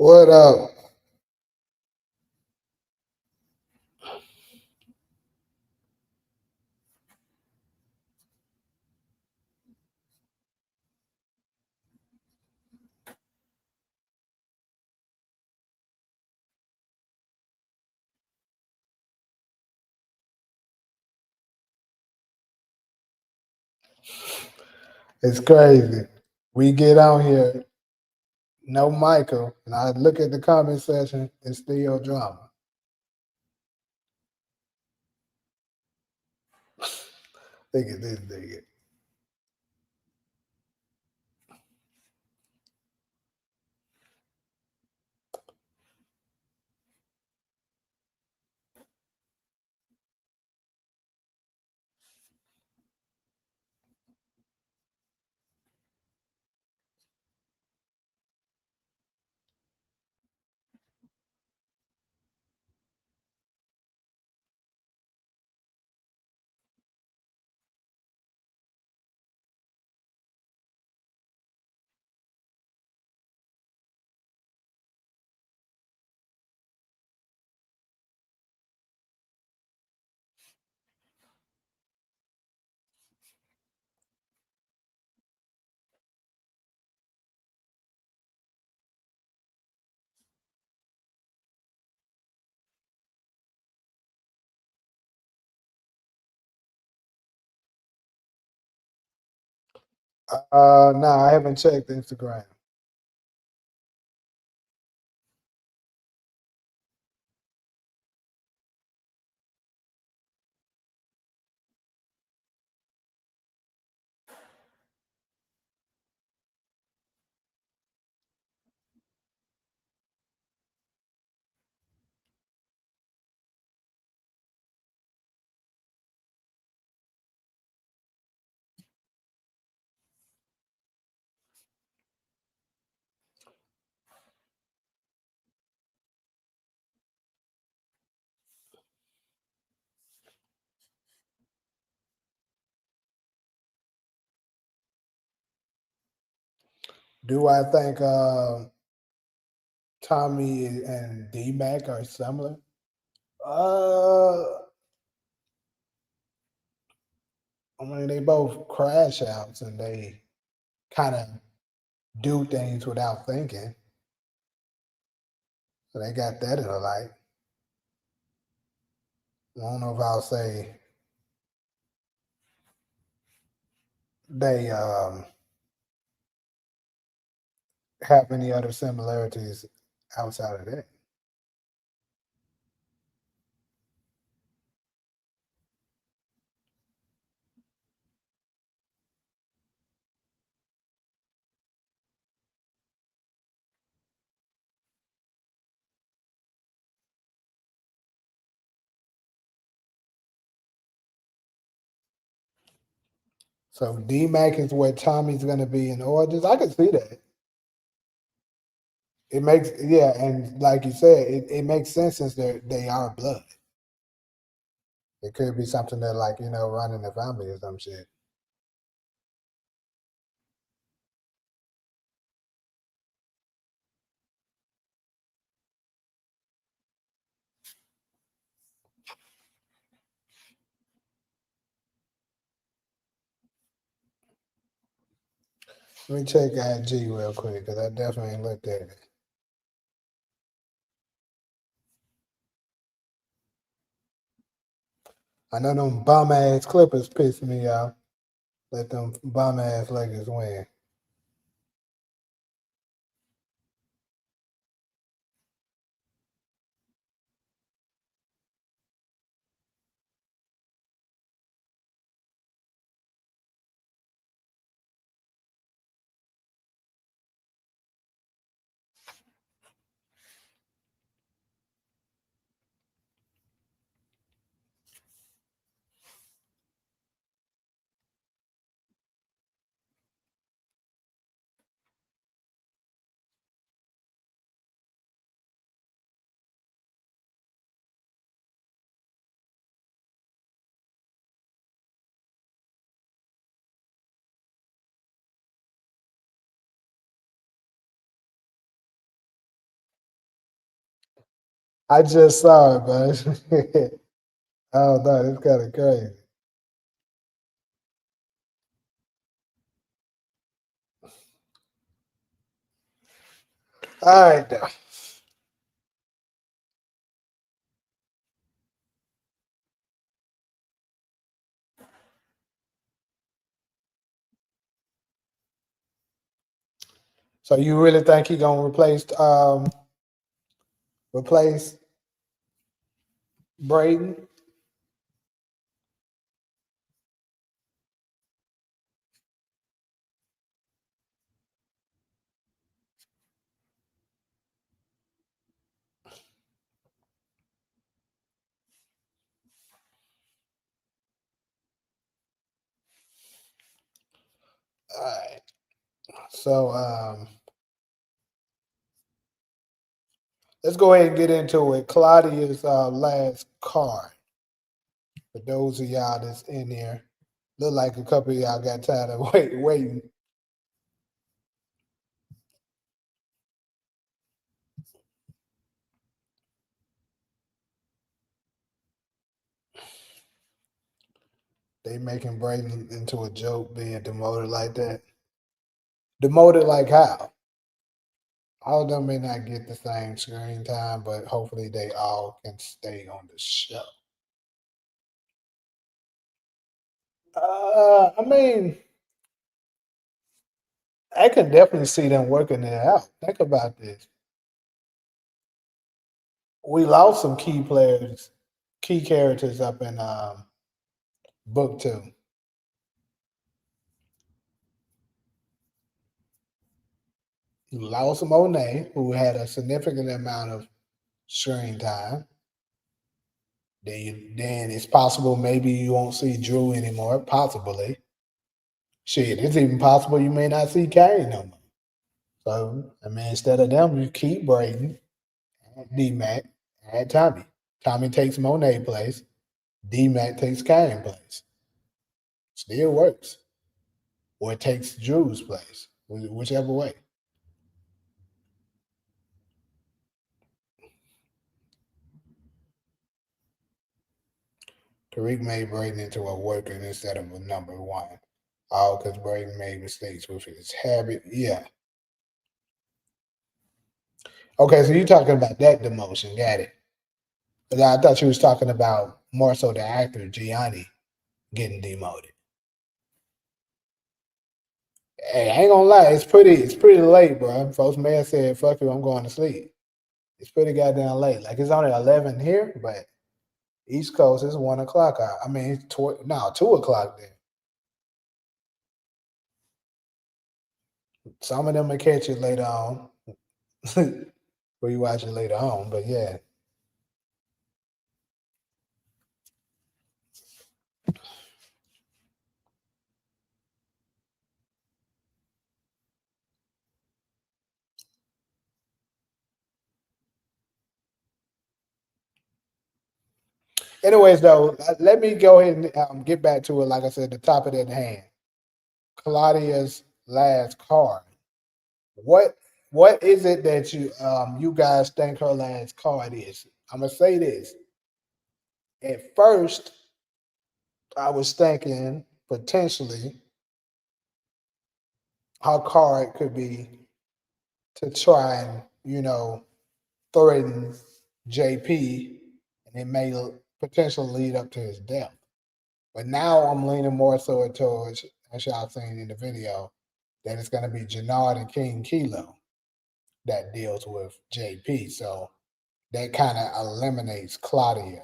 What up? It's crazy. We get on here, no Michael, and I look at the comment section, it's still drama. Look at this nigga. No, I haven't checked Instagram. Do I think Tommy and D Mac are similar? Uh, I mean, they both crash outs and they kind of do things without thinking. So they got that in a light. I don't know if I'll say they have any other similarities outside of that. So D Mac is what Tommy's gonna be in Origins. I can see that. It makes yeah, and like you said, it makes sense since they are blood. It could be something that like running the family or some shit. Let me check IG real quick because I definitely looked at it. I know them bum ass Clippers pissed me off. Let them bum ass Lakers win. I just saw it, but oh no, it's kind of crazy. All right, now. So you really think he gonna replace Braden? All right. So let's go ahead and get into it. Claudia's last card. For those of y'all that's in there, look like a couple of y'all got tired of waiting. They making Braden into a joke being demoted like that. Demoted like how? All of them may not get the same screen time, but hopefully they all can stay on the show. I mean, I can definitely see them working it out. Think about this. We lost some key players, key characters up in book two. You lost Monet, who had a significant amount of screen time. Then it's possible maybe you won't see Drew anymore. Possibly. Shit, it's even possible you may not see Kane no more. So I mean, instead of them, you keep Braden, D Mac, add Tommy. Tommy takes Monet place. D Mac takes Kane place. Still works. Or it takes Drew's place, whichever way. Tariq made Braden into a worker instead of a number one. All because Braden made mistakes with his habit. Yeah. Okay, so you're talking about that demotion. Got it. But I thought you was talking about more so the actor Gianni getting demoted. Hey, I ain't gonna lie, it's pretty late, bro. Folks may have said, "Fuck you, I'm going to sleep." It's pretty goddamn late. Like it's only 11 here, but East Coast is 1 o'clock. I mean, no, 2 o'clock there. Some of them will catch it later on, or you watch it later on. But yeah. Anyways, though, let me go ahead and get back to it. Like I said, the topic at hand. Claudia's last card. What what is it that you guys think her last card is? I'm gonna say this. At first, I was thinking potentially her card could be to try and threaten JP, and it may potentially lead up to his death. But now I'm leaning more so towards, as y'all seen in the video, that it's going to be Jannard and King Kilo that deals with JP. So that kind of eliminates Claudia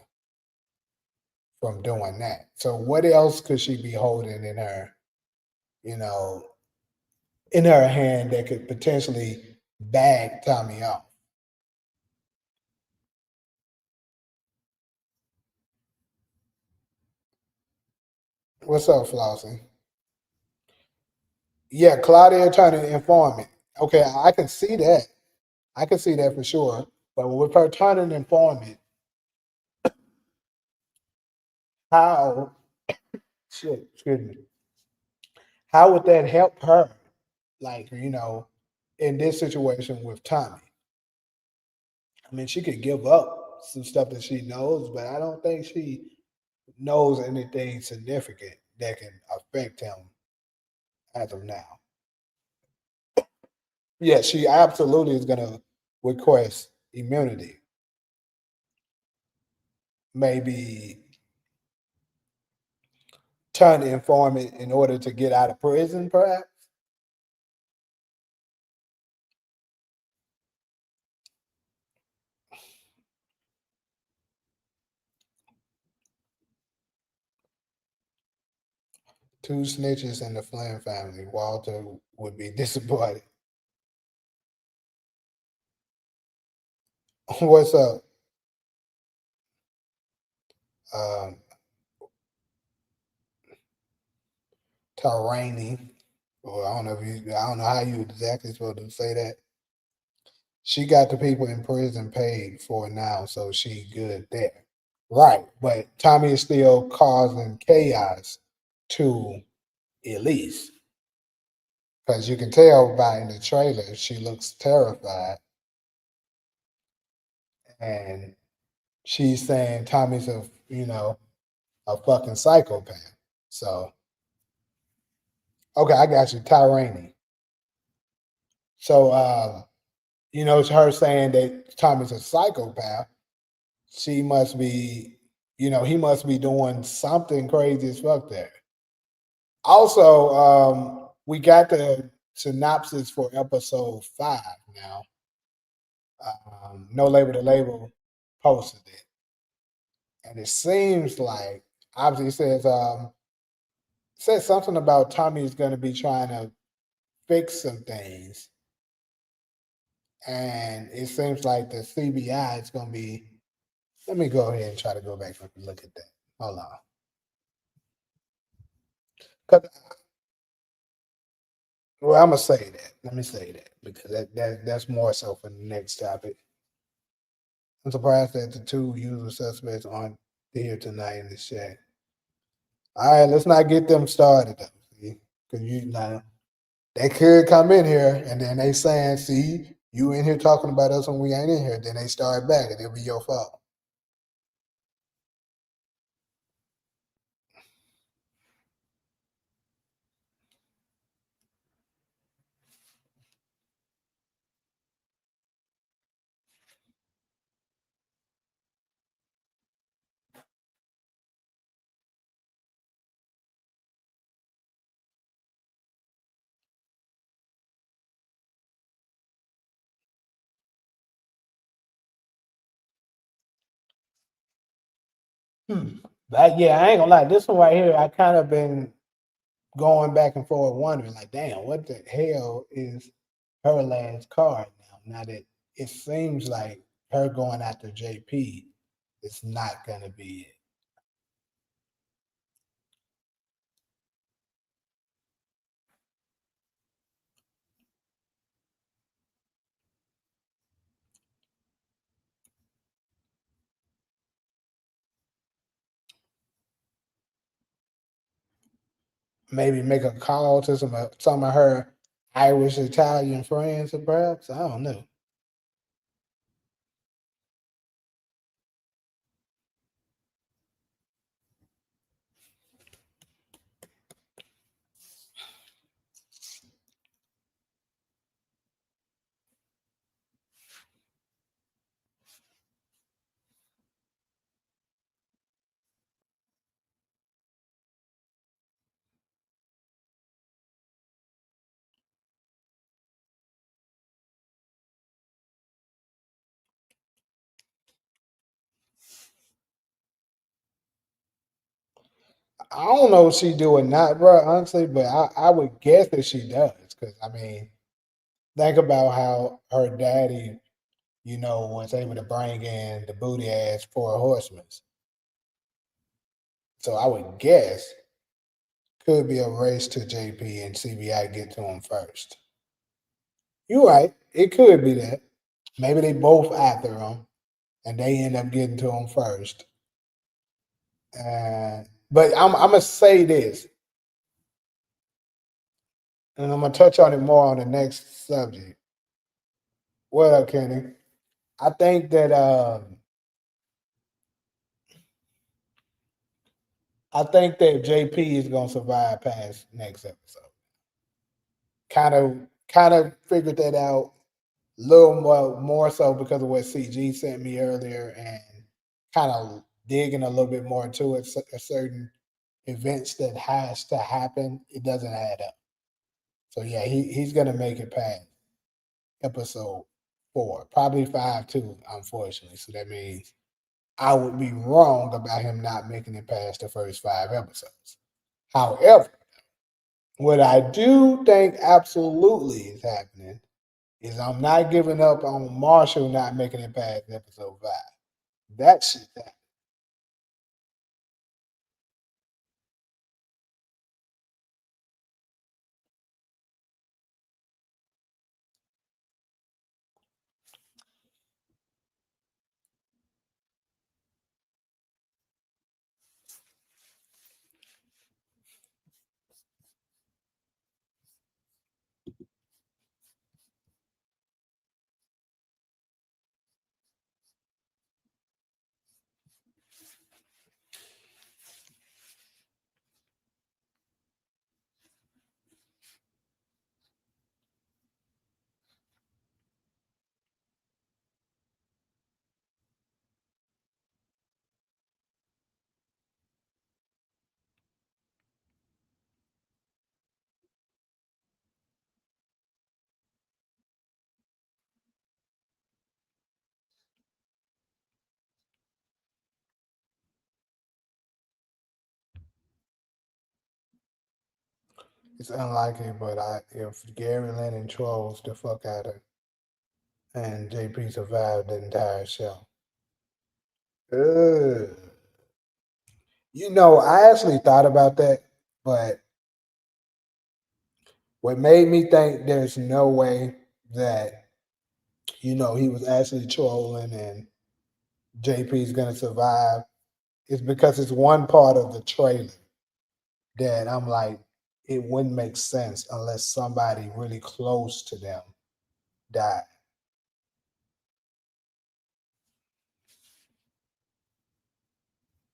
from doing that. So what else could she be holding you know, in her hand that could potentially bag Tommy off? What's up, Flossie? Yeah, Claudia trying to inform it. Okay, I can see that. I can see that for sure. But with her turning informant, how shit, excuse me, how would that help her? Like, in this situation with Tommy. I mean, she could give up. some stuff that she knows, but I don't think she knows anything significant that can affect him as of now. Yeah, she absolutely is going to request immunity. Maybe turn the informant in order to get out of prison, perhaps. Two snitches in the Flynn family. Walter would be disappointed. What's up? Um, Tarani. Well, I don't know how you exactly supposed to say that. She got the people in prison paid for now, so she good there. Right, but Tommy is still causing chaos to Elise. Because you can tell by in the trailer, she looks terrified. And she's saying Tommy's a fucking psychopath. So, okay, I got you, Tyrani. So, it's her saying that Tommy's a psychopath. She must be, he must be doing something crazy as fuck there. Also, we got the synopsis for episode 5 now. No Label to Label posted it. And it seems like, obviously, says something about Tommy's going to be trying to fix some things. And it seems like the CBI is going to be. Let me go ahead and try to go back and look at that. Hold on. 'Cause, well, I'm going to say that. Let me say that because that's more so for the next topic. I'm surprised that the two usual suspects aren't here tonight in the chat. All right, let's not get them started, though. Because they could come in here and then they saying, see, you in here talking about us when we ain't in here. Then they start back and it'll be your fault. But yeah, I ain't gonna lie. This one right here, I kind of been going back and forth wondering, like, damn, what the hell is her last card now? Now that it seems like her going after JP is not gonna be it. Maybe make a call to some of her Irish Italian friends, perhaps. I don't know. I don't know if she do or not, bro, honestly, but I would guess that she does. Because, I mean, think about how her daddy, was able to bring in the booty ass Four Horsemen. So I would guess could be a race to JP and CBI get to him first. You're right. It could be that. Maybe they both after him and they end up getting to him first. But I'm gonna say this, and I'm gonna touch on it more on the next subject. What up, Kenny? I think that I think that JP is gonna survive past next episode. Kind of figured that out a little more so because of what CG sent me earlier, and kind of digging a little bit more into it. Certain events that has to happen, it doesn't add up. So yeah, he's gonna make it past episode 4, probably 5 too, unfortunately. So that means I would be wrong about him not making it past the first 5 episodes. However, what I do think absolutely is happening is I'm not giving up on Marshall not making it past episode 5. That shit happened. It's unlikely, but if Gary Lennon trolls the fuck out of and JP survived the entire show. Ugh. I actually thought about that, but what made me think there's no way that, he was actually trolling and JP's gonna survive is because it's one part of the trailer that I'm like, it wouldn't make sense unless somebody really close to them died.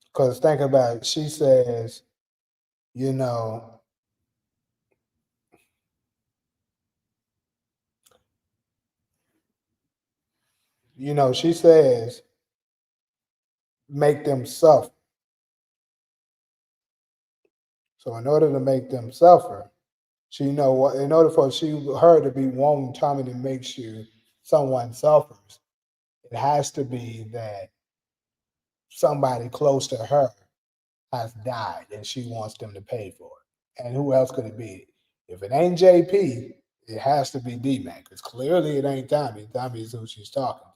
Because think about it, she says, you know, she says, make them suffer. So in order to make them suffer, she what in order for her to be wanting Tommy to make sure someone suffers, it has to be that somebody close to her has died and she wants them to pay for it. And who else could it be? If it ain't JP, it has to be D-Man, because clearly it ain't Tommy. Tommy is who she's talking to.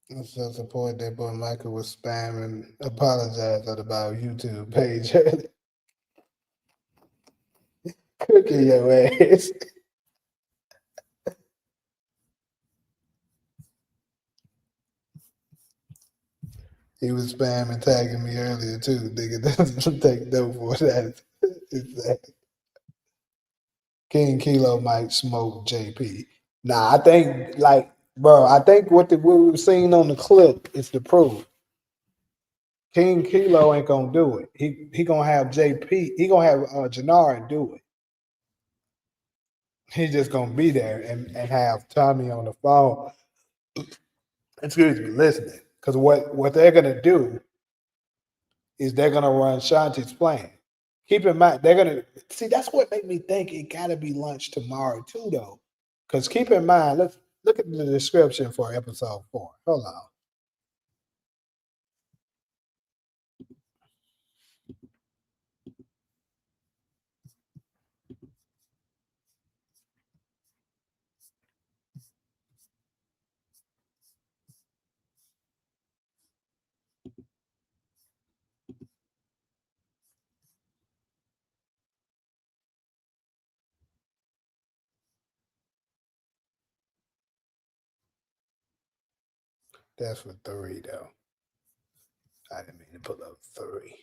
And so support that boy Michael was spamming, apologized about YouTube page. Cooking your ass. He was spamming tagging me earlier too. Nigga doesn't take no for that. King Kilo might smoke JP. Nah, I think like bro, I think what we've seen on the clip is the proof. King Kilo ain't gonna do it. He gonna have JP. He gonna have Janari do it. He's just gonna be there and have Tommy on the phone. Excuse me, listening. Because what they're gonna do is they're gonna run Shanti's plan. Keep in mind, they're gonna see that's what made me think it gotta be lunch tomorrow too, though. Because keep in mind, let's look at the description for episode 4. Hold on. That's for 3 though. I didn't mean to put up 3.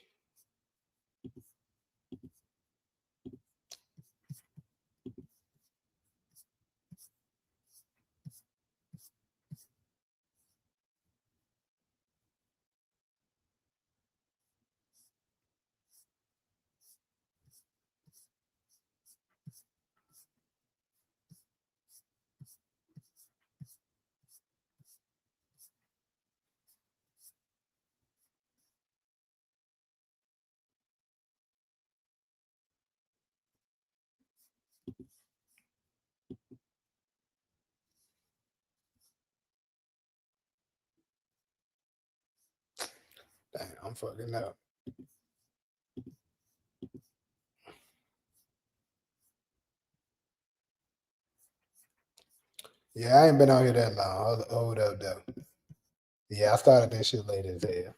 Dang, I'm fucking up. Yeah, I ain't been out here that long. Hold up though. Yeah, I started that shit late as hell.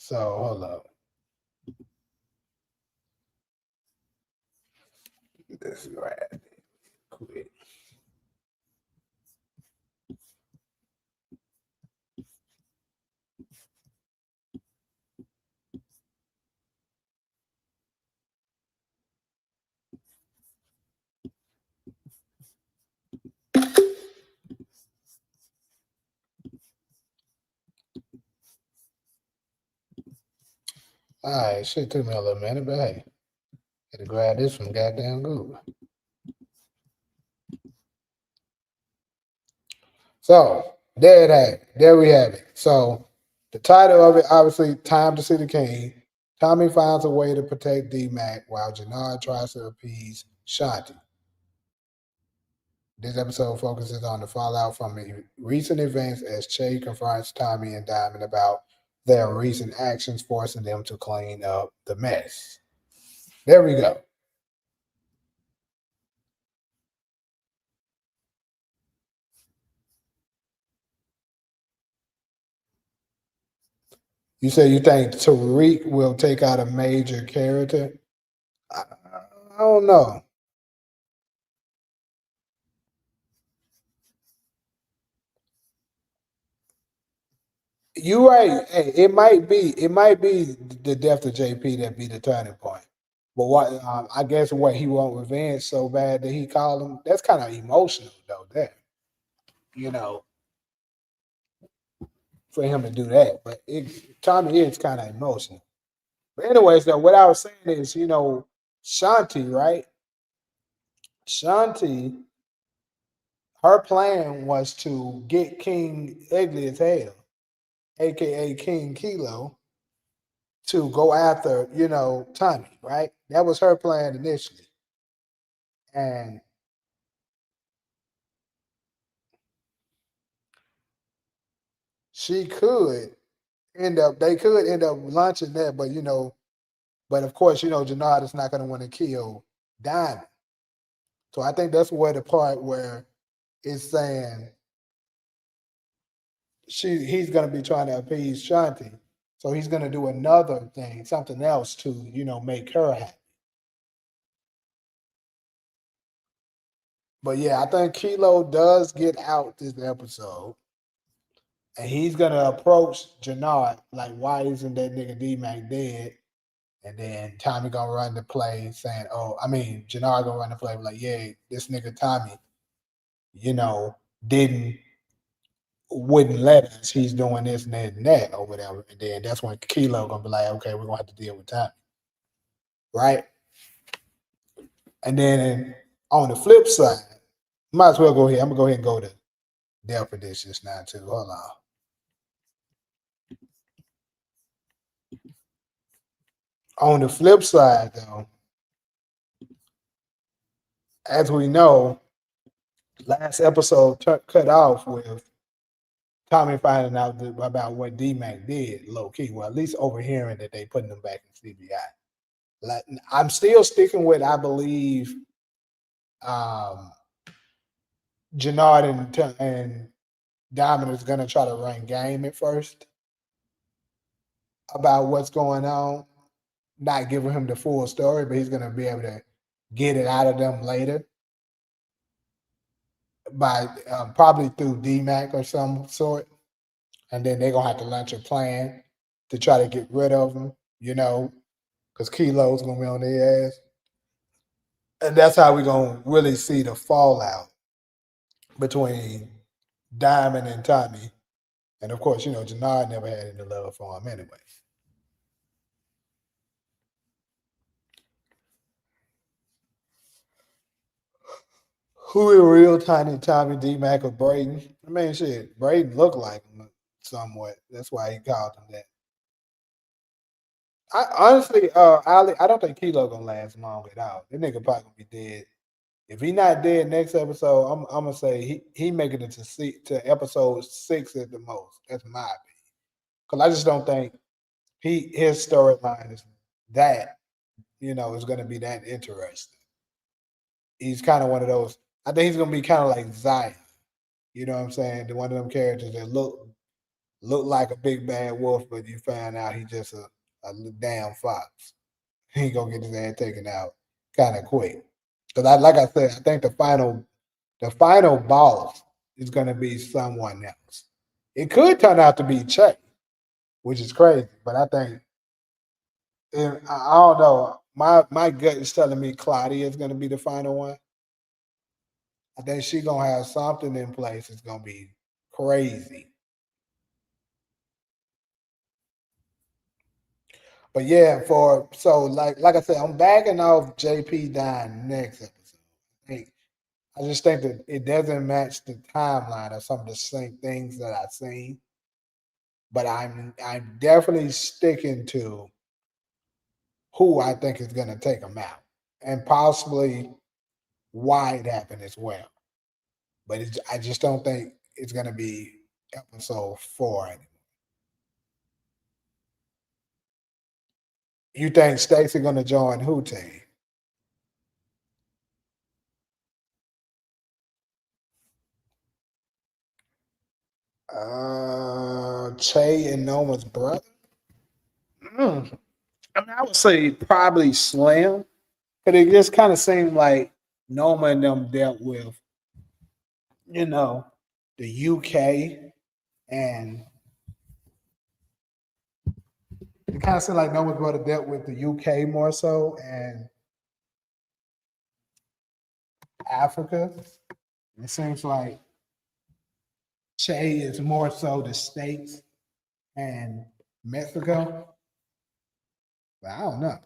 So hold up. This is right. Quick. All right, shit took me a little minute, but hey, had to grab this from goddamn Google. So there we have it. So the title of it, obviously, Time to See the King. Tommy finds a way to protect D-Mac while Janard tries to appease Shanti. This episode focuses on the fallout from recent events as Che confronts Tommy and Diamond about their recent actions, forcing them to clean up the mess. There we go. You say you think Tariq will take out a major character? I, I don't know. You right. Hey, it might be the death of JP that be the turning point. But what I guess what he want revenge so bad that he called him. That's kind of emotional though. That you know for him to do that. But Tommy is kind of emotional. But anyways, though, what I was saying is, Shanti, right? Shanti, her plan was to get King Ugly as Hell, aka King Kilo, to go after, Tommy, right? That was her plan initially. And they could end up launching that, but of course, Janard is not going to want to kill Diamond. So I think that's where the part where it's saying he's going to be trying to appease Shanti. So he's going to do another thing, something else to, make her happy. But yeah, I think Kilo does get out this episode. And he's gonna approach Janard like, why isn't that nigga D Mac dead? And then Tommy gonna run the play saying, Janard gonna run the play like, yeah, this nigga Tommy, you know, didn't wouldn't let us. He's doing this and that and that or whatever. And then that's when Kilo gonna be like, okay, we're gonna have to deal with Tommy, right? And then on the flip side, might as well go ahead. I'm gonna go ahead and go to Dell predictions now too. Hold on. On the flip side, though, as we know, last episode cut off with Tommy finding out about what D Mac did, low key. Well, at least overhearing that they putting him back in CBI. Like, I'm still sticking with, I believe, um, Janard and Diamond is gonna try to run game at first about what's going on, not giving him the full story, but he's gonna be able to get it out of them later by probably through DMAC or some sort, and then they're gonna have to launch a plan to try to get rid of him, because Kilo's gonna be on their ass, and that's how we're gonna really see the fallout between Diamond and Tommy, and of course, Janard never had any love for him anyway. Who is real tiny Tommy D Mac or Braden? I mean, shit, Braden looked like him somewhat. That's why he called him that. I honestly, Ali, I don't think Kilo gonna last long at all. That nigga probably gonna be dead. If he not dead next episode, I'm gonna say he making it to episode 6 at the most. That's my opinion. Because I just don't think his storyline is that is gonna be that interesting. He's kind of one of those. I think he's gonna be kind of like Zion. You know what I'm saying? The one of them characters that look like a big bad wolf, but you find out he just a damn fox. He gonna get his ass taken out kind of quick. Because like I said, I think the final boss is gonna be someone else. It could turn out to be Che, which is crazy, but I think I don't know. My gut is telling me Claudia is gonna be the final one. I think she gonna have something in place. It's gonna be crazy. But yeah, like I said, I'm backing off JP dying next episode. I just think that it doesn't match the timeline of some of the same things that I've seen. But I'm definitely sticking to who I think is gonna take him out. And possibly why it happened as well. But I just don't think it's gonna be episode 4 anymore. You think Stacey gonna join who team? Che and Noma's brother. Mm. I mean, I would say probably Slam, but it just kind of seemed like Noma and them dealt with, you know, the UK and kind of seems like no one's going to dealt with the UK more so and Africa. It seems like Che is more so the States and Mexico. But I don't know.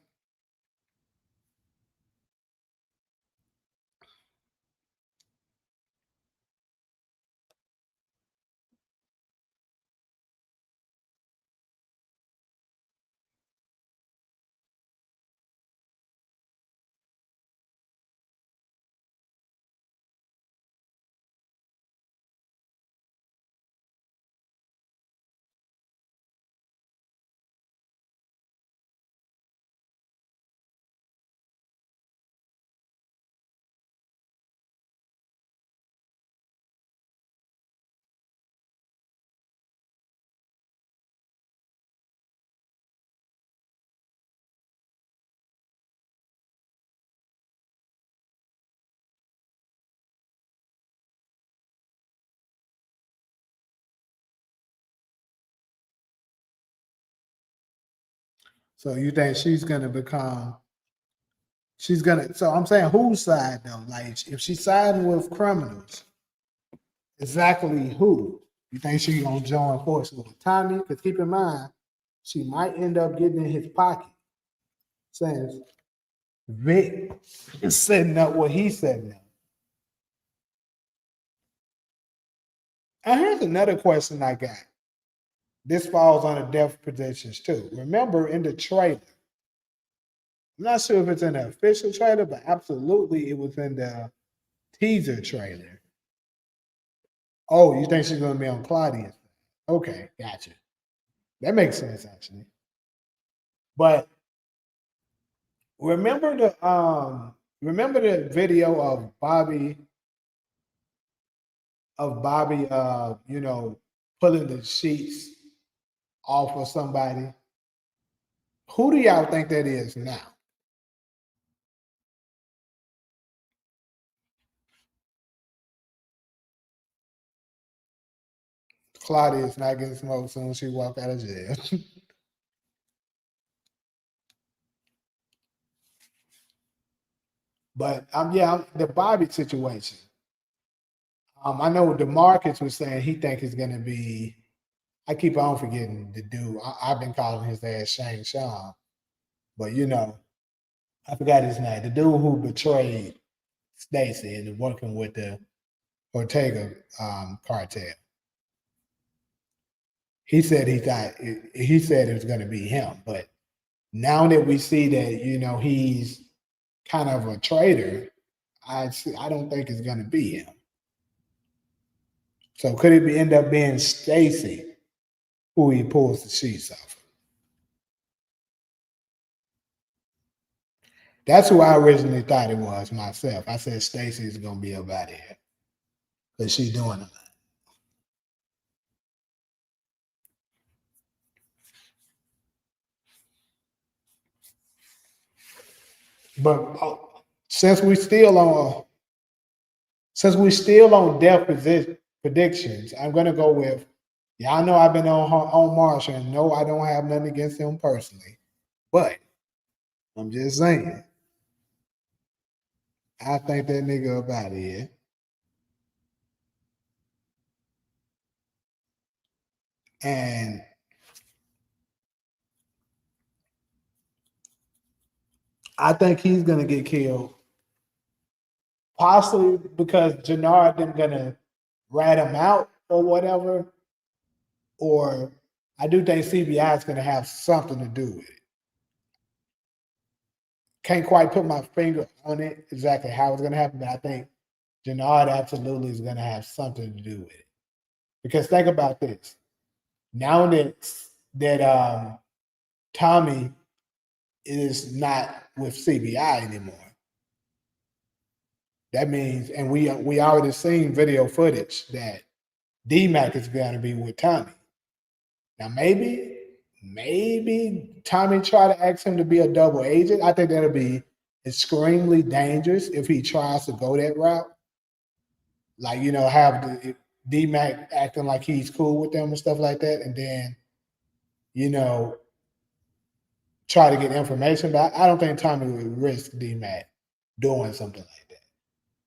So you think she's gonna become? She's gonna. So I'm saying, whose side though? Like, if she's siding with criminals, exactly who? You think she's gonna join forces with Tommy? Because keep in mind, she might end up getting in his pocket. Saying Vic is setting up what he's setting up. And here's another question I got. This falls under death predictions too. Remember in the trailer, I'm not sure if it's in the official trailer, but absolutely it was in the teaser trailer. Oh, you think she's gonna be on Claudia? Okay, gotcha. That makes sense actually. But remember the video of Bobby pulling the sheets off of somebody. Who do y'all think that is now? Claudia is not getting smoked soon as she walk out of jail. But the Bobby situation. I know DeMarcus was saying he think it's gonna be. I keep on forgetting the dude. I've been calling his ass Shane Sean, but I forgot his name. The dude who betrayed Stacy and working with the Ortega cartel. He said he said it was going to be him, but now that we see that he's kind of a traitor, I don't think it's going to be him. So could it end up being Stacy who he pulls the sheets off? That's who I originally thought it was myself. I said Stacy's going to be up out here because she's doing it. But since we still on death predictions, I'm gonna go with y'all know I've been on Marshall and no, I don't have nothing against him personally, but I'm just saying I think that nigga up out of here. And I think he's gonna get killed, possibly because Jannard them gonna rat him out or whatever, or I do think CBI is gonna have something to do with it. Can't quite put my finger on it exactly how it's gonna happen, but I think Jannard absolutely is gonna have something to do with it. Because think about this. Now that Tommy is not with CBI anymore. That means, and we already seen video footage that D-Mac is going to be with Tommy. Now maybe Tommy try to ask him to be a double agent. I think that'll be extremely dangerous if he tries to go that route. Like have D-Mac acting like he's cool with them and stuff like that, and then you know try to get information, but I don't think Tommy would risk DMAC doing something like that.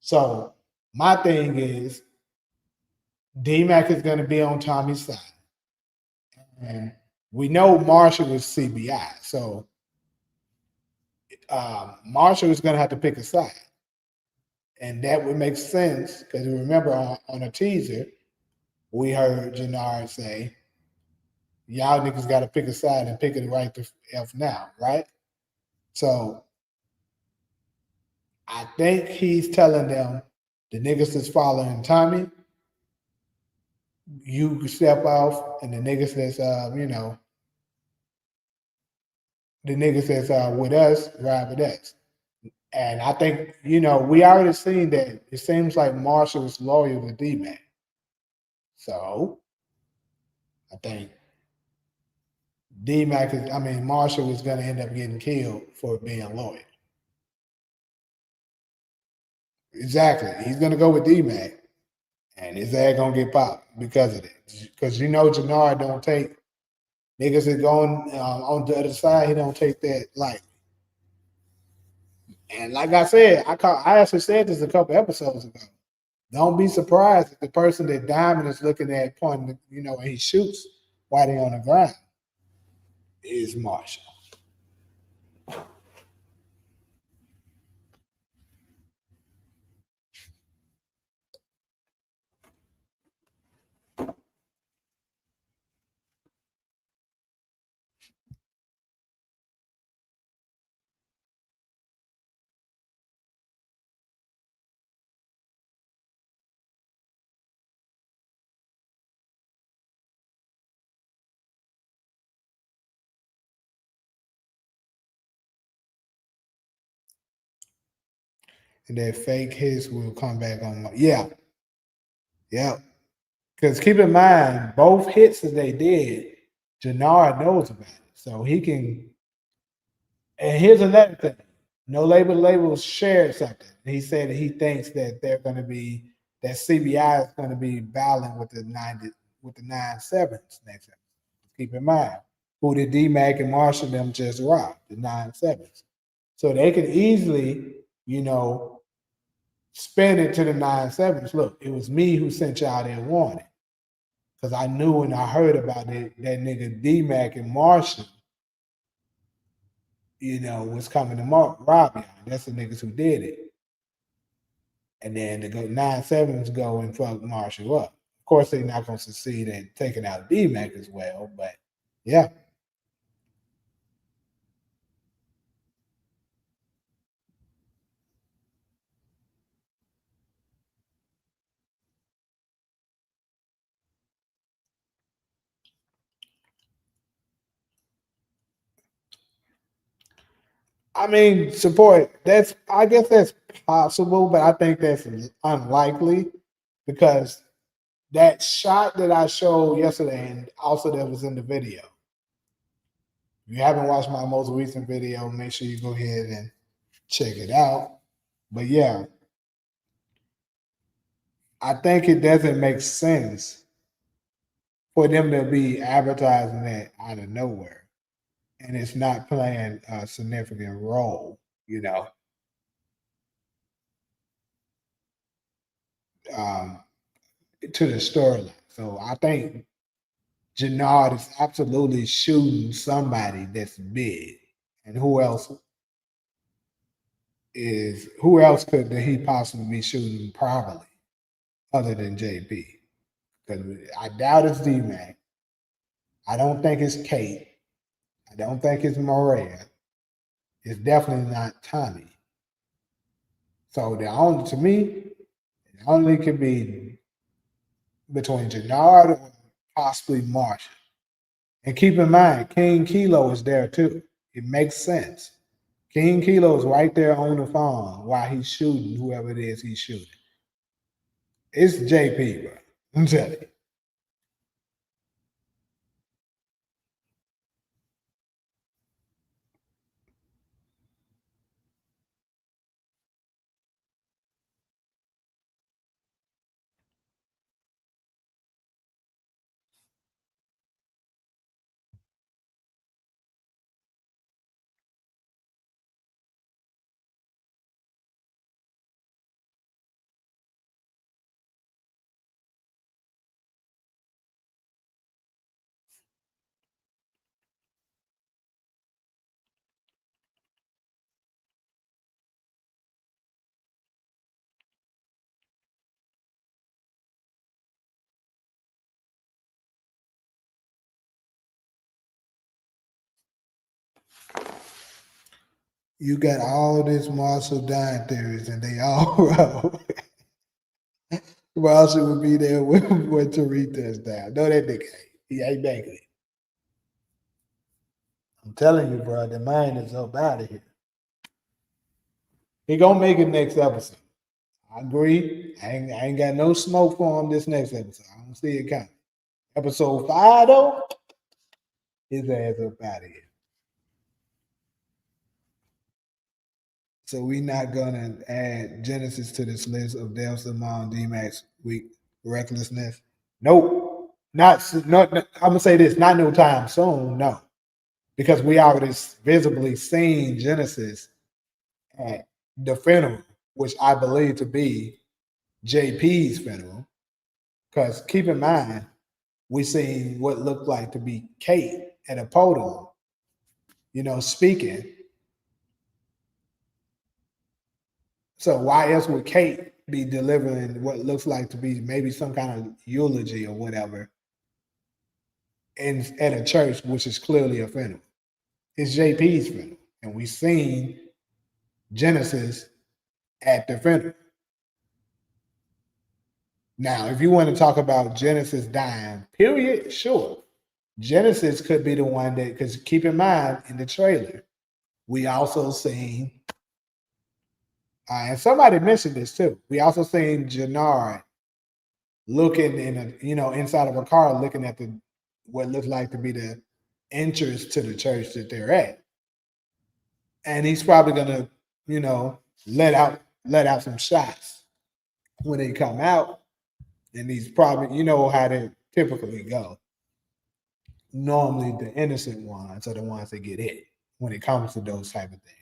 So my thing is DMAC is going to be on Tommy's side. And we know Marshall is CBI. So Marshall is going to have to pick a side. And that would make sense because remember on a teaser, we heard Jannard say, y'all niggas got to pick a side and pick it right the F now, right? So I think he's telling them, the niggas that's following Tommy, you step off, and the niggas that's, the niggas that's with us, ride with us. And I think, we already seen that it seems like Marshall is loyal to D-Mac. So I think Marshall is going to end up getting killed for being loyal. Exactly. He's going to go with D-Mac. And his ass going to get popped because of it. Because Jannard don't take niggas that going on the other side, he don't take that lightly. And like I said, I actually said this a couple episodes ago. Don't be surprised if the person that Diamond is looking at pointing, and he shoots while they on the ground is Marshall. And that fake hits will come back on. Yeah. Because keep in mind, both hits that they did, Jannard knows about it. So he can. And here's another thing. No Label Labels shared something. He said that he thinks that they're going to be, that CBI is going to be battling with the 9-7s next episode. Keep in mind, who did D-Mac and Marshall them just robbed, the 9-7s. So they could easily, spin it to the 9-7s. Look, it was me who sent y'all that warning. Because I knew and I heard about it, that nigga D-Mac and Marshall, was coming to rob y'all. That's the niggas who did it. And then the 9-7s go and fuck Marshall up. Of course, they're not going to succeed in taking out D-Mac as well, but yeah. Support. I guess that's possible, but I think that's unlikely because that shot that I showed yesterday, and also that was in the video. If you haven't watched my most recent video, make sure you go ahead and check it out. But yeah, I think it doesn't make sense for them to be advertising that out of nowhere, and it's not playing a significant role, um, to the storyline. So I think Jannard is absolutely shooting somebody that's big, and who else could he possibly be shooting probably other than JP? Because I doubt it's D-Mac. I don't think it's Kate. I don't think it's Maria. It's definitely not Tommy. So to me, the only could be between Jannard and possibly Marshall. And keep in mind, King Kilo is there too. It makes sense. King Kilo is right there on the phone while he's shooting whoever it is he's shooting. It's JP, bro. I'm telling you. You got all this Marshall dying theories, and they all wrong. Marshall would be there when Tariq does down. No, that nigga, he ain't making it. I'm telling you, bro, the mind is up out of here. He gonna make it next episode. I agree. I ain't got no smoke for him this next episode. I don't see it coming. Episode 5, though, his ass up out of here. So we not gonna add Genesis to this list of deaths among D-Max week recklessness. Nope. Not. I'm gonna say this. Not no time soon. No, because we already visibly seen Genesis at the funeral, which I believe to be JP's funeral. Because keep in mind, we seen what looked like to be Kate at a podium, speaking. So why else would Kate be delivering what looks like to be maybe some kind of eulogy or whatever at a church, which is clearly a funeral? It's JP's funeral, and we seen Genesis at the funeral. Now, if you want to talk about Genesis dying, period, sure. Genesis could be the one that, because keep in mind, in the trailer, we also seen, and somebody mentioned this too, we also seen Jannard looking inside of a car, looking at what looks like to be the entrance to the church that they're at. And he's probably gonna, let out some shots when they come out. And he's probably, how they typically go. Normally the innocent ones are the ones that get hit when it comes to those type of things.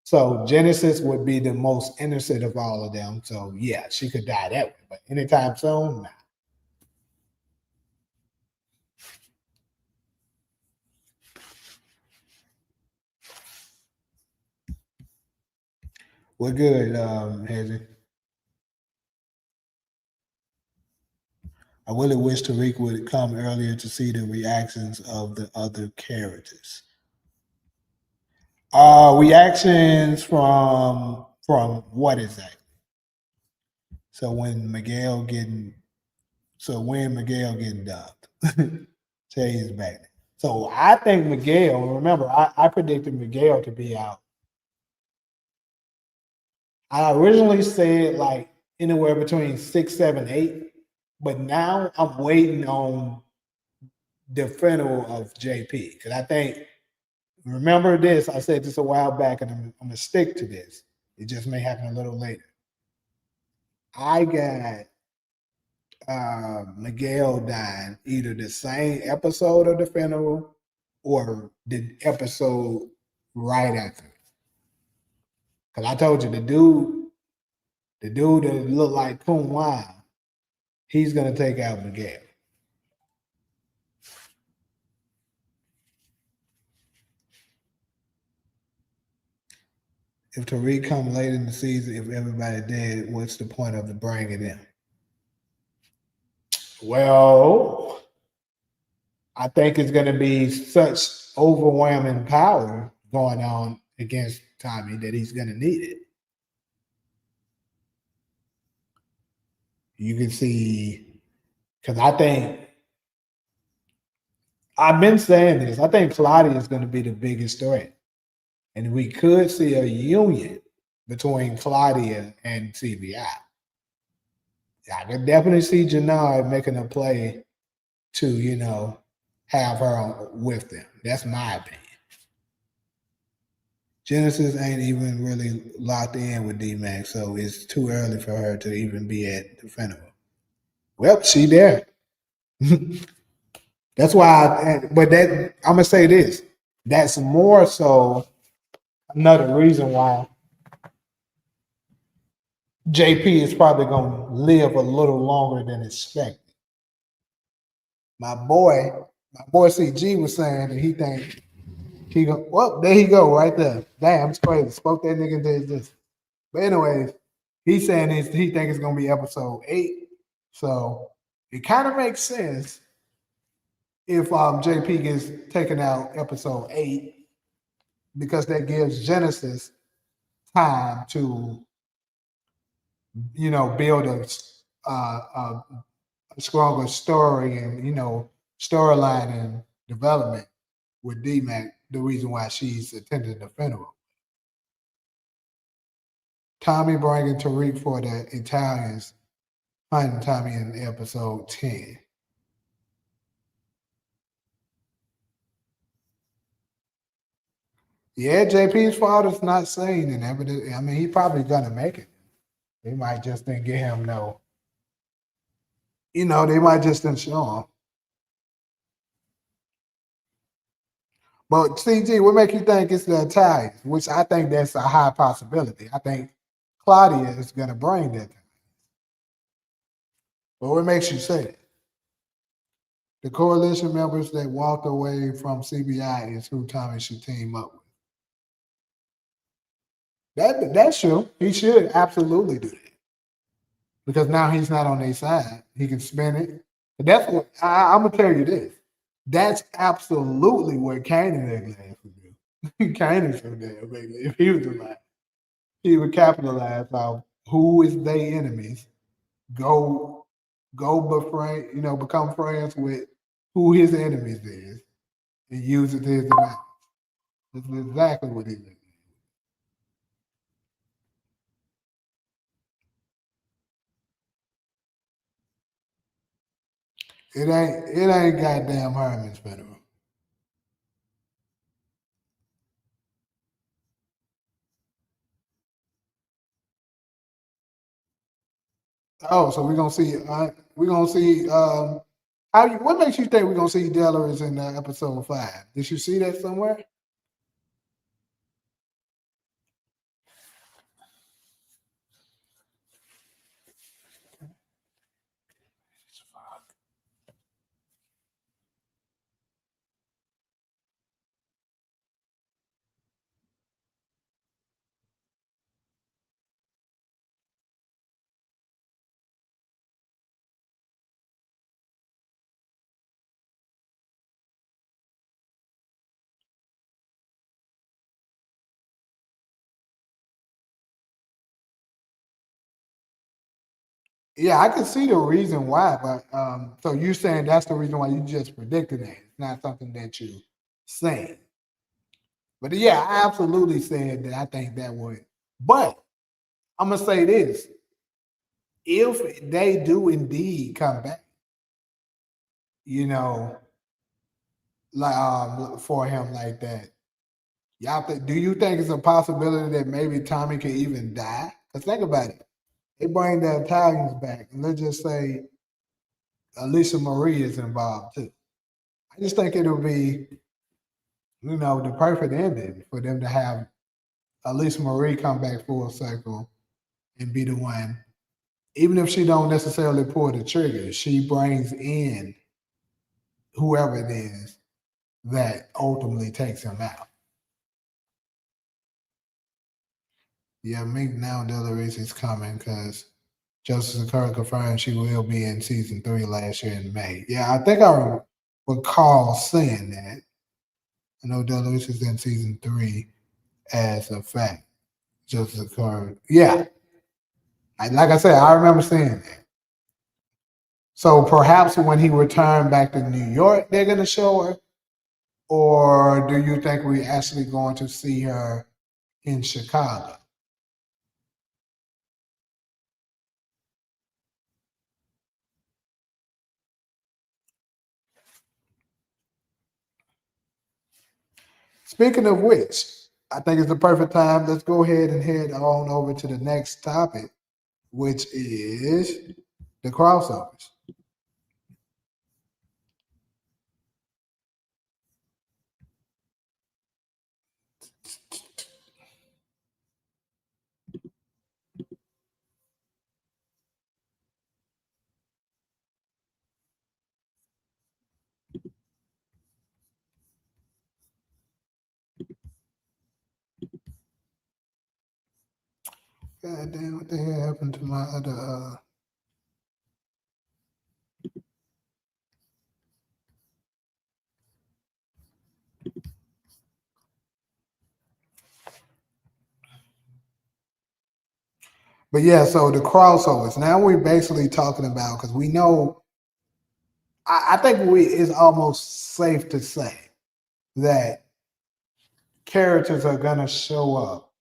So Genesis would be the most innocent of all of them. So yeah, she could die that way. But anytime soon, nah. We're good, Hezzy. I really wish Tariq would come earlier to see the reactions of the other characters. Reactions from what exactly? So when Miguel getting dubbed, Jay's back. So I think Miguel. Remember, I predicted Miguel to be out. I originally said like anywhere between 6, 7, 8, but now I'm waiting on the funeral of JP because I think. Remember this? I said this a while back, and I'm gonna stick to this. It just may happen a little later. I got Miguel dying either the same episode of the funeral or the episode right after. Because I told you the dude that looked like Kun Wan, he's gonna take out Miguel. If Tariq come late in the season, if everybody dead, what's the point of bringing him? Well, I think it's going to be such overwhelming power going on against Tommy that he's going to need it. You can see, because I think, I've been saying this, I think Claudia is going to be the biggest threat. And we could see a union between Claudia and CBI. I could definitely see Jannard making a play to, have her with them. That's my opinion. Genesis ain't even really locked in with D-Max, so it's too early for her to even be at the funeral. Well, she there. That's why, but I'm gonna say this. That's more so another reason why JP is probably gonna live a little longer than expected. My boy CG was saying that he think he go. Well, there he go right there. Damn, it's crazy. Spoke that nigga into existence. But anyways, he's saying he think it's gonna be episode 8. So it kind of makes sense if JP gets taken out episode 8 because that gives Genesis time to, build a stronger story and, storyline and development with D-Mac, the reason why she's attending the funeral. Tommy bringing Tariq for the Italians, hunting Tommy in episode 10. Yeah, JP's father's not saying it, but I mean, he probably gonna make it. They might just didn't get him no. They might just didn't show him. But CG, what make you think it's the Italians? Which I think that's a high possibility. I think Claudia is gonna bring that. But what makes you say it? The coalition members that walked away from CBI is who Tommy should team up with. That's true. He should absolutely do that because now he's not on their side. He can spin it. But that's what I'm gonna tell you this. That's absolutely what Kanan would do. Kanan's so damn big. If he was alive, he would capitalize on who is their enemies. Go befriend, become friends with who his enemies is, and use it to his advantage. That's exactly what he did. It ain't goddamn Herman's funeral. Oh, so we're gonna see. We're gonna see. What makes you think we're gonna see Delaware in episode 5? Did you see that somewhere? Yeah, I can see the reason why, but so you're saying that's the reason why you just predicted that. It's not something that you saying. But yeah, I absolutely said that I think that would. But I'm gonna say this: if they do indeed come back, you know, like for him like that, do you think it's a possibility that maybe Tommy could even die? Because think about it. They bring the Italians back, and let's just say Alicia Marie is involved too. I just think it'll be, the perfect ending for them to have Alicia Marie come back full circle and be the one. Even if she don't necessarily pull the trigger, she brings in whoever it is that ultimately takes him out. Yeah, Mink now Delarice is coming because Justice Curry confirmed she will be in season 3 last year in May. Yeah, I think I recall saying that. I know Delarice is in season 3 as a fact. Justice Curry. Yeah. Like I said, I remember saying that. So perhaps when he returned back to New York, they're going to show her? Or do you think we're actually going to see her in Chicago? Speaking of which, I think it's the perfect time. Let's go ahead and head on over to the next topic, which is the crossovers. God damn, what the hell happened to my other But yeah, so the crossovers. Now we're basically talking about because we know. I think it's almost safe to say that characters are gonna show up.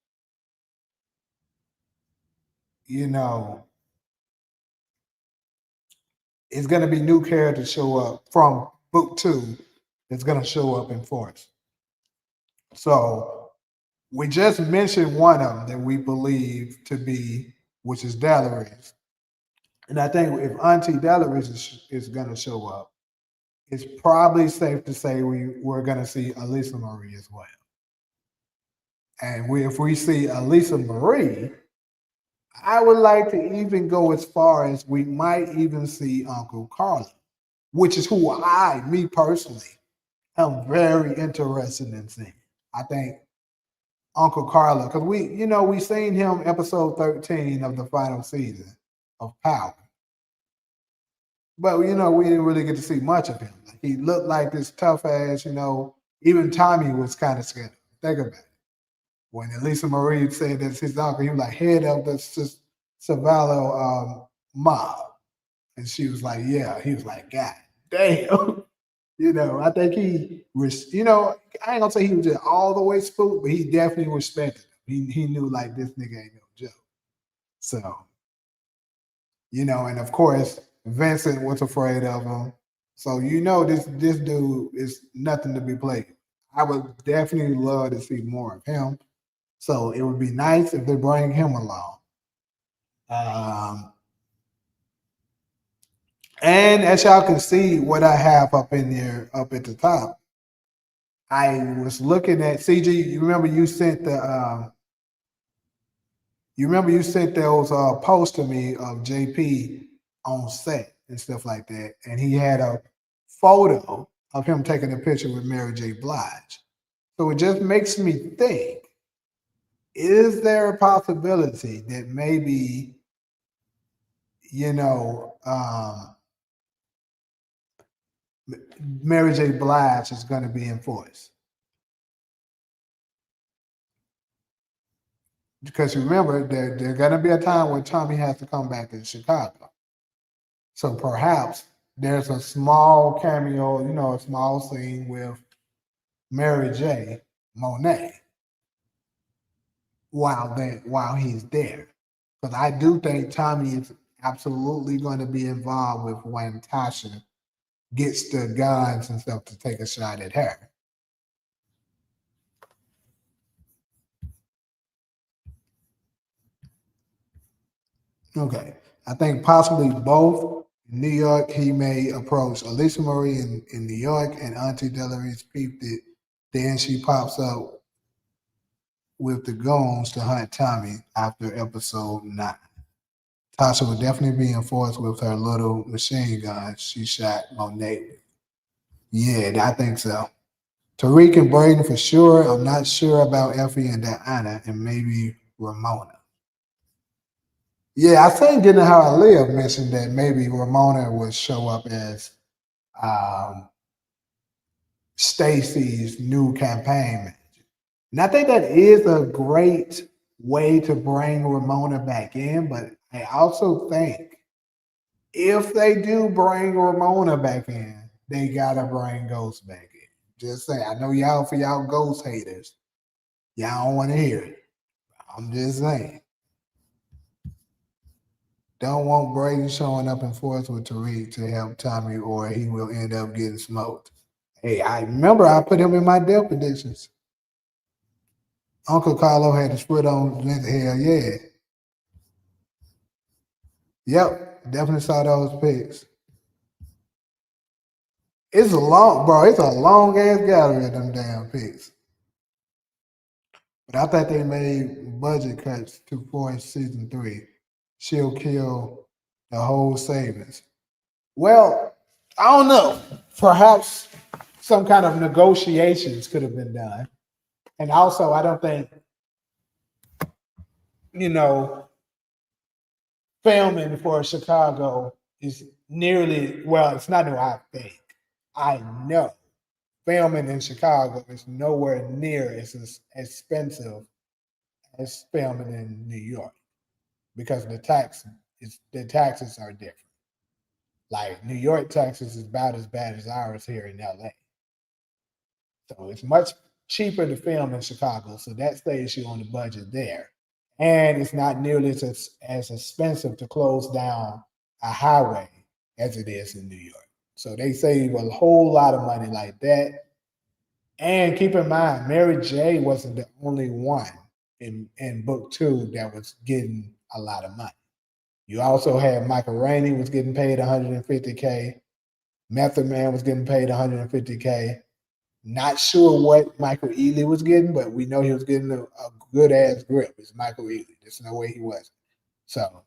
You know, it's gonna be new characters show up from book two. That's gonna show up in Force. So we just mentioned one of them that we believe to be, which is Delaris. And I think if Auntie Delaris is going to show up, it's probably safe to say we're going to see Elisa Marie as well. And if we see Elisa Marie, I would like to even go as far as we might even see Uncle Carla, which is who me personally, am very interested in seeing. I think Uncle Carla, because we seen him episode 13 of the final season of Power. But we didn't really get to see much of him. Like, he looked like this tough ass, even Tommy was kind of scared. Think about it. When Elisa Marie said that's his uncle, he was like head of the Savallo mob. And she was like, yeah. He was like, God damn. I think he was, I ain't gonna say he was just all the way spooked, but he definitely respected him. He knew like this nigga ain't no joke. So, and of course, Vincent was afraid of him. So this dude is nothing to be played. I would definitely love to see more of him. So it would be nice if they bring him along. And as y'all can see, what I have up in there, up at the top, I was looking at CG. You remember you sent those posts to me of JP on set and stuff like that, and he had a photo of him taking a picture with Mary J. Blige. So it just makes me think: is there a possibility that maybe Mary J. Blige is going to be in Force? Because remember, there's going to be a time when Tommy has to come back to Chicago. So perhaps there's a small cameo, a small scene with Mary J. Monet while he's there. Because I do think Tommy is absolutely going to be involved with when Tasha gets the guns and stuff to take a shot at her. Okay. I think possibly both. In New York, he may approach Alicia Marie in New York, and Auntie Delarice peeped it. Then she pops up with the goons to hunt Tommy after episode 9. Tasha would definitely be in Force with her little machine gun she shot Monet with. Yeah, I think so. Tariq and Braden for sure. I'm not sure about Effie and Diana, and maybe Ramona. Yeah, I think Getting How I Live mentioned that maybe Ramona would show up as um, Stacy's new campaign manager. And I think that is a great way to bring Ramona back in, but I also think if they do bring Ramona back in, they gotta bring Ghost back in. Just say, I know y'all for y'all Ghost haters, y'all don't want to hear it. I'm just saying. Don't want Brady showing up in Force with Tariq to help Tommy, or he will end up getting smoked. Hey, I remember I put him in my death predictions. Uncle Carlo had to split on hell yeah. Yep, definitely saw those pics. It's a long ass gallery of them damn pics. But I thought they made budget cuts to Force season 3. She'll kill the whole savings. Well, I don't know. Perhaps some kind of negotiations could have been done. And also, I don't think, you know, filming for Chicago is nearly, well, it's not what I think. I know filming in Chicago is nowhere near as expensive as filming in New York. because the taxes are different. Like New York taxes is about as bad as ours here in LA. So it's much cheaper to film in Chicago. So that saves you on the budget there. And it's not nearly as expensive to close down a highway as it is in New York. So they save a whole lot of money like that. And keep in mind, Mary J wasn't the only one in book two that was getting a lot of money. You also had Michael Rainey was getting paid 150K. Method Man was getting paid 150K. Not sure what Michael Ealy was getting, but we know he was getting a good ass grip. It's Michael Ealy. There's no way he wasn't. So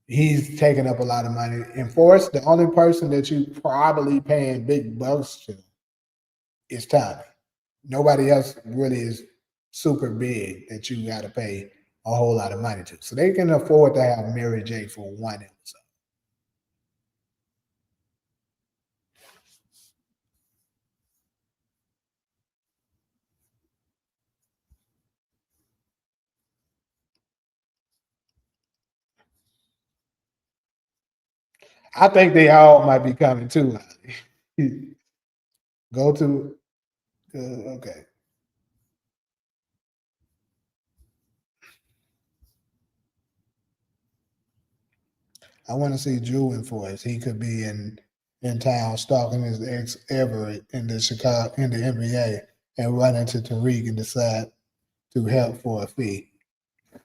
he's taking up a lot of money. And Forrest, the only person that you probably paying big bucks to is Tommy. Nobody else really is super big that you got to pay a whole lot of money to. So they can afford to have Mary J for one episode. I think they all might be coming too. Go to okay. I want to see Drew in Force. He could be in town stalking his ex Everett in the Chicago in the NBA and run into Tariq and decide to help for a fee.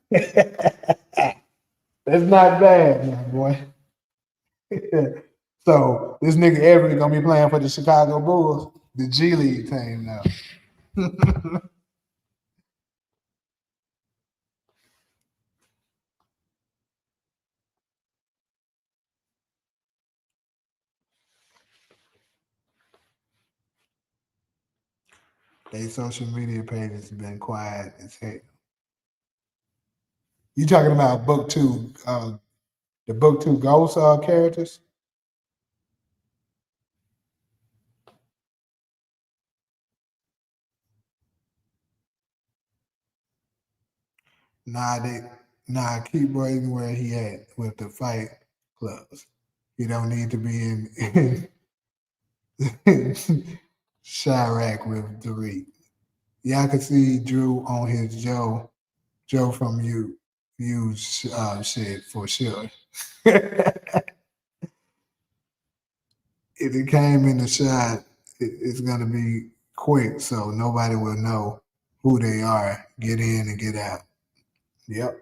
That's not bad, my boy. So this nigga Everett gonna be playing for the Chicago Bulls, the G League team now. Their social media pages have been quiet as heck. You talking about book two, the book two ghost characters? Nah, keep waiting where he at with the fight clubs. He don't need to be in Chirac with Tariq. Yeah, I could see Drew on his Joe from you shit for sure. If it came in the shot, it's gonna be quick, so nobody will know who they are. Get in and get out. Yep.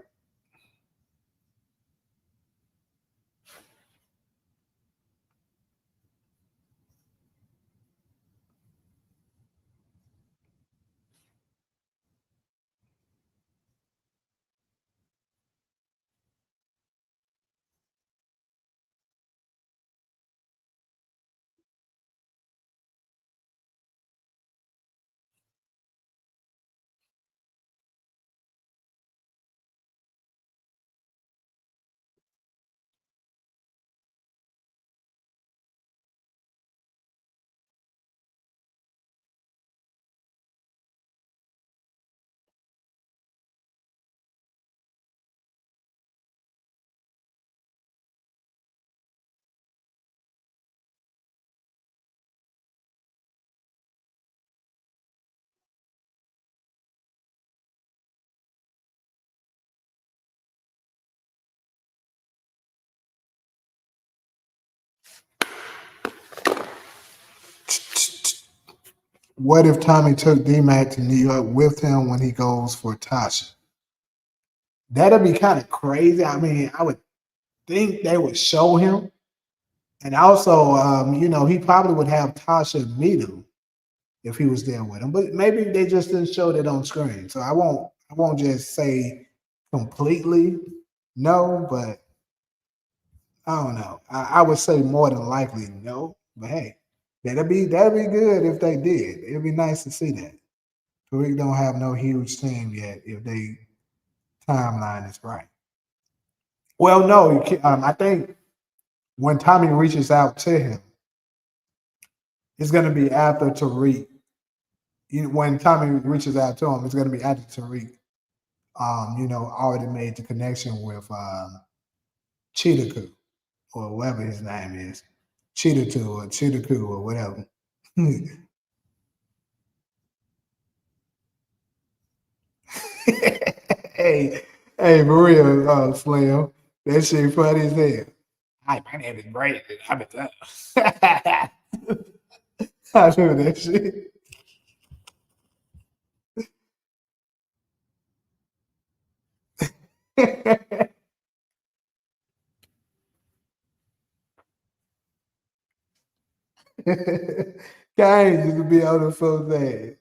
What if Tommy took D-Mac to New York with him when he goes for Tasha? That'd be kind of crazy. I mean, I would think they would show him, and also, he probably would have Tasha meet him if he was there with him. But maybe they just didn't show that on screen. So I won't just say completely no, but I don't know. I would say more than likely no. But hey, that'd be good if they did. It'd be nice to see that. We don't have no huge team yet if they timeline is right. Well, no, I think when Tommy reaches out to him, it's going to be after Tariq. When Tommy reaches out to him, it's going to be after Tariq already made the connection with Cheetah or whatever his name is, Cheetah or Cheetah or whatever. hey, hey, Maria Slim, that shit funny as hell. Hi, my name is Brandon. I'm a I remember that shit. Guys, you could be on the phone there.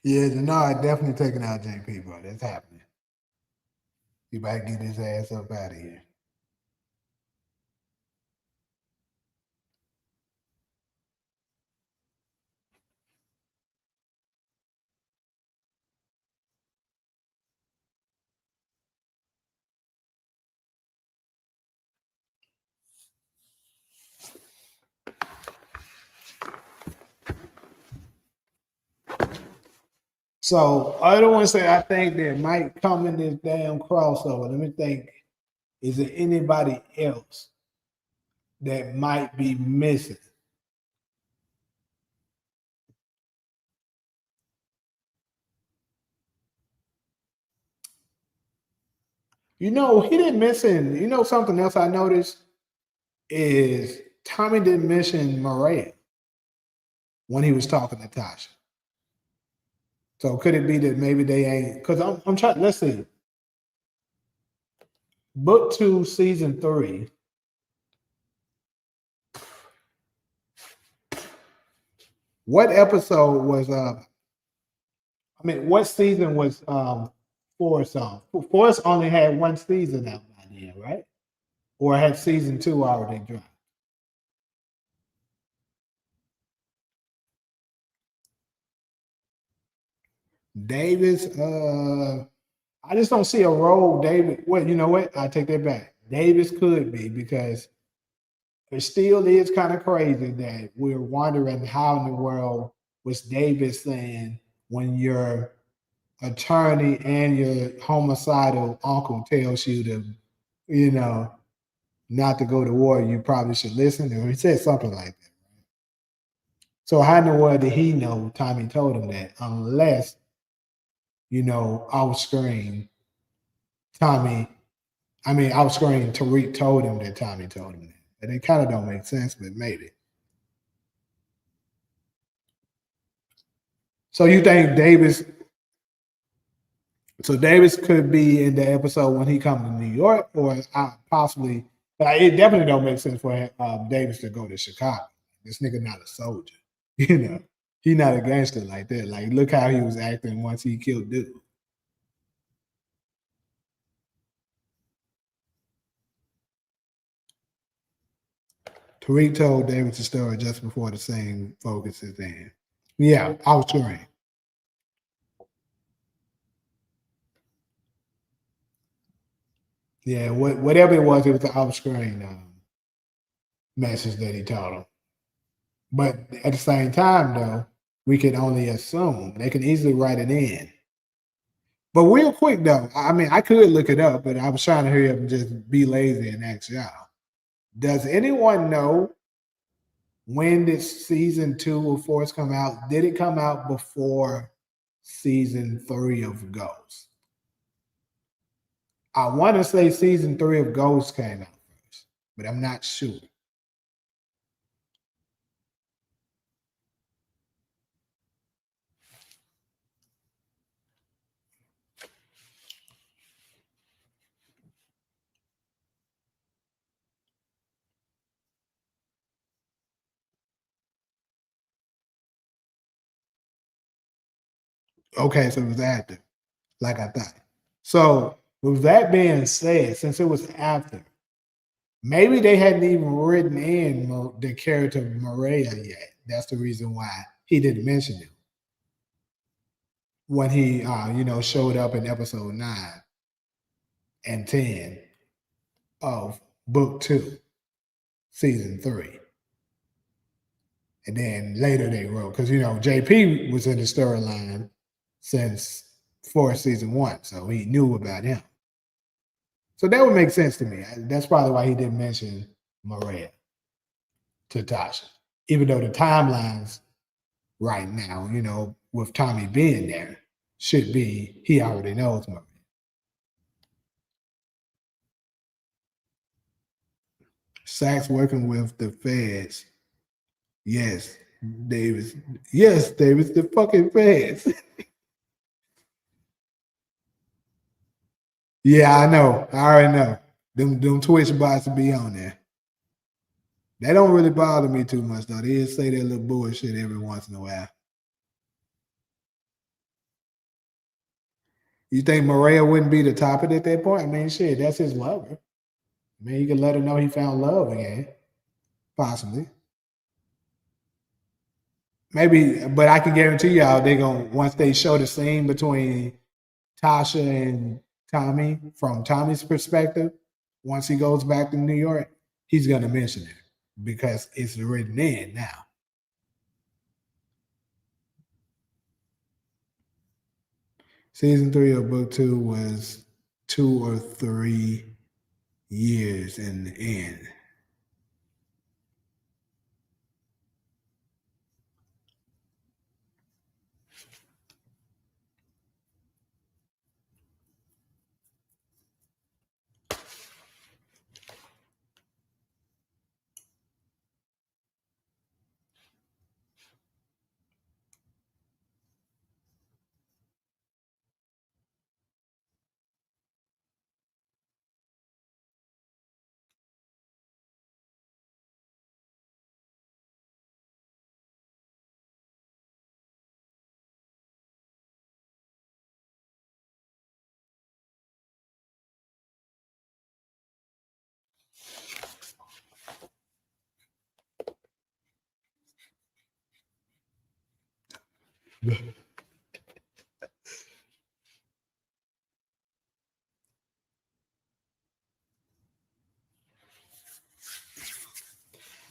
Yeah, Denard definitely taking out JP, bro. That's happening. You better get his ass up out of here. So I don't want to say I think there might come in this damn crossover. Let me think. Is there anybody else that might be missing? He didn't mention, something else I noticed is Tommy didn't mention Maria when he was talking to Tasha. So could it be that maybe they ain't? Because I'm trying. Let's see. Book 2, season 3. What episode was? What season was Forrest on? Forrest only had one season out by then, right? Or had season 2 already dropped? Davis, I just don't see a role. David, well, you know what? I take that back. Davis could be because it still is kind of crazy that we're wondering how in the world was Davis saying when your attorney and your homicidal uncle tells you to, you know, not to go to war, you probably should listen. Or he said something like that. So how in the world did he know Tommy told him that? Unless, off screen, Tommy, off screen, Tariq told him that Tommy told him that. And it kind of don't make sense, but maybe. So you think Davis? So Davis could be in the episode when he comes to New York, or possibly. But it definitely don't make sense for Davis to go to Chicago. This nigga not a soldier, you know. He not a gangster like that. Like, look how he was acting once he killed dude. Tariq told Davis the story just before the scene focuses in. Yeah, off screen. Yeah, whatever it was the off screen message that he told him. But at the same time, though, we can only assume they can easily write it in But real quick though, I mean, I could look it up, but I was trying to hurry up and just be lazy and ask y'all. Does anyone know when did season 2 of Force come out? Did it come out before season 3 of Ghost? I want to say season 3 of Ghost came out first, but I'm not sure. Okay, so it was after, like I thought. So with that being said, since it was after, maybe they hadn't even written in the character of Maria yet. That's the reason why he didn't mention it when he, showed up in episode 9 and 10 of book 2, season 3. And then later they wrote, because, JP was in the storyline since season 1, so he knew about him. So that would make sense to me. That's probably why he didn't mention Maria to Tasha, even though the timelines right now, with Tommy being there, should be he already knows Maria. Sachs working with the feds. Yes, Davis. Yes, Davis, the fucking feds. Yeah, I know. I already know. Them Twitch bots will be on there. They don't really bother me too much, though. They just say that little bullshit every once in a while. You think Maria wouldn't be the topic at that point? I mean, shit, that's his lover. I mean, you can let her know he found love again. Possibly. Maybe, but I can guarantee y'all they're gonna once they show the scene between Tasha and Tommy from Tommy's perspective, once he goes back to New York, he's gonna mention it because it's written in now. Season 3 of book 2 was 2 or 3 years in the end.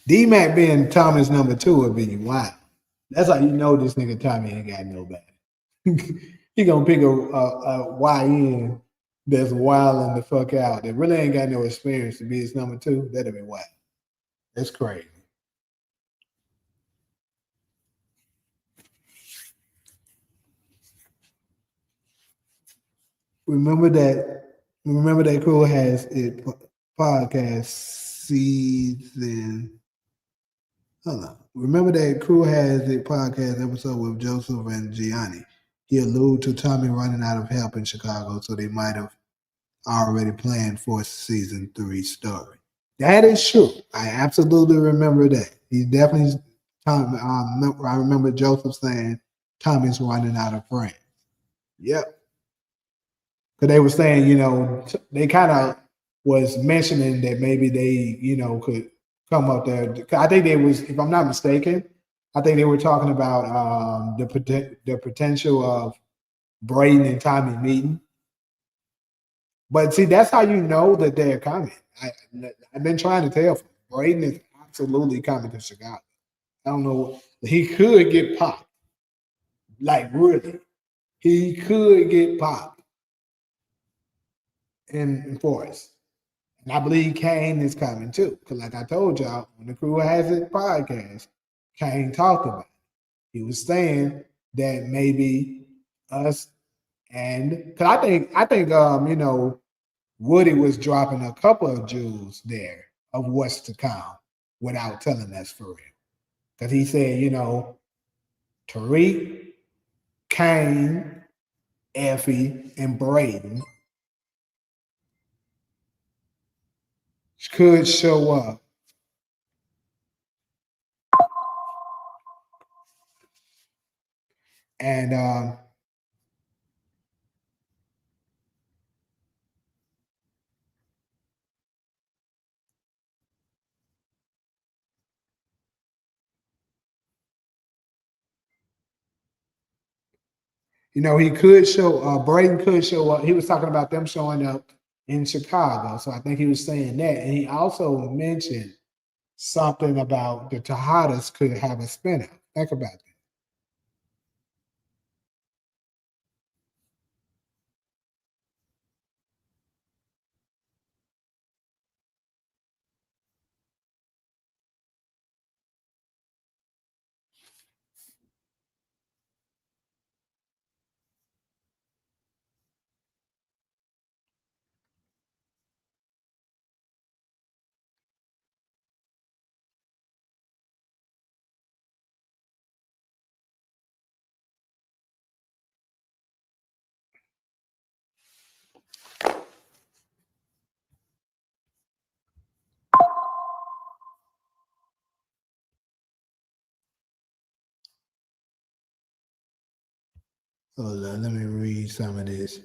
D-Mac being Tommy's number 2 would be wild. That's how you know this nigga Tommy ain't got nobody. He gonna pick a YN that's wilding the fuck out that really ain't got no experience to be his number 2. That'd be wild. That's crazy. Remember that Cool has it podcast season. Hold on. Remember that Crew has a podcast episode with Joseph and Gianni. He alluded to Tommy running out of help in Chicago, so they might have already planned for season 3 story. That is true. I absolutely remember that. He definitely. I remember Joseph saying Tommy's running out of friends. Yep. Because they were saying, they kind of was mentioning that maybe they, could come up there. I think they was, if I'm not mistaken, I think they were talking about the potential of Braden and Tommy meeting. But see, that's how you know that they're coming. I've been trying to tell. Braden is absolutely coming to Chicago. I don't know. He could get popped. Like, really. He could get popped. in force. And I believe Kane is coming too. Because like I told y'all, when the crew has it podcast, Kane talked about it. He was saying that maybe us and because I think Woody was dropping a couple of jewels there of what's to come without telling us for real. Because he said, Tariq, Kane, Effie, and Braden could show up. And he could show Braden could show up. He was talking about them showing up in Chicago. So I think he was saying that. And he also mentioned something about the Tejadas could have a spinoff. Think about that. Hold on, let me read some of this.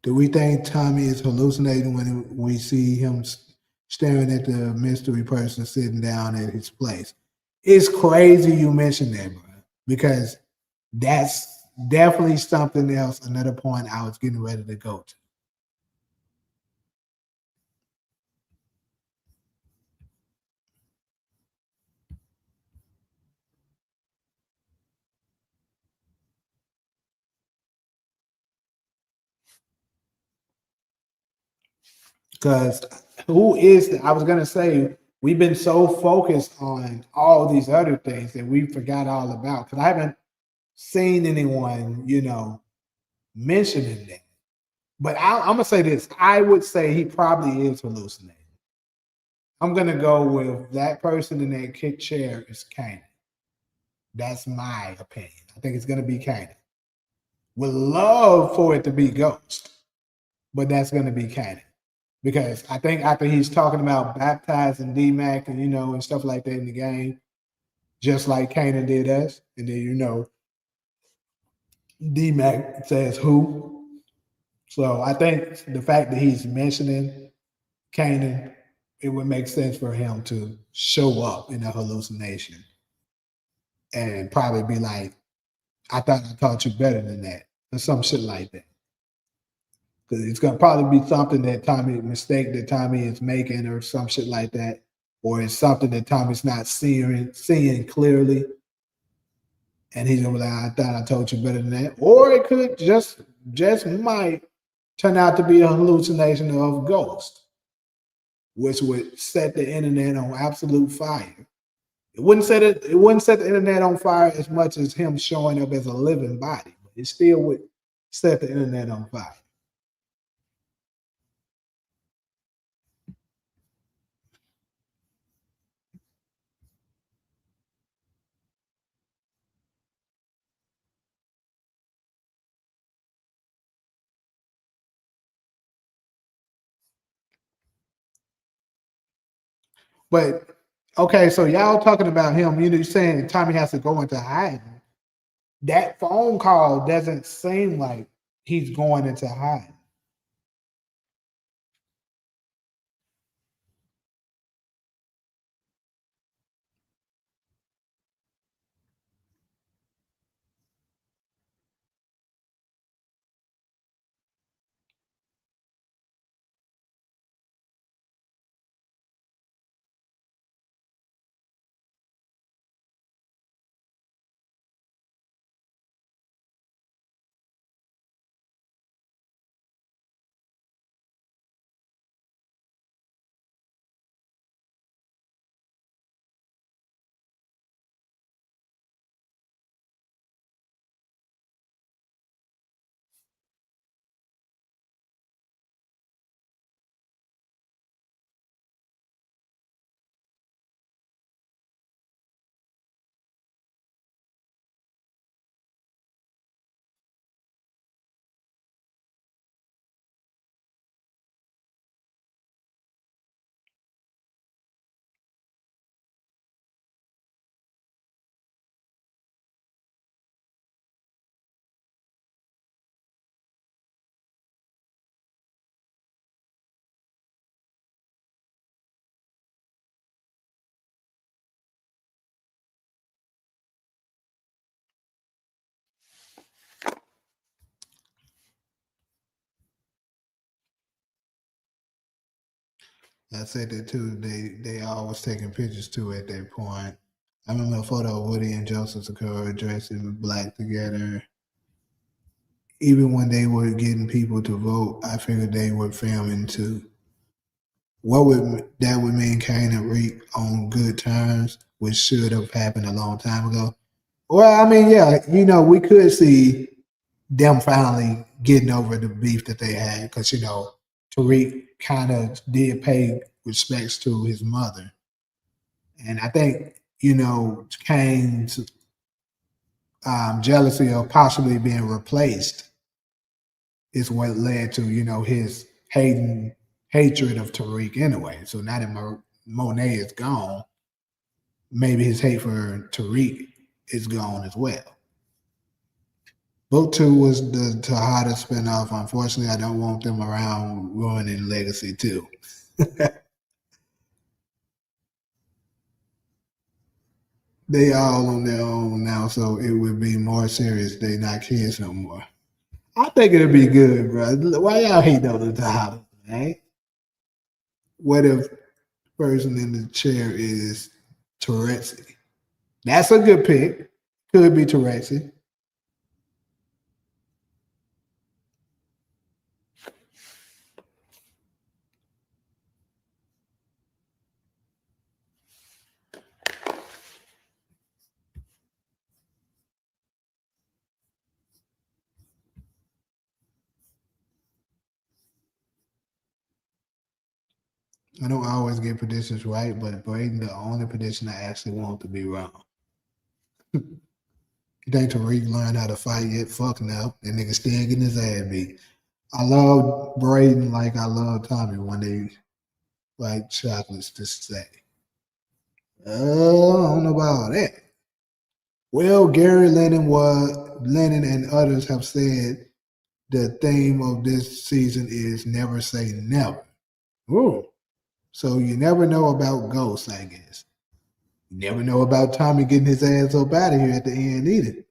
Do we think Tommy is hallucinating when we see him staring at the mystery person sitting down at his place? It's crazy you mentioned that, bro, because that's definitely something else, another point I was getting ready to go to. Because I was going to say, we've been so focused on all these other things that we forgot all about. Because I haven't seen anyone, mentioning that. But I'm going to say this. I would say he probably is hallucinating. I'm going to go with that person in that kick chair is Kanan. That's my opinion. I think it's going to be Kanan. Would love for it to be Ghost, but that's going to be Kanan. Because I think after he's talking about baptizing D-Mac and, and stuff like that in the game, just like Kanan did us, and then, D-Mac says who. So I think the fact that he's mentioning Kanan, it would make sense for him to show up in a hallucination and probably be like, I thought I taught you better than that, or some shit like that. Because it's gonna probably be something that mistake that Tommy is making, or some shit like that, or it's something that Tommy's not seeing clearly, and he's gonna be like, I thought I told you better than that, or it could just might turn out to be a hallucination of Ghost, which would set the internet on absolute fire. It wouldn't set the internet on fire as much as him showing up as a living body, but it still would set the internet on fire. But okay, so y'all talking about him, you're saying Tommy has to go into hiding. That phone call doesn't seem like he's going into hiding. I said that too. They always taking pictures too at that point. I remember a photo of Woody and Joseph Sakura dressed in black together. Even when they were getting people to vote, I figured they were filming too. What would that would mean Kane and Reek on good terms, which should have happened a long time ago. Well, I mean, yeah, we could see them finally getting over the beef that they had because Tariq kind of did pay respects to his mother, and I think Kane's jealousy of possibly being replaced is what led to his hatred of Tariq anyway. So now that Monet is gone, maybe his hate for Tariq is gone as well. Book 2 was the Tahada spinoff. Unfortunately, I don't want them around ruining Legacy 2. They all on their own now, so it would be more serious. They not kids no more. I think it'll be good, bro. Why y'all hate on the Tahada, man? What if the person in the chair is Tourette's? That's a good pick. Could be Tourette's. I don't always get predictions right, but Braden, the only prediction I actually want to be wrong. You think Tariq learned how to fight yet? Fuck no. That nigga still getting his ass beat. I love Braden like I love Tommy when they like chocolates to say. Oh, I don't know about that. Well, Gary Lennon and others have said the theme of this season is never say never. Ooh. So you never know about ghosts, I guess. You never know about Tommy getting his ass up out of here at the end either.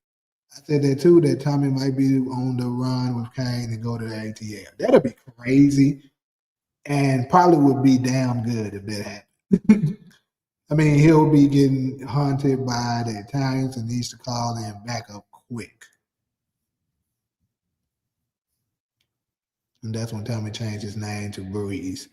I said that too, that Tommy might be on the run with Kane and go to the ATL. That'll be crazy and probably would be damn good if that happened. I mean, he'll be getting hunted by the Italians and needs to call in backup quick. And that's when Tommy changed his name to Breeze.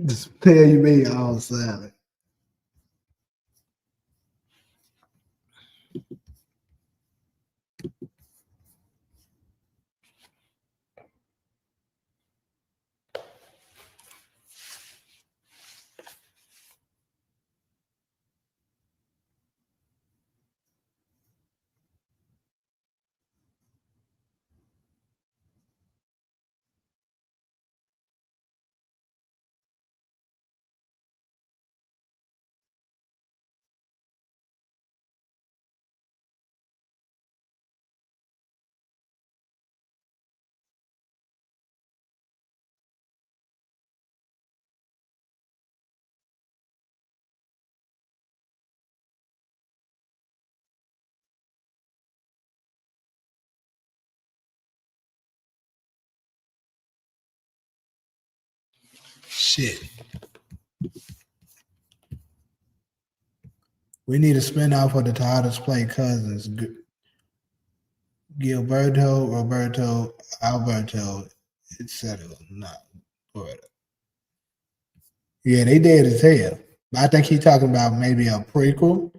Just tell you me all silent. Shit. We need a spinoff of the Titles Play cousins, Gilberto, Roberto, Alberto, etc. No, yeah, they dead as hell. I think he's talking about maybe a prequel.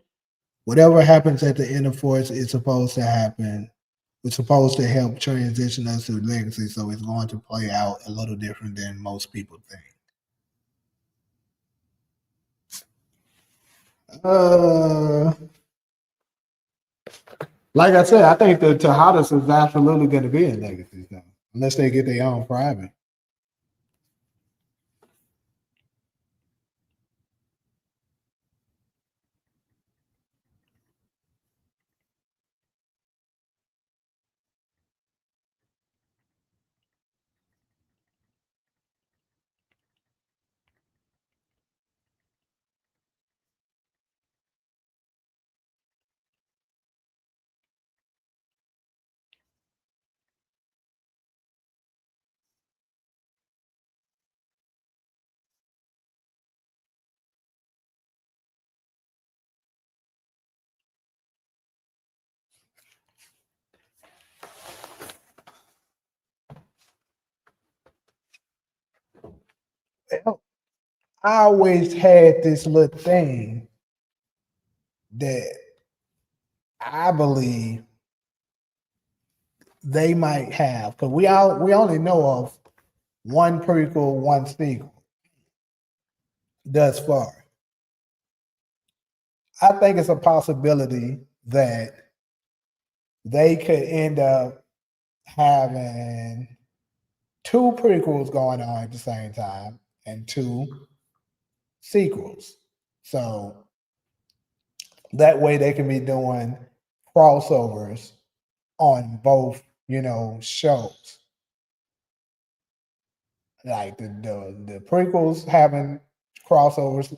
Whatever happens at the end of Force is supposed to happen. It's supposed to help transition us to Legacy, so it's going to play out a little different than most people think. Like I said, I think the Tejadas is absolutely going to be in Legacy now, unless they get their own private. Well, I always had this little thing that I believe they might have, because we only know of one prequel, one sequel thus far. I think it's a possibility that they could end up having two prequels going on at the same time and two sequels. So that way they can be doing crossovers on both, shows. Like the prequels having crossovers.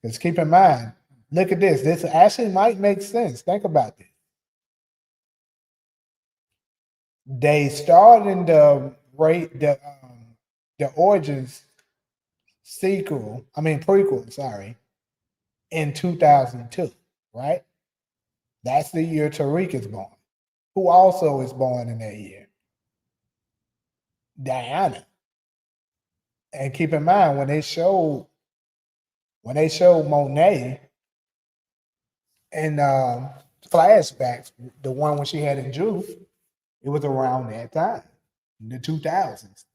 Because keep in mind, look at this. This actually might make sense. Think about this. They started in the Origins prequel, sorry, in 2002, right? That's the year Tariq is born. Who also is born in that year? Diana. And keep in mind when they showed Monet in flashbacks, the one when she had in Juice, it was around that time, in the 2000s.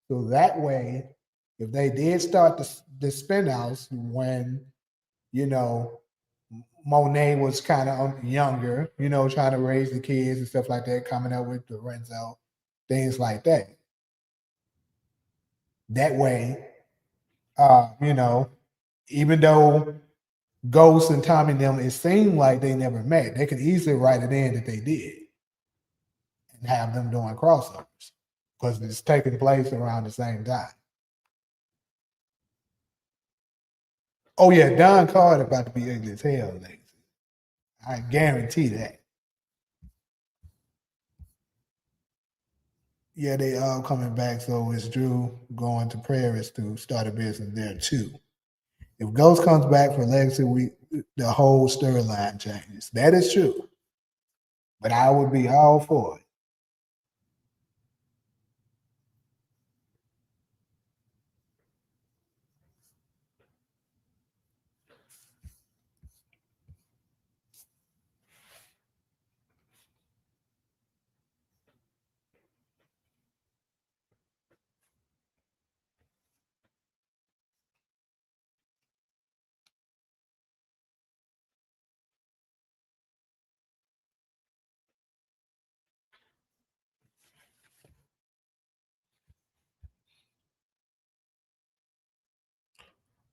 So that way, if they did start the spin-outs when, you know, Monet was kind of younger, trying to raise the kids and stuff like that, coming up with Lorenzo, things like that. That way, even though Ghost and Tommy and them, it seemed like they never met, they could easily write it in that they did and have them doing crossovers because it's taking place around the same time. Oh yeah, Don Carter about to be ugly as hell, Legacy. I guarantee that. Yeah, they all coming back, so it's Drew going to Paris to start a business there too. If Ghost comes back for Legacy, the whole storyline changes. That is true. But I would be all for it.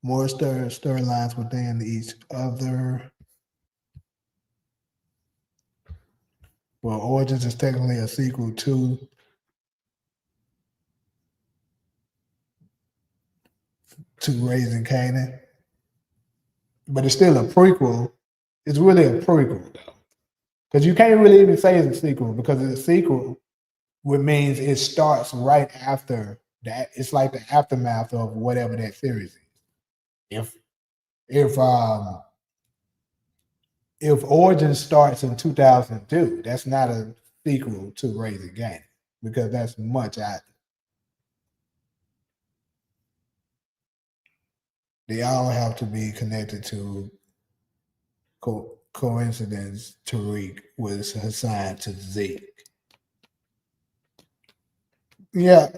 More storylines within each other. Well, Origins is technically a sequel to Raising Kanan, but it's still a prequel. It's really a prequel though, because you can't really even say it's a sequel because it's a sequel, which means it starts right after that. It's like the aftermath of whatever that series is. If if Origin starts in 2002, that's not a sequel to Raising Kanan because that's much out. They all have to be connected to coincidence. Tariq was assigned to Zeke. Yeah,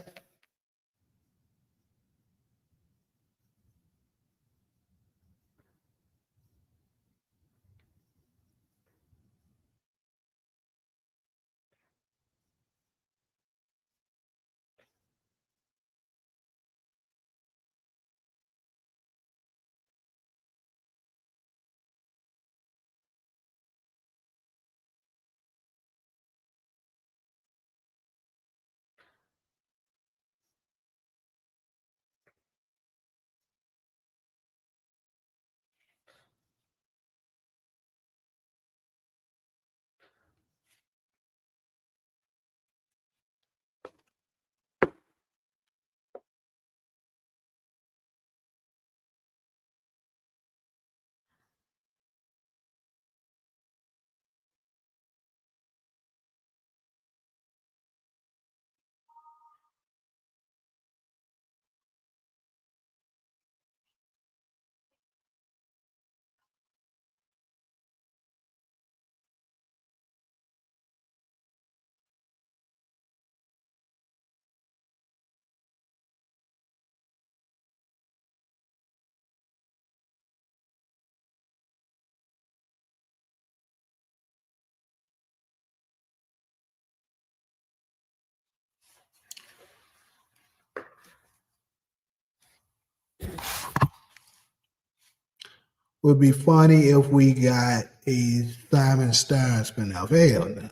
would be funny if we got a Simon Stern spinoff. Hell no.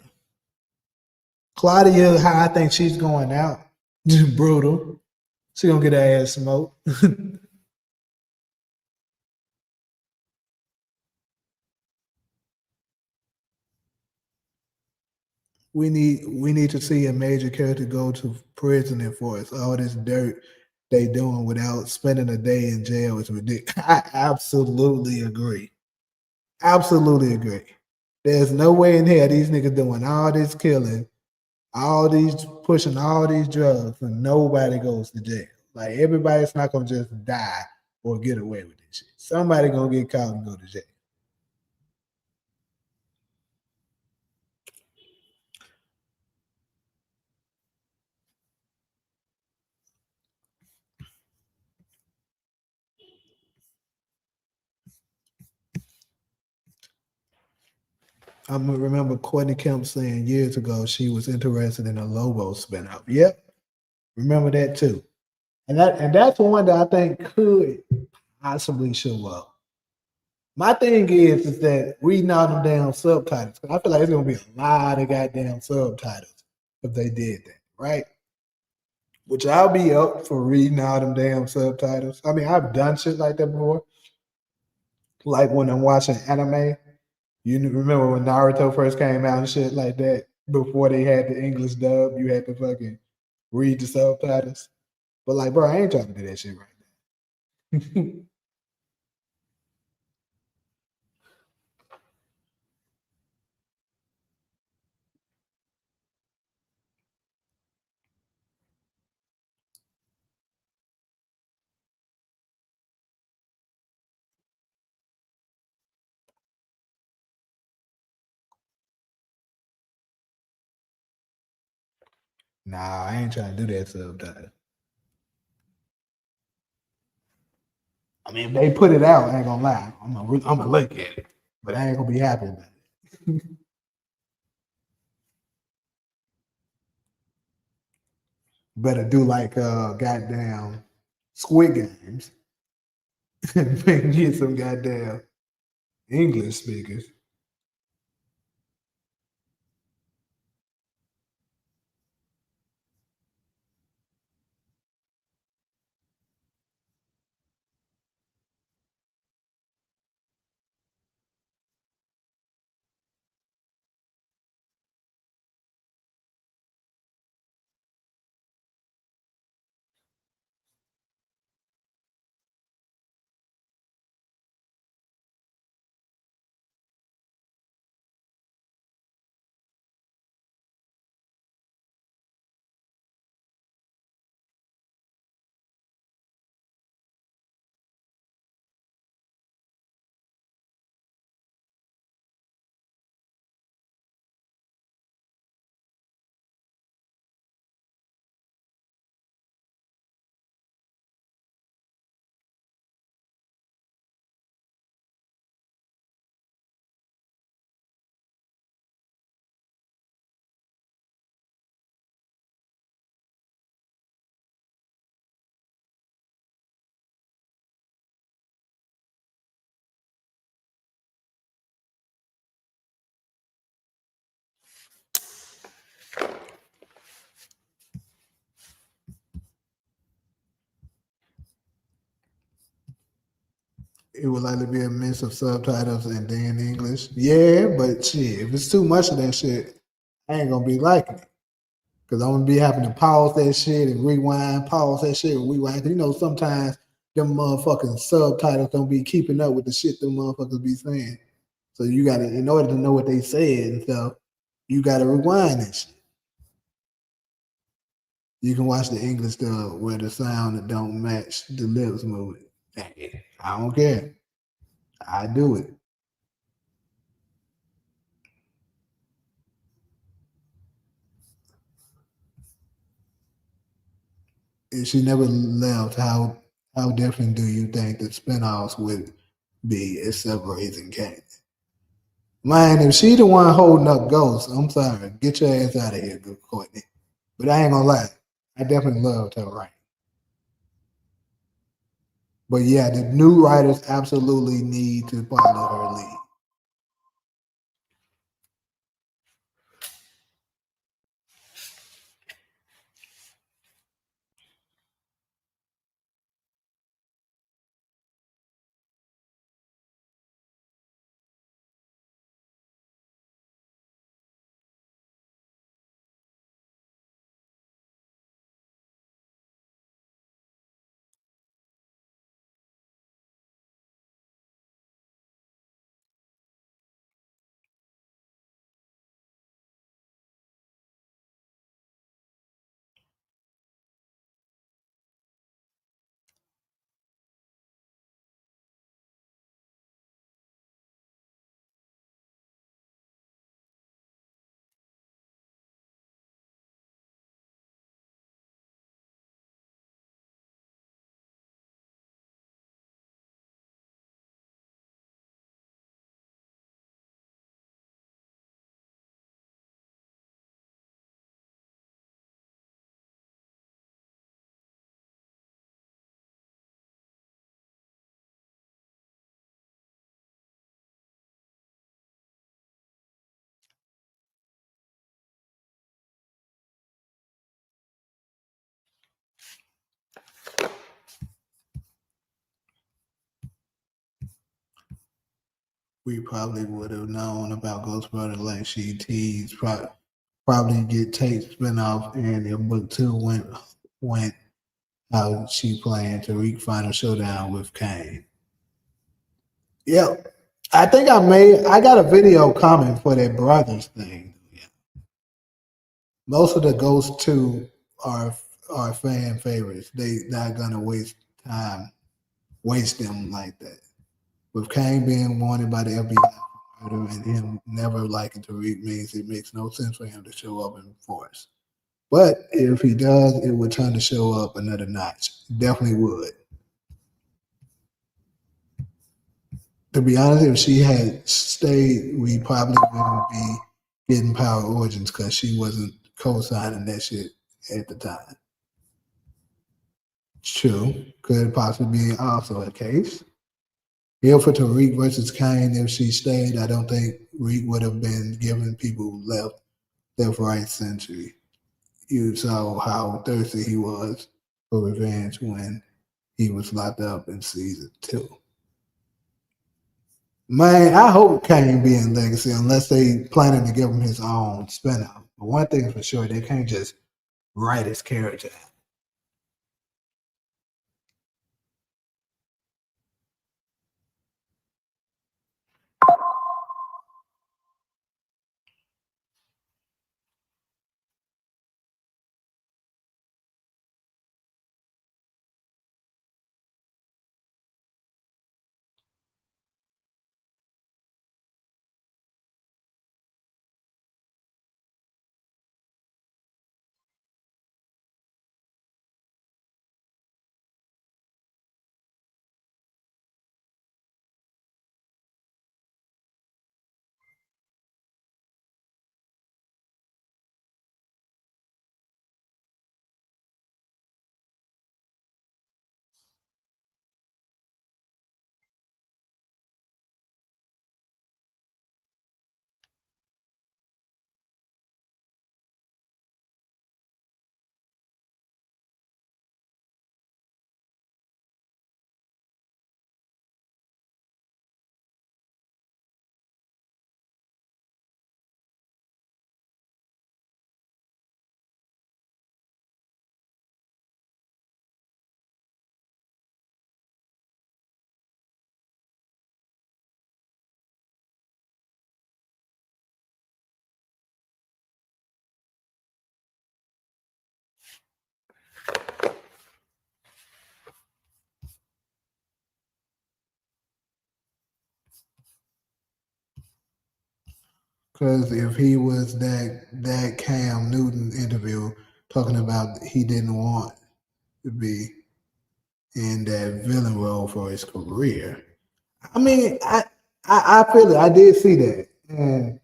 Claudia, how I think she's going out, just brutal. She gonna get her ass smoked. we need to see a major character go to prison and force all this dirt they doing without spending a day in jail is ridiculous. I absolutely agree. Absolutely agree. There's no way in hell these niggas doing all this killing, all these pushing all these drugs, and nobody goes to jail. Like everybody's not gonna just die or get away with this shit. Somebody gonna get caught and go to jail. I remember Courtney Kemp saying years ago she was interested in a Lobo spinoff. Yep, remember that too. And that's one that I think could possibly show up. My thing is that reading all them damn subtitles. I feel like it's gonna be a lot of goddamn subtitles if they did that, right? Which I'll be up for reading all them damn subtitles. I mean, I've done shit like that before. Like when I'm watching anime, you remember when Naruto first came out and shit like that? Before they had the English dub, you had to fucking read the subtitles. But like, bro, I ain't trying to do that shit right now. Nah, I ain't trying to do that subtitle. I mean, if they put it out, I ain't gonna lie. I'm gonna look at it, but I ain't gonna be happy about it. Better do like goddamn Squid Games and get some goddamn English speakers. it would likely be a mix of subtitles and then English. Yeah, but shit, if it's too much of that shit, I ain't gonna be liking it. Cause I'm gonna be having to pause that shit and rewind, pause that shit and rewind. You know, sometimes them motherfucking subtitles don't be keeping up with the shit them motherfuckers be saying. So you gotta, in order to know what they said and stuff, you gotta rewind that shit. You can watch the English stuff where the sound don't match the lips moving. Hey, I don't care. I do it. If she never left, how different do you think the spinoffs would be except Raising Kanan? Man, if she the one holding up Ghost, I'm sorry. Get your ass out of here, good Courtney. But I ain't gonna lie. I definitely loved her right. But yeah, the new writers absolutely need to follow her lead. We probably would have known about Ghost Brother like she teased. Probably get Tate spinoff, and if book two went how she planned to reach final showdown with Kane. Yep. I got a video coming for that brothers thing. Most of the Ghost 2 are are fan favorites. They not gonna waste them like that. With Kane being wanted by the FBI for murder and him never liking Tariq means it makes no sense for him to show up in force. But if he does, it would turn the show up another notch. Definitely would. To be honest, if she had stayed, we probably wouldn't be getting Power Origins because she wasn't co-signing that shit at the time. True, could possibly be also a case. Here for Tariq versus Kane, if she stayed, I don't think Reek would have been giving people left, right, century. You saw how thirsty he was for revenge when he was locked up in season 2. Man, I hope Kane be in Legacy unless they planning to give him his own spinoff. But one thing for sure, they can't just write his character out. Because if he was that Cam Newton interview talking about he didn't want to be in that villain role for his career, I mean, I feel it. I did see that, and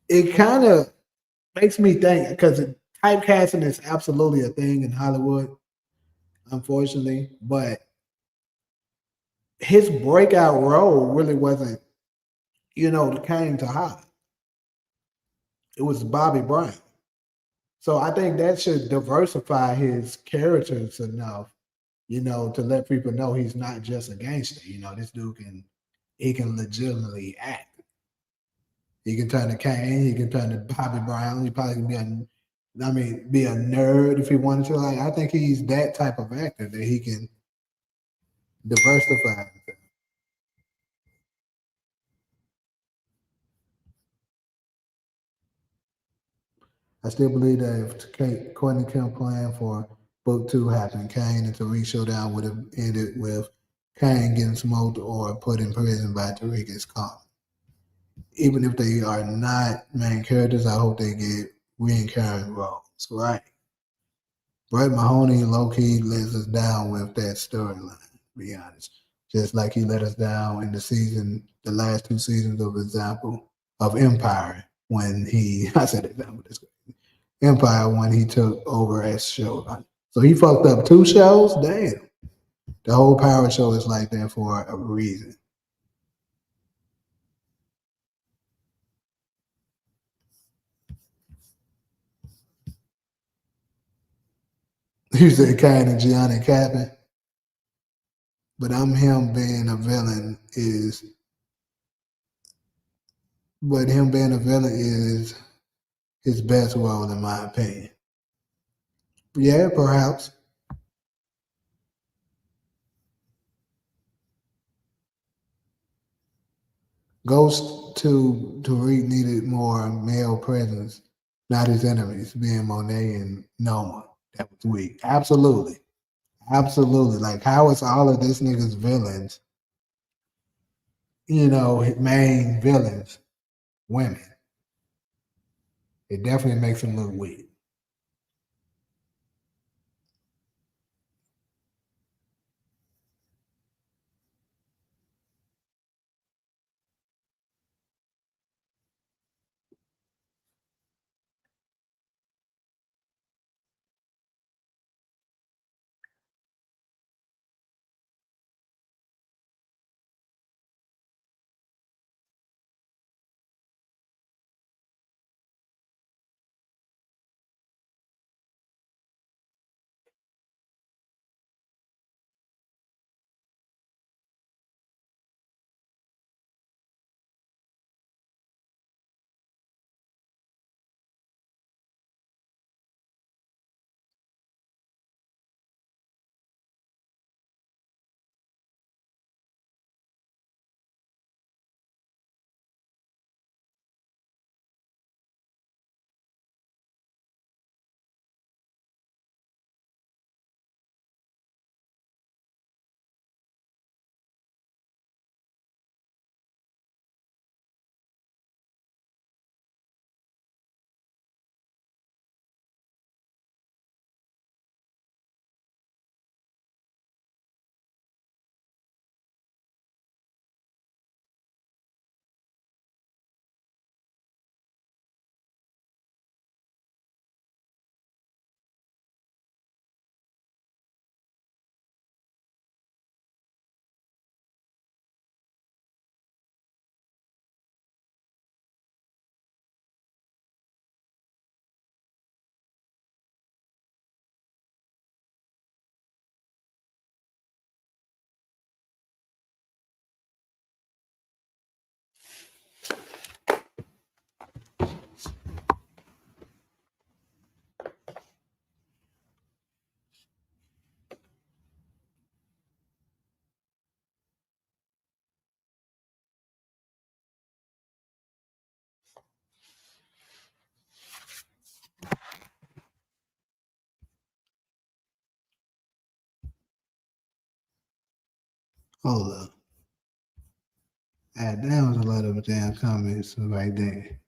it kind of makes me think because typecasting is absolutely a thing in Hollywood, unfortunately. But his breakout role really wasn't, the Kane to Hot. It was Bobby Brown. So I think that should diversify his characters enough, to let people know he's not just a gangster. This dude he can legitimately act. He can turn to Kane, he can turn to Bobby Brown, he probably can be a nerd if he wanted to. Like I think he's that type of actor that he can diversify. I still believe that if Courtney Kemp plan for book two happened, Kane and Tariq showdown would have ended with Kane getting smoked or put in prison by Tariq's cop. Even if they are not main characters, I hope they get recurring roles. Right. Brett Mahoney low key lets us down with that storyline, to be honest. Just like he let us down in the last two seasons of example of Empire when he I said example this Empire when he took over as show. So he fucked up two shows? Damn. The whole Power show is like that for a reason. You said Kane and Gianni Capping, but I'm him being a villain is but him being a villain is his best role in my opinion. Yeah, perhaps. Ghost to Tariq needed more male presence, not his enemies, being Monet and Noma. That was weak. Absolutely. Absolutely. Like how is all of this nigga's villains, main villains, women? It definitely makes him look weak. Hold up. That was a lot of damn comments right there.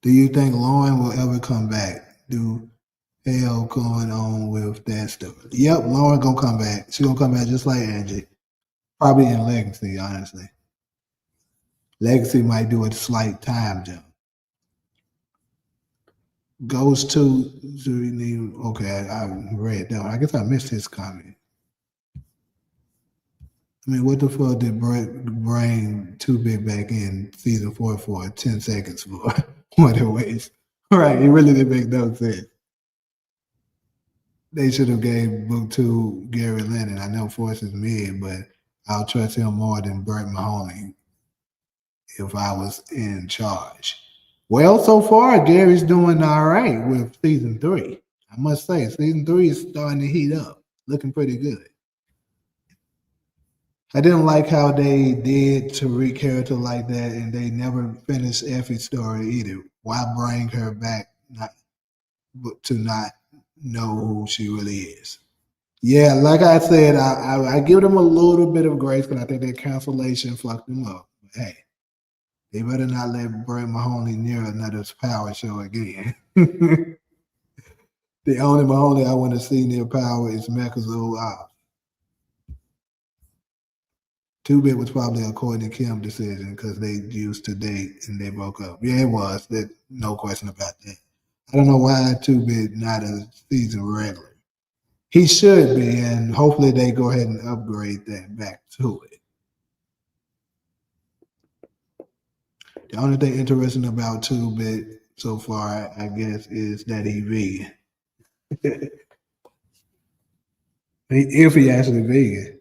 Do you think Lauren will ever come back? Do hell going on with that stuff? Yep, Lauren gonna come back. She gonna come back just like Angie. Probably in Legacy, honestly. Legacy might do a slight time jump. Goes to okay, I read that one. I guess I missed his comment. I mean, what the fuck did bring Too Big back in season 4 for 10 seconds for? What a waste. Right, it really didn't make no sense. They should have gave book 2 Gary Lennon. I know Force is mid, but I'll trust him more than Burt Mahoney if I was in charge. Well, so far, Gary's doing all right with season 3. I must say, season 3 is starting to heat up, looking pretty good. I didn't like how they did Tariq character like that, and they never finished Effie's story either. Why bring her back to not know who she really is? Yeah, like I said, I give them a little bit of grace because I think that cancellation fucked them up. But hey, they better not let Brett Mahoney near another power show again. The only Mahoney I want to see near power is Mecca's old off. 2-Bit was probably a Courtney Kim decision because they used to date and they broke up. Yeah, it was. That no question about that. I don't know why 2-Bit not a season regular. He should be, and hopefully they go ahead and upgrade that back to it. The only thing interesting about 2-Bit so far, I guess, is that he vegan. If he actually vegan.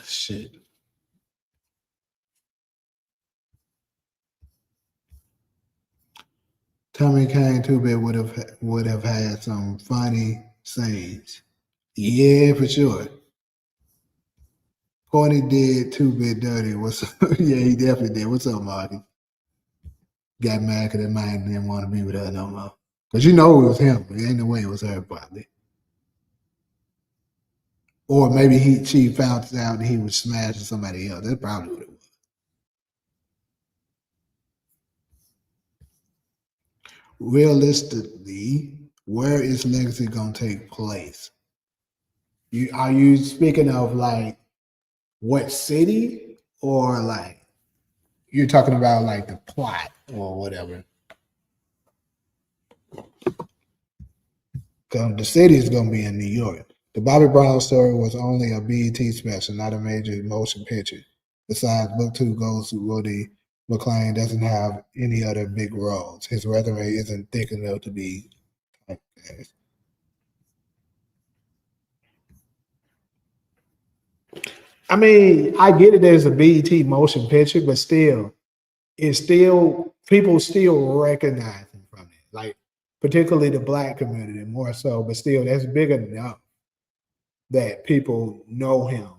Shit. Tommy Kane 2-Bit would have had some funny sayings. Yeah, for sure. Corny did 2-Bit dirty. What's yeah, he definitely did. What's up, Marky? Got mad because that man didn't want to be with her no more. Because you know it was him. It ain't no way it was her, probably. Or maybe she found out that he was smashing somebody else. That's probably what it was. Realistically, where is Legacy gonna take place? Are you speaking of like what city, or like you're talking about like the plot or whatever? Because the city is gonna be in New York. The Bobby Brown story was only a BET special, not a major motion picture. Besides, Book 2 goes to Woody McClain doesn't have any other big roles. His resume isn't thick enough to be typecast. I mean, I get it as a BET motion picture, but still, it's still people still recognize him from it. Like particularly the black community more so, but still that's big enough that people know him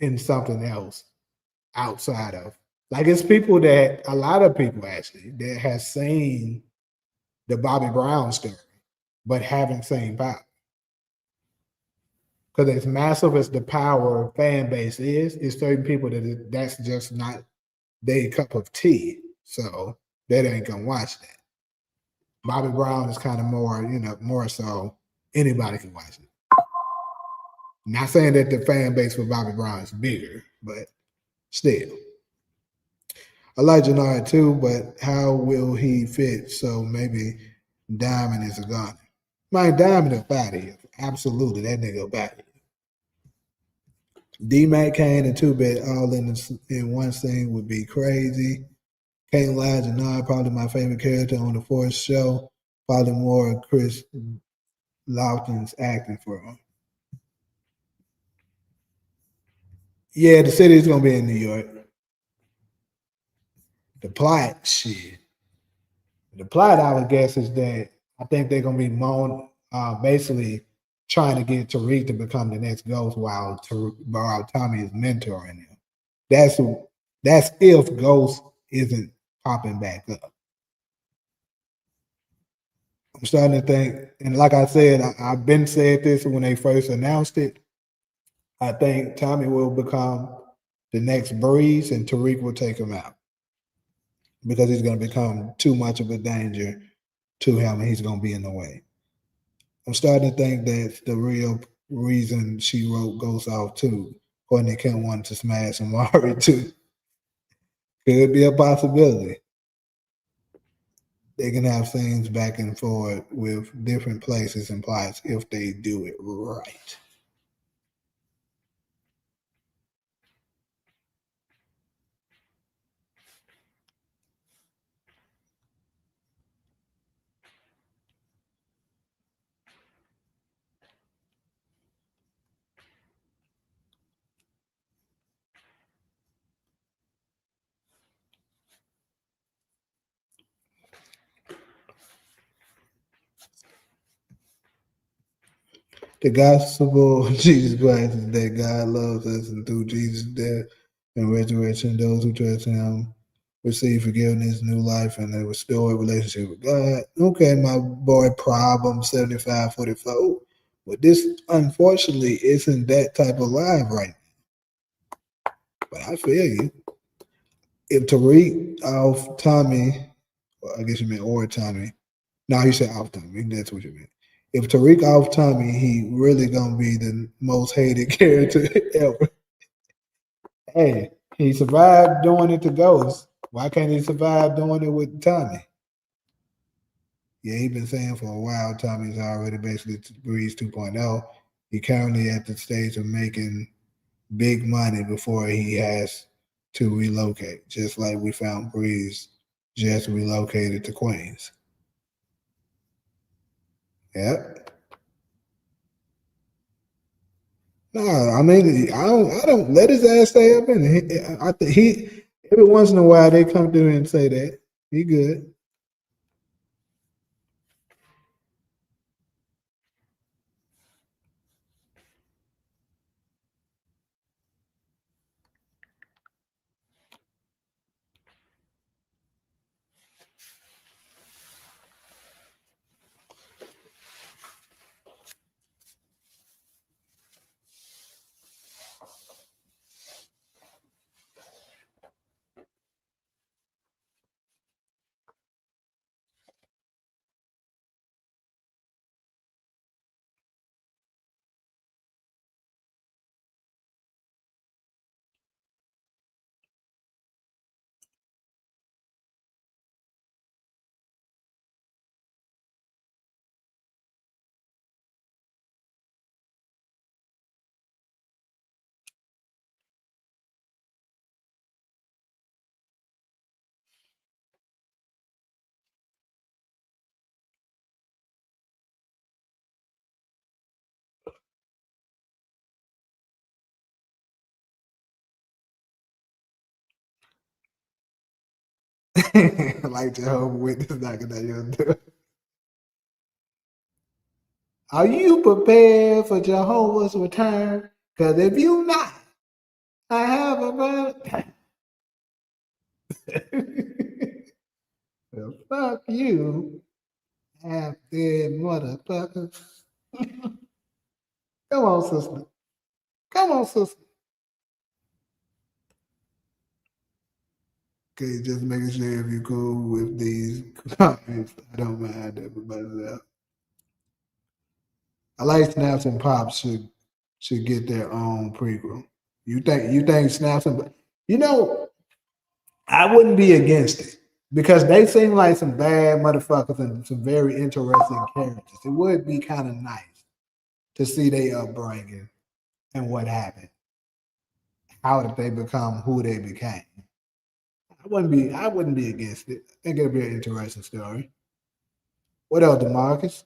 in something else outside of like it's people that a lot of people actually that has seen the Bobby Brown story, but haven't seen Pop. Because as massive as the power fan base is, it's certain people that's just not their cup of tea. So they ain't gonna watch that. Bobby Brown is kind of more, more so anybody can watch it. Not saying that the fan base for Bobby Brown is bigger, but still. I like Jannard too, but how will he fit? So maybe Diamond is a gun. My Diamond a fatty. Absolutely, that nigga a fatty. D-Mac, Kane, and Two-Bit all in one scene would be crazy. Can't lie, Jannard probably my favorite character on the fourth show. Probably more Chris Lawton's acting for him. Yeah, the city's gonna be in New York. The plot, shit. The plot, I would guess, is that I think they're gonna be basically trying to get Tariq to become the next Ghost while Tommy is mentoring him. That's if Ghost isn't popping back up. I'm starting to think, and like I said, I've been said this when they first announced it. I think Tommy will become the next Breeze, and Tariq will take him out because he's going to become too much of a danger to him, and he's going to be in the way. I'm starting to think that's the real reason she wrote Ghost off too. Courtney Kemp wanted to smash Amari too. Could be a possibility. They can have scenes back and forth with different places and plots if they do it right. The gospel of Jesus Christ is that God loves us, and through Jesus' death and resurrection, those who trust Him receive forgiveness, new life, and a restored relationship with God. Okay, my boy, Problem 7544. But this, unfortunately, isn't that type of live right now. But I feel you. If Tariq off Tommy, well, I guess you meant or Tommy. No, you said off Tommy. That's what you meant. If Tariq off Tommy, he really gonna be the most hated character ever. Hey, he survived doing it to Ghost. Why can't he survive doing it with Tommy? Yeah, he been saying for a while Tommy's already basically Breeze 2.0. He currently at the stage of making big money before he has to relocate, just like we found Breeze just relocated to Queens. Yep. No, I mean, I don't let his ass stay up in it. I think he every once in a while they come through and say that he good. like Jehovah's Witness knocking at your door. Are you prepared for Jehovah's return? Because if you not, I have a brother. Well, fuck you, half dead motherfuckers. Come on, sister. Come on, sister. Okay, just making sure if you're cool with these comments, I don't mind everybody else. I like Snaps and Pops should get their own prequel. You think Snaps and you know I wouldn't be against it because they seem like some bad motherfuckers and some very interesting characters. It would be kind of nice to see their upbringing and what happened. How did they become who they became? I wouldn't be against it. I think it'd be an interesting story. What else, Demarcus?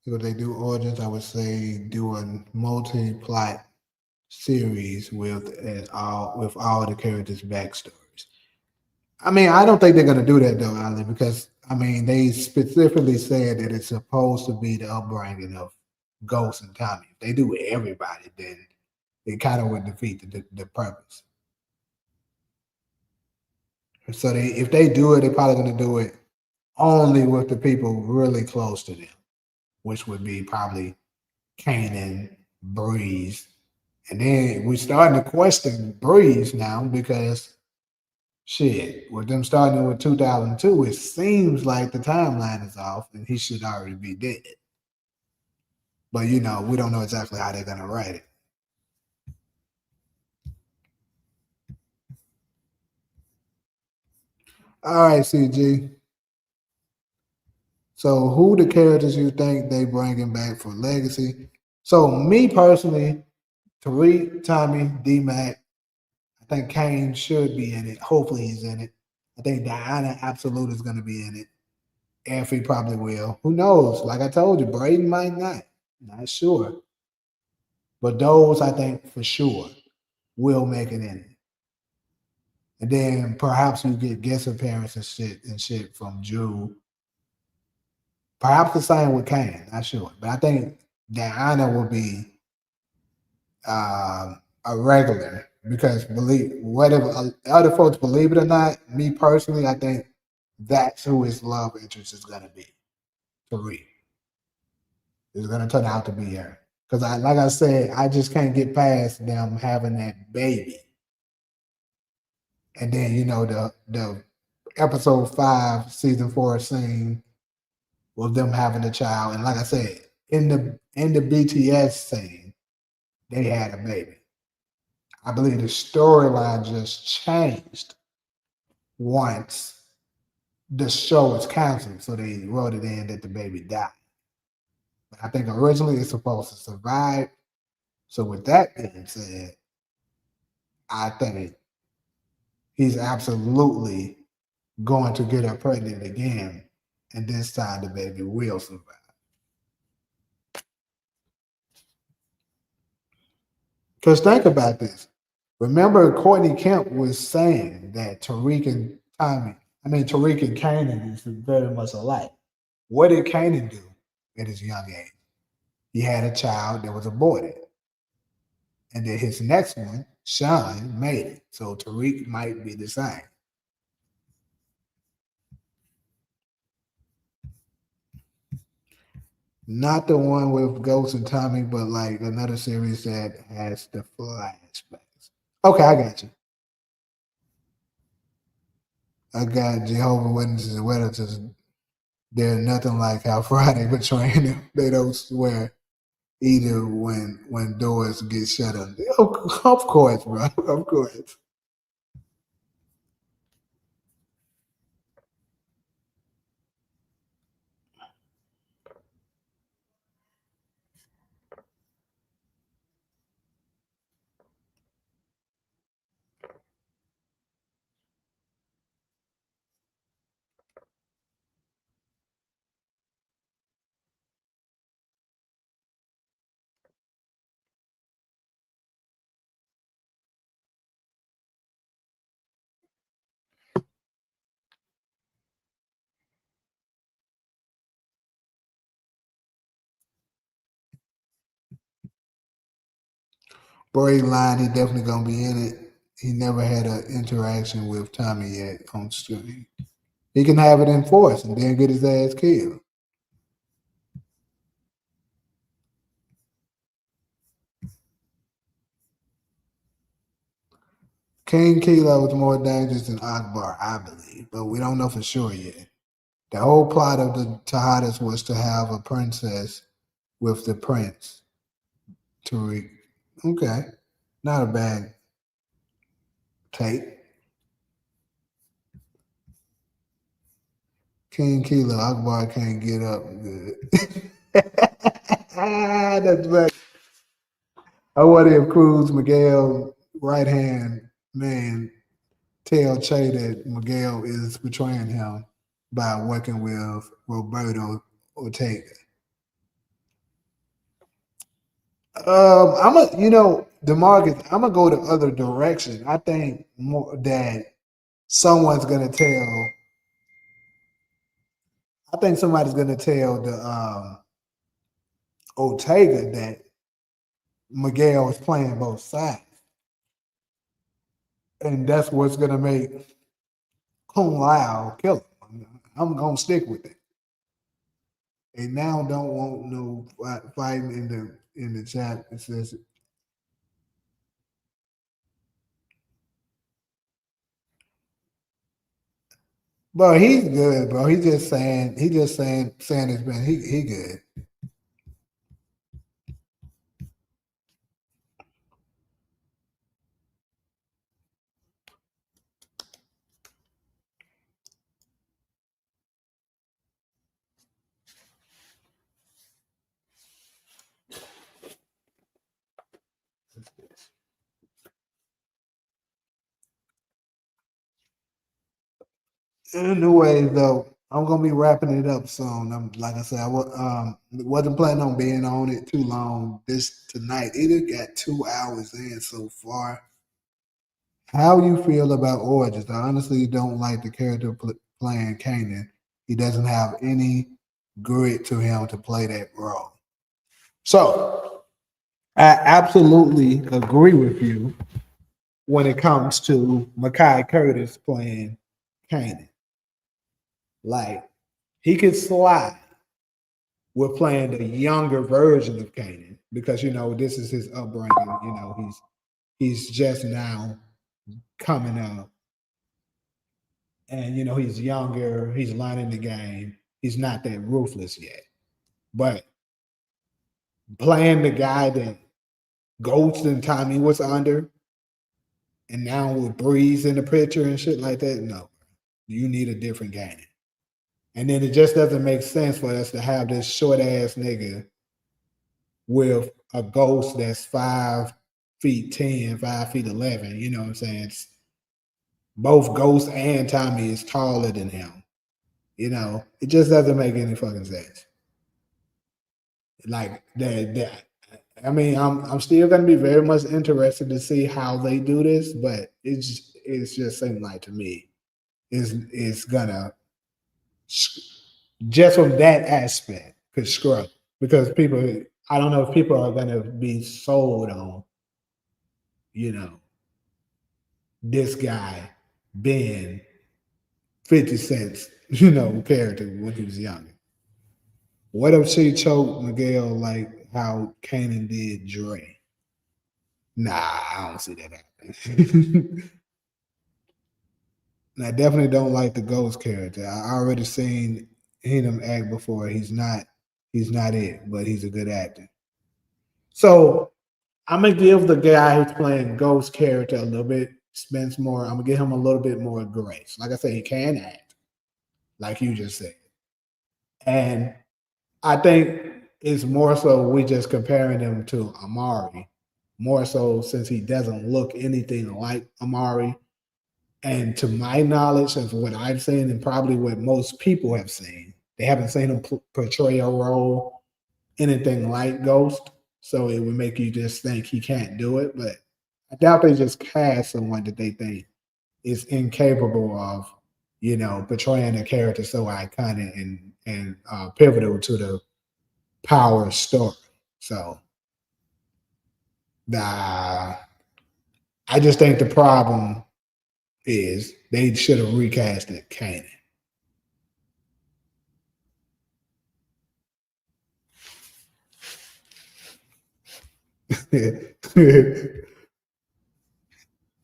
If they do Origins, I would say do a multi-plot series with all the characters' backstories. I mean, I don't think they're gonna do that though, Ali, because I mean they specifically said that it's supposed to be the upbringing of Ghost and Tommy. If they do everybody, then it kind of would defeat the purpose. So if they do it, they're probably gonna do it only with the people really close to them, which would be probably Kanan, Breeze, and then we're starting to question Breeze now because shit, with them starting with 2002, it seems like the timeline is off and he should already be dead. But we don't know exactly how they're gonna write it. All right, CG. So who the characters you think they bringing back for Legacy? So me personally, Tariq, Tommy, D Mac, I think Kane should be in it. Hopefully he's in it. I think Diana Absolute is gonna be in it. Effie probably will. Who knows? Like I told you, Braden might not. Not sure. But those I think for sure will make it in it. And then perhaps you get guest appearances and shit from Drew. Perhaps the same with Kane, not sure. But I think Diana will be a regular because believe whatever other folks believe it or not, me personally, I think that's who his love interest is gonna be. Tariq is gonna turn out to be her. Because like I said, I just can't get past them having that baby. And then the episode 5, season 4 scene with them having a child. And like I said, in the BTS scene, they had a baby. I believe the storyline just changed once the show was canceled. So they wrote it in that the baby died. But I think originally it's supposed to survive. So with that being said, I think he's absolutely going to get her pregnant again. And this time the baby will survive. Because think about this. Remember, Courtney Kemp was saying that Tariq and Kanan is very much alike. What did Kanan do at his young age? He had a child that was aborted. And then his next one, Sean, made it. So Tariq might be the same. Not the one with Ghost and Tommy, but like another series that has the flashbacks. Okay, I got you. I got Jehovah Witnesses and Witnesses. They're nothing like how Friday betraying them. They don't swear either when doors get shut on. Of course, bro. Of course. Storyline, he definitely gonna be in it. He never had an interaction with Tommy yet on screen. He can have it in force and then get his ass killed. King Kilo was more dangerous than Akbar, I believe, but we don't know for sure yet. The whole plot of the Tahadas was to have a princess with the prince. Tariq. Okay. Not a bad take. King Kilo, Akbar can't get up good. That's right. I wonder if Cruz Miguel right hand man tell Che that Miguel is betraying him by working with Roberto Ortega. I'm a, Demarcus, I'm gonna go the other direction. I think more that someone's gonna tell. I think somebody's gonna tell the Ortega that Miguel is playing both sides, and that's what's gonna make Kung Lao kill him. I'm gonna stick with it. And now don't want no fighting in the chat. It says, bro, he's good, bro. He just saying it's been he good. Anyway, though, I'm gonna be wrapping it up soon. I'm like I said, wasn't planning on being on it too long. This tonight, it got 2 hours in so far. How you feel about Origins? I honestly don't like the character playing Kanan. He doesn't have any grit to him to play that role. So I absolutely agree with you when it comes to Makai Curtis playing Kanan. Like he could slide with playing the younger version of Kanan because this is his upbringing. He's just now coming up, and he's younger. He's learning the game. He's not that ruthless yet, but playing the guy that Ghost and Tommy was under, and now with Breeze in the picture and shit like that. No, you need a different game. And then it just doesn't make sense for us to have this short ass nigga with a Ghost that's 5'10", 5'11". You know what I'm saying? Both Ghost and Tommy is taller than him. It just doesn't make any fucking sense. Like that. I mean, I'm still gonna be very much interested to see how they do this, but it's just seems like to me is gonna just from that aspect could screw because people. I don't know if people are gonna be sold on, you know, this guy being 50 Cent's, character when he was younger. What if she choked Miguel like how Kanan did Dre? Nah, I don't see that happening. And I definitely don't like the Ghost character. I already seen him act before. He's not it, but he's a good actor. So I'm gonna give the guy who's playing Ghost character a little bit Spence more. I'm gonna give him a little bit more grace. Like I said, he can act, like you just said. And I think it's more so we just comparing him to Amari, more so since he doesn't look anything like Amari. And to my knowledge, and from what I've seen, and probably what most people have seen, they haven't seen him portray a role anything like Ghost. So it would make you just think he can't do it. But I doubt they just cast someone that they think is incapable of, portraying a character so iconic and pivotal to the power story. So Nah, I just think the problem is they should have recasted Kanan.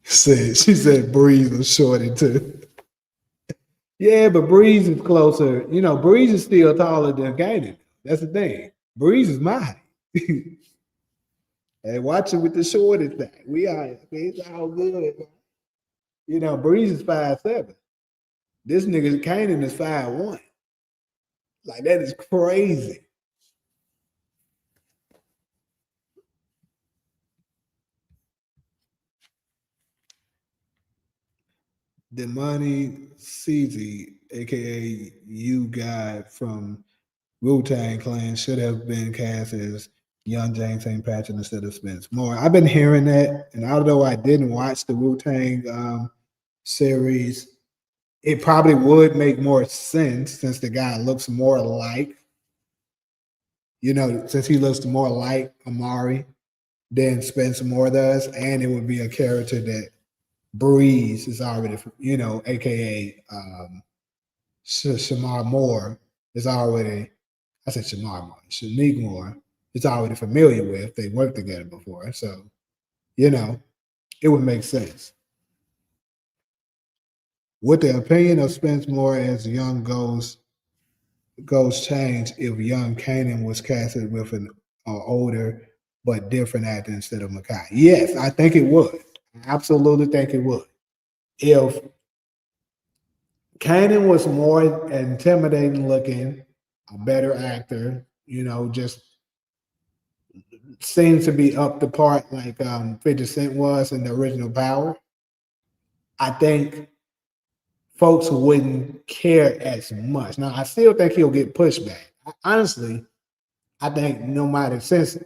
She said Breeze was shorty too. Yeah, but Breeze is closer. You know, Breeze is still taller than Kanan. That's the thing. Breeze is my height. And watch it with the shorty thing. We are it's all good. You know, Breeze is 5'7". This nigga Kanan is 5'1". Like that is crazy. The money CZ, aka you guy from Wu-Tang Clan, should have been cast as young James St. Patrick instead of Spence Moore. I've been hearing that, and although I didn't watch the Wu-Tang series, it probably would make more sense since the guy looks more like, since he looks more like Amari than Spence Moore does, and it would be a character that Breeze is already, aka Shamar Moore is already, I said Shamar Moore, Shanique Moore is already familiar with. They worked together before. So, it would make sense. Would the opinion of Spence Moore as young Ghost change if young Kanan was casted with an older but different actor instead of Makai? Yes, I think it would. I absolutely think it would. If Kanan was more intimidating looking, a better actor, just seems to be up the part like 50 Cent was in the original Power. I think folks wouldn't care as much. Now, I still think he'll get pushback. Honestly, I think no matter, since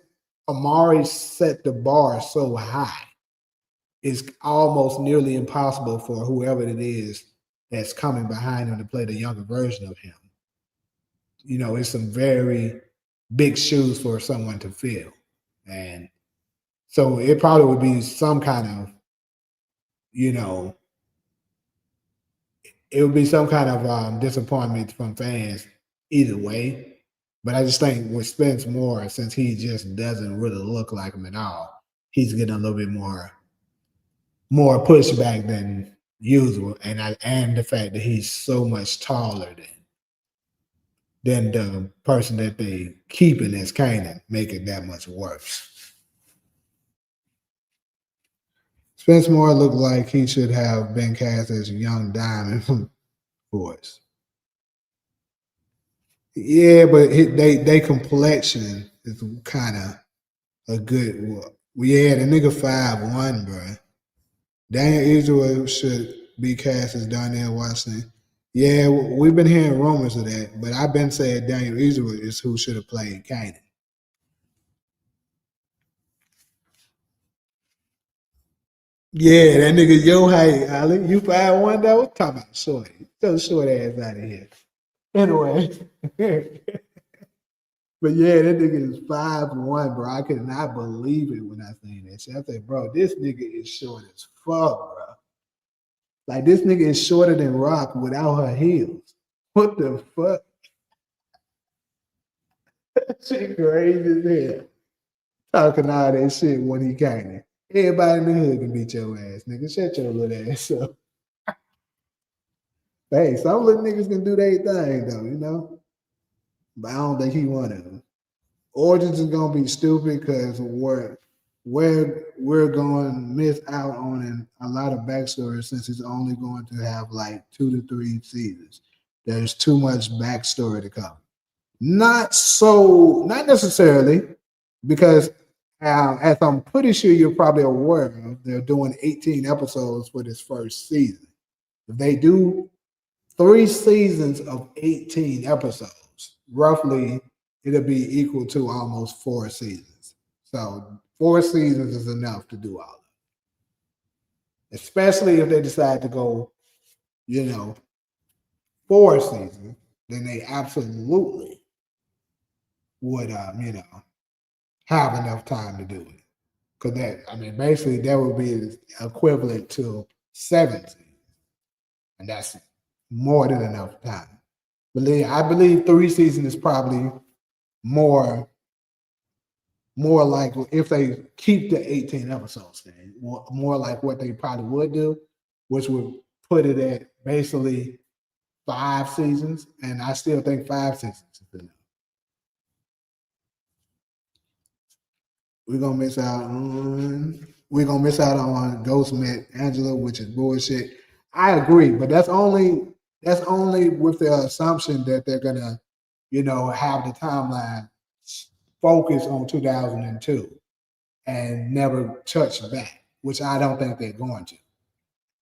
Amari set the bar so high, it's almost nearly impossible for whoever it is that's coming behind him to play the younger version of him. It's some very big shoes for someone to fill. And so it probably would be some kind of, you know, it would be some kind of disappointment from fans either way. But I just think with Spence Moore, since he just doesn't really look like him at all, he's getting a little bit more pushback than usual. And the fact that he's so much taller than the person that they keeping as Kanan make it that much worse. Spence Moore looked like he should have been cast as young Diamond from Boys. Yeah, but they complexion is kind of a good. Yeah, the nigga 5'1", bro. Daniel Israel should be cast as Darnell Washington. Yeah, we've been hearing rumors of that, but I've been saying Daniel Israel is who should have played Kanan. Yeah, that nigga yo height, Ali. You 5'1" though? Talk about shorty. Get those short ass out of here. Anyway. But yeah, that nigga is 5'1", bro. I could not believe it when I seen that shit. I said, bro, this nigga is short as fuck, bro. Like this nigga is shorter than Rock without her heels. What the fuck? That shit crazy as hell. Talking all that shit when he came. Everybody in the hood can beat your ass, nigga. Shut your little ass up. Hey, some little niggas can do their thing though. But I don't think he one of them. Origins is gonna be stupid because we're going to miss out on a lot of backstory since it's only going to have like 2 to 3 seasons. There's too much backstory to come. Not necessarily, because as I'm pretty sure you're probably aware of, they're doing 18 episodes for this first season. If they do 3 seasons of 18 episodes, roughly it'll be equal to almost 4 seasons. So 4 seasons is enough to do all of it. Especially if they decide to go, you know, 4 seasons, then they absolutely would have enough time to do it. Because basically that would be equivalent to 7 seasons, and that's more than enough time. I believe 3 seasons is probably more like if they keep the 18 episodes thing, more like what they probably would do, which would put it at basically 5 seasons, and I still think 5 seasons is enough. We're gonna miss out on Ghost met Angela, which is bullshit. I agree, but that's only with the assumption that they're gonna, have the timeline focus on 2002 and never touch back, which I don't think they're going to.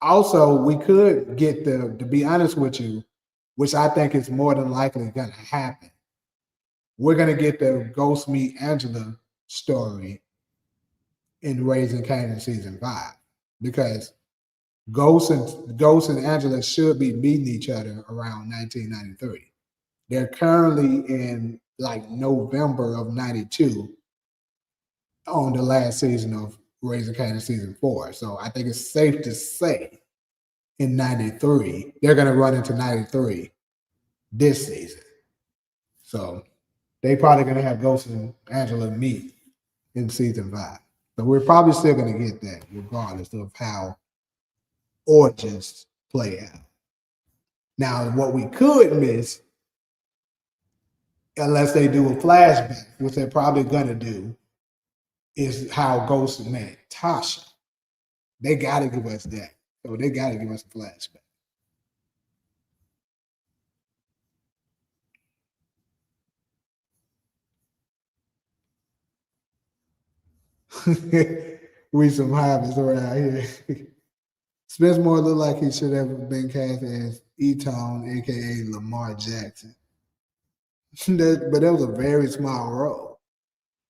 Also, we could get to be honest with you, which I think is more than likely gonna happen. We're gonna get the Ghost meet Angela story in Raising Kanan season 5, because Ghost and Angela should be meeting each other around 1993. They're currently in like November of 92 on the last season of Raising Kanan season 4. So I think it's safe to say in 93 they're going to run into 93 this season. So they probably going to have Ghost and Angela meet in season 5. So we're probably still going to get that regardless of how origins play out. Now, what we could miss, unless they do a flashback, which they're probably going to do, is how Ghost met Tasha. They got to give us that. So they got to give us a flashback. We some hobbits around here. Spence Moore looked like he should have been cast as E-Tone, aka Lamar Jackson. But that was a very small role.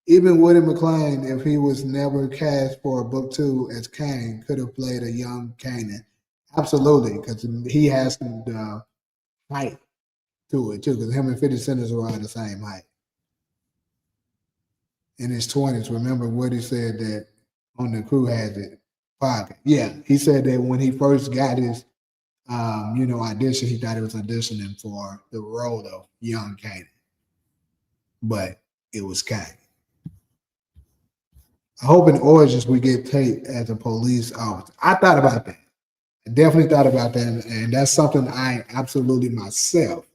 Even Woody McClain, if he was never cast for book 2 as Kane, could have played a young Kanan. Absolutely, because he has some height to it too, because him and 50 Cent is around the same height. In his 20s, remember Woody said that on the Crew Has It podcast. Yeah, he said that when he first got his audition, he thought he was auditioning for the role of young Kanan. But it was Kane. I hope in Origins we get Tate as a police officer. I thought about that. I definitely thought about that, and that's something I absolutely myself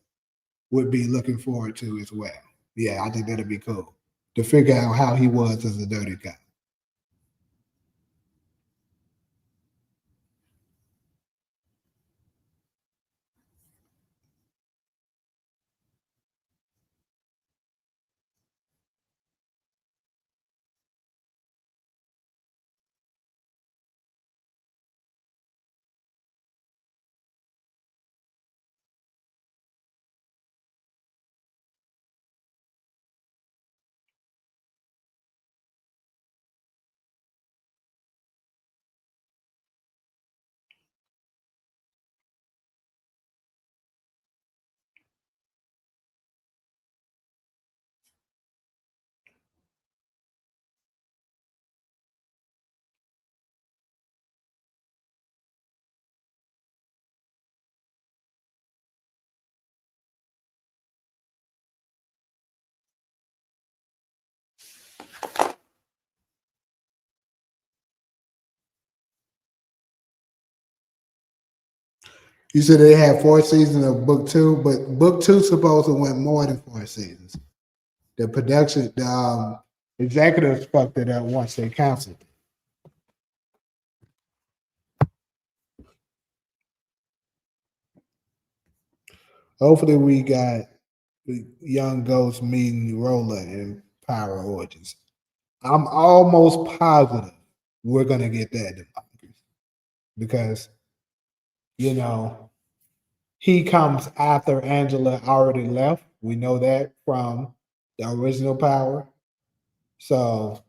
would be looking forward to as well. Yeah, I think that'd be cool to figure out how he was as a dirty cop. You said they had 4 seasons of book 2, but book 2 supposed to went more than 4 seasons. The production, the executives fucked it up once they canceled it. Hopefully, we got young Ghost meeting Rolla in Power Origins. I'm almost positive we're gonna get that because he comes after Angela already left. We know that from the original Power, so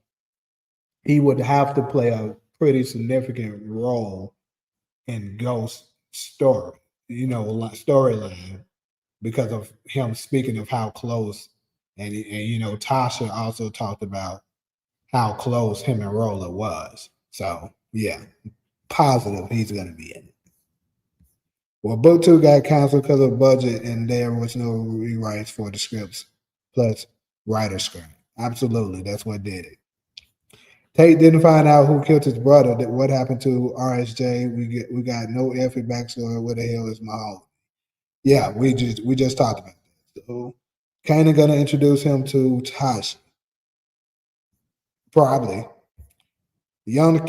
he would have to play a pretty significant role in Ghost's story, storyline, because of him speaking of how close, and Tasha also talked about how close him and Roller was. So yeah, positive he's gonna be in it. Well, book two got canceled because of budget, and there was no rewrites for the scripts, plus writer script. Absolutely, that's what did it. Tate didn't find out who killed his brother. That what happened to RSJ. We got no effing backstory. Where the hell is Mahal? Yeah, we just talked about that. So Kanan gonna introduce him to Tasha. Probably. Young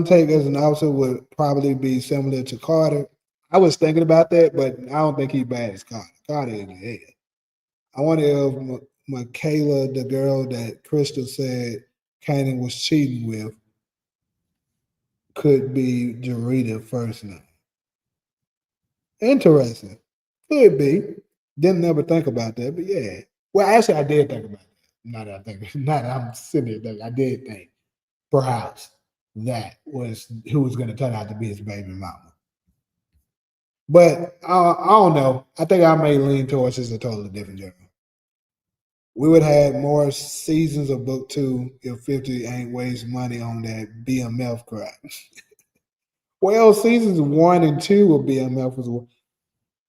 Tate as an officer would probably be similar to Carter. I was thinking about that, but I don't think he's bad as Carter. Carter is hell. I wonder if Michaela, the girl that Crystal said Kanan was cheating with, could be Jarita first now. Interesting. Could be. Didn't ever think about that, but yeah. Well, actually, I did think about that. Now that I think, now that I'm sitting here thinking, I did think perhaps that was who was going to turn out to be his baby mama. But I don't know. I think I may lean towards just a totally different genre. We would have had more seasons of book two if 50 ain't waste money on that BMF crap. Well, seasons one and two of BMF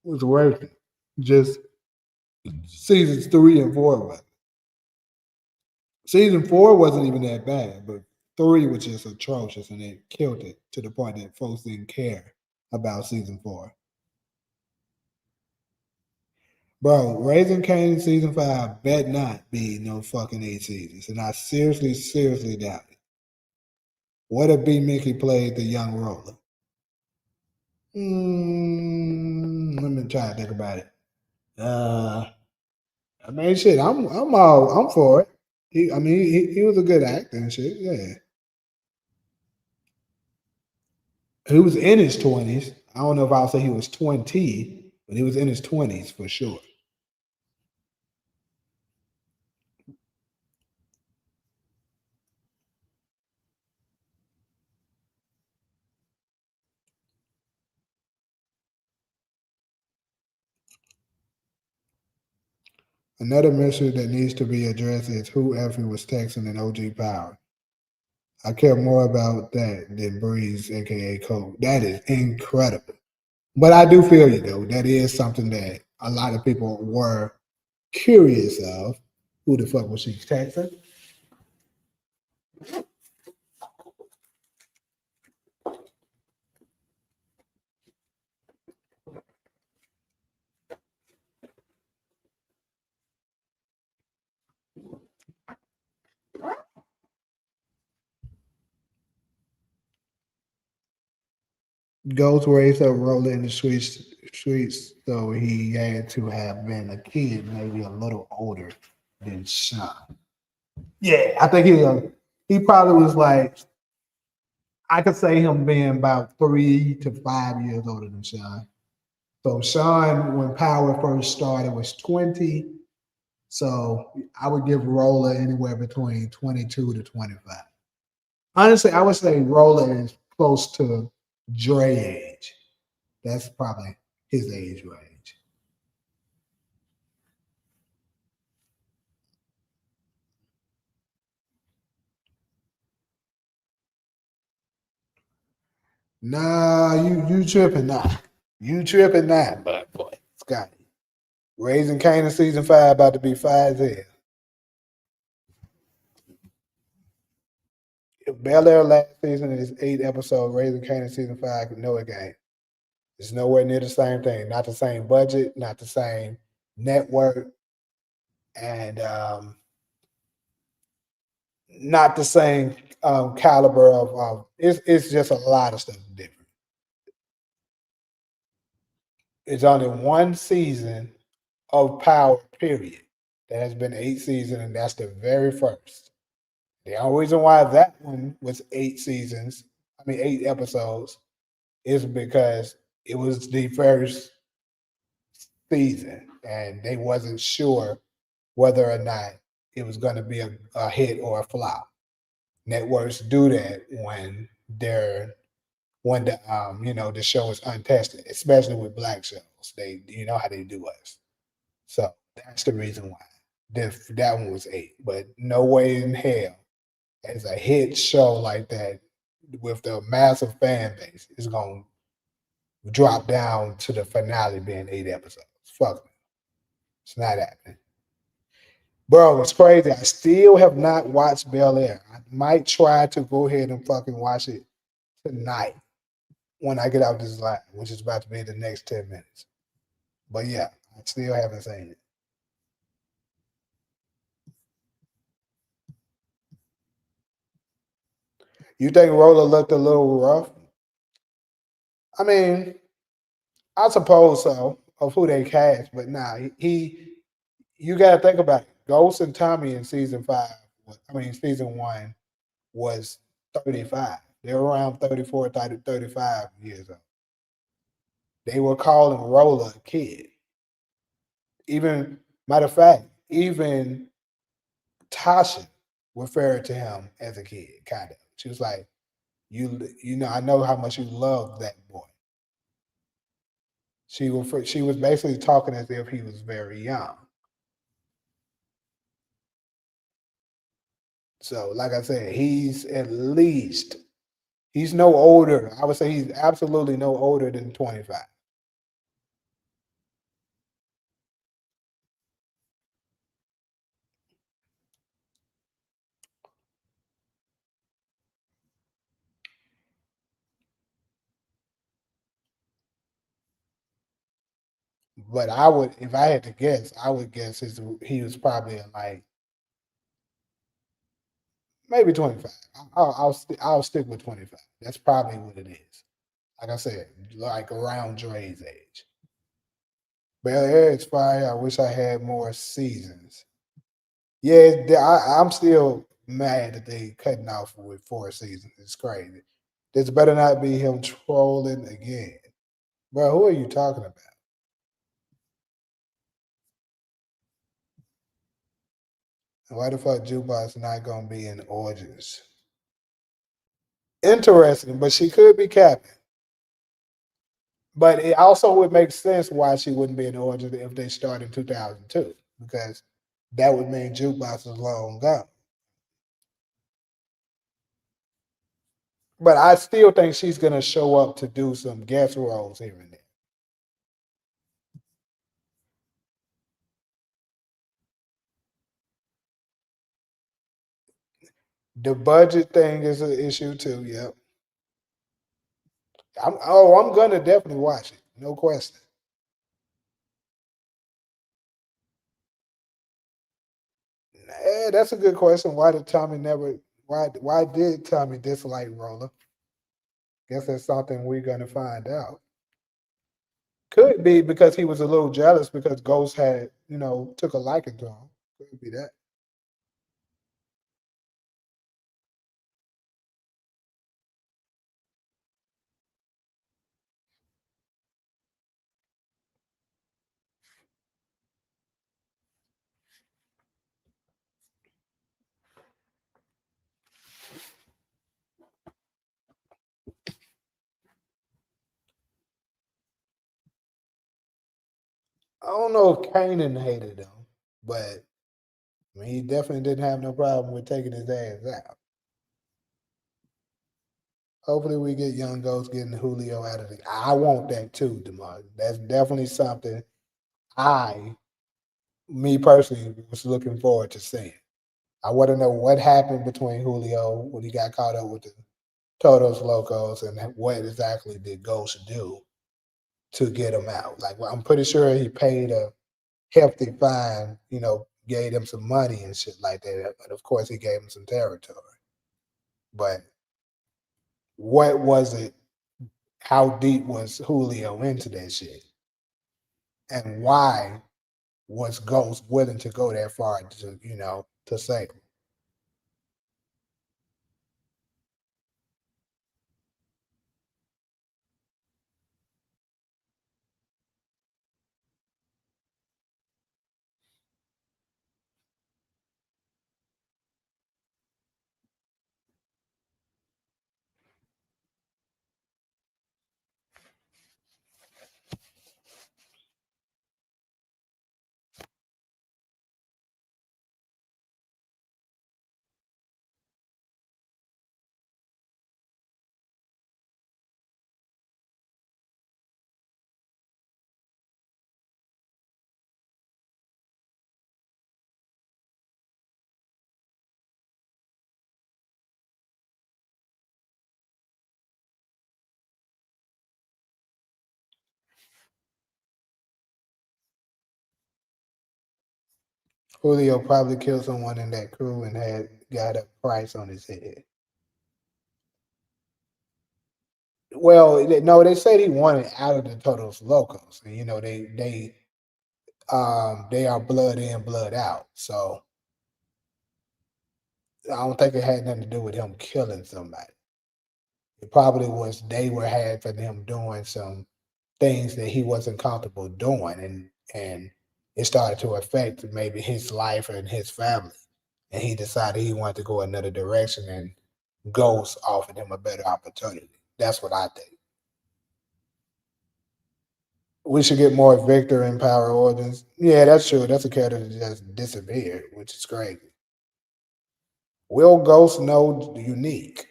was worth it. Just seasons three and four was. Season four wasn't even that bad, but three was just atrocious, and it killed it to the point that folks didn't care about season four. Bro, Raising Kanan season five bet not be no fucking 8 seasons, and I seriously doubt it. What if B. Mickey played the young Roller? Let me try to think about it. I mean, shit, I'm for it. He was a good actor and shit. Yeah, he was in his 20s. I don't know if I'll say he was 20, but he was in his 20s for sure. Another mystery that needs to be addressed is who Effie was texting in OG Power. I care more about that than Breeze, aka Cole. That is incredible. But I do feel you though. That is something that a lot of people were curious of. Who the fuck was she texting? Ghost raised up Roller in the streets, so he had to have been a kid, maybe a little older than Sean. Yeah, I think he probably was like, I could say him being about 3 to 5 years older than Sean. So Sean, when Power first started, was 20. So I would give Roller anywhere between 22 to 25. Honestly, I would say Roller is close to Dre age. That's probably his age range. Nah, you tripping now. You tripping now, but boy, Scotty. Raising Kanan season 5 about to be 5 there. If Bel Air last season is 8 episodes, Raising Kanan season 5, no it ain't. It's nowhere near the same thing. Not the same budget, not the same network, and not the same caliber of it's just a lot of stuff different. It's only one season of Power, period. There has been 8 seasons, and that's the very first. The only reason why that one was 8 seasons, 8 episodes, is because it was the first season, and they wasn't sure whether or not it was going to be a hit or a flop. Networks do that when the show is untested, especially with black shows. They how they do us. So that's the reason why that one was 8. But no way in hell as a hit show like that with the massive fan base is going to drop down to the finale being 8 episodes. Fuck me. It's not happening. Bro, it's crazy. I still have not watched Bel Air. I might try to go ahead and fucking watch it tonight when I get out this live, which is about to be in the next 10 minutes. But yeah, I still haven't seen it. You think Roller looked a little rough? I mean, I suppose so, of who they cast, but nah, you gotta think about it. Ghost and Tommy in season one was 35. They were around 34, 30, 35 years old. They were calling Roller a kid. Even matter of fact, even Tasha referred to him as a kid, kind of. She was like, you know, I know how much you love that boy. She was basically talking as if he was very young. So, like I said, he's no older. I would say he's absolutely no older than 25. But I would, if I had to guess, I would guess he was probably in like maybe 25. I'll stick with 25. That's probably what it is. Like I said, like around Dre's age. Bel Air is fire. I wish I had more seasons. Yeah, I'm still mad that they cutting off with 4 seasons. It's crazy. This better not be him trolling again. Bro, who are you talking about? Why the fuck Jukebox not gonna be in Origins? Interesting, but she could be capping. But it also would make sense why she wouldn't be in Origins if they start in 2002, because that would mean Jukebox is long gone. But I still think she's gonna show up to do some guest roles here and there. The budget thing is an issue too. Yep. I'm gonna definitely watch it. No question. That's a good question. Why did Tommy dislike Roller? Guess that's something we're gonna find out. Could be because he was a little jealous because Ghost had, took a liking to him. Could be that. I don't know if Kanan hated him, but I mean, he definitely didn't have no problem with taking his ass out. Hopefully, we get Young Ghost getting Julio out of the. I want that too, Demar. That's definitely something I, me personally, was looking forward to seeing. I want to know what happened between Julio when he got caught up with the Todos Locos and what exactly did Ghost do to get him out. Like, well, I'm pretty sure he paid a hefty fine, gave him some money and shit like that. But of course, he gave him some territory. But what was it? How deep was Julio into that shit? And why was Ghost willing to go that far to save him? Julio probably killed someone in that crew and had got a price on his head. Well, no, they said he wanted out of the Totos Locos. And, they are blood in, blood out. So I don't think it had nothing to do with him killing somebody. It probably was they were had for him doing some things that he wasn't comfortable doing, and it started to affect maybe his life and his family. And he decided he wanted to go another direction, and Ghost offered him a better opportunity. That's what I think. We should get more Victor in Power Origins. Yeah, that's true. That's a character that just disappeared, which is crazy. Will Ghost know unique?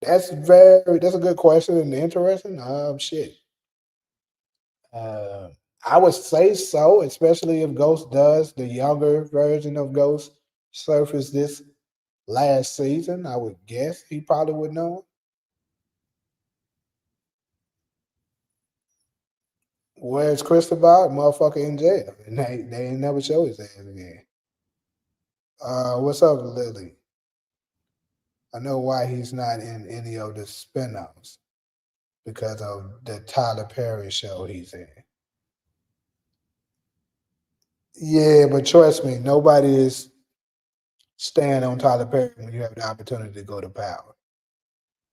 That's a good question and interesting. Shit. Uh, I would say so, especially if Ghost does the younger version of Ghost surface this last season. I would guess he probably would know. Where's Cristobal? Motherfucker in jail, and they ain't never show his ass again. What's up, Lily? I know why he's not in any of the spin-offs because of the Tyler Perry show he's in. Yeah, but trust me, nobody is staying on Tyler Perry when you have the opportunity to go to Power.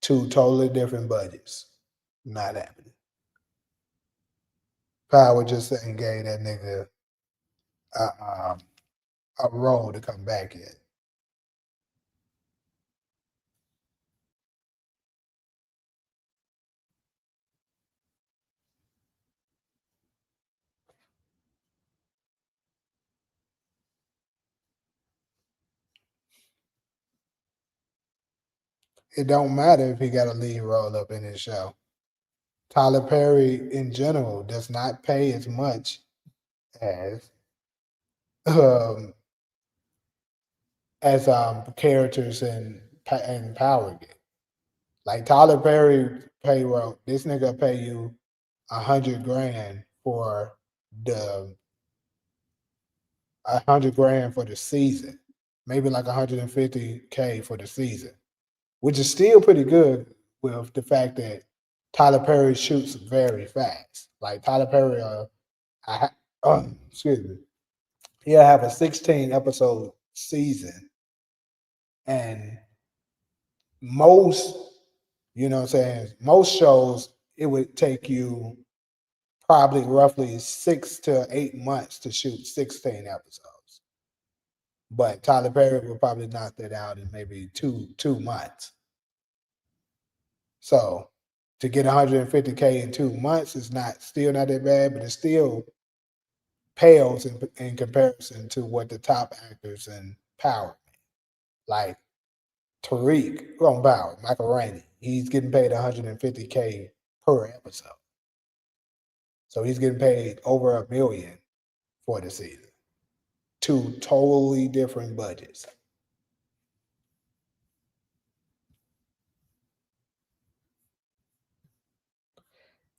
Two totally different budgets. Not happening. Power just ain't gave that nigga a, a role to come back in. It don't matter if he got a lead role up in his show. Tyler Perry in general does not pay as much as um, characters in Power get. Like Tyler Perry payroll, this nigga pay you 100 grand for the 100 grand for the season, maybe like 150K for the season, which is still pretty good with the fact that Tyler Perry shoots very fast. Like Tyler Perry, excuse me, he'll have a 16 episode season, and most, what I'm saying, most shows it would take you probably roughly 6 to 8 months to shoot 16 episodes. But Tyler Perry will probably knock that out in maybe two months. So to get 150K in 2 months is still not that bad, but it still pales in comparison to what the top actors in Power, like Tariq on Power, Michael Rainey, he's getting paid 150K per episode. So he's getting paid over $1 million for the season. Two totally different budgets.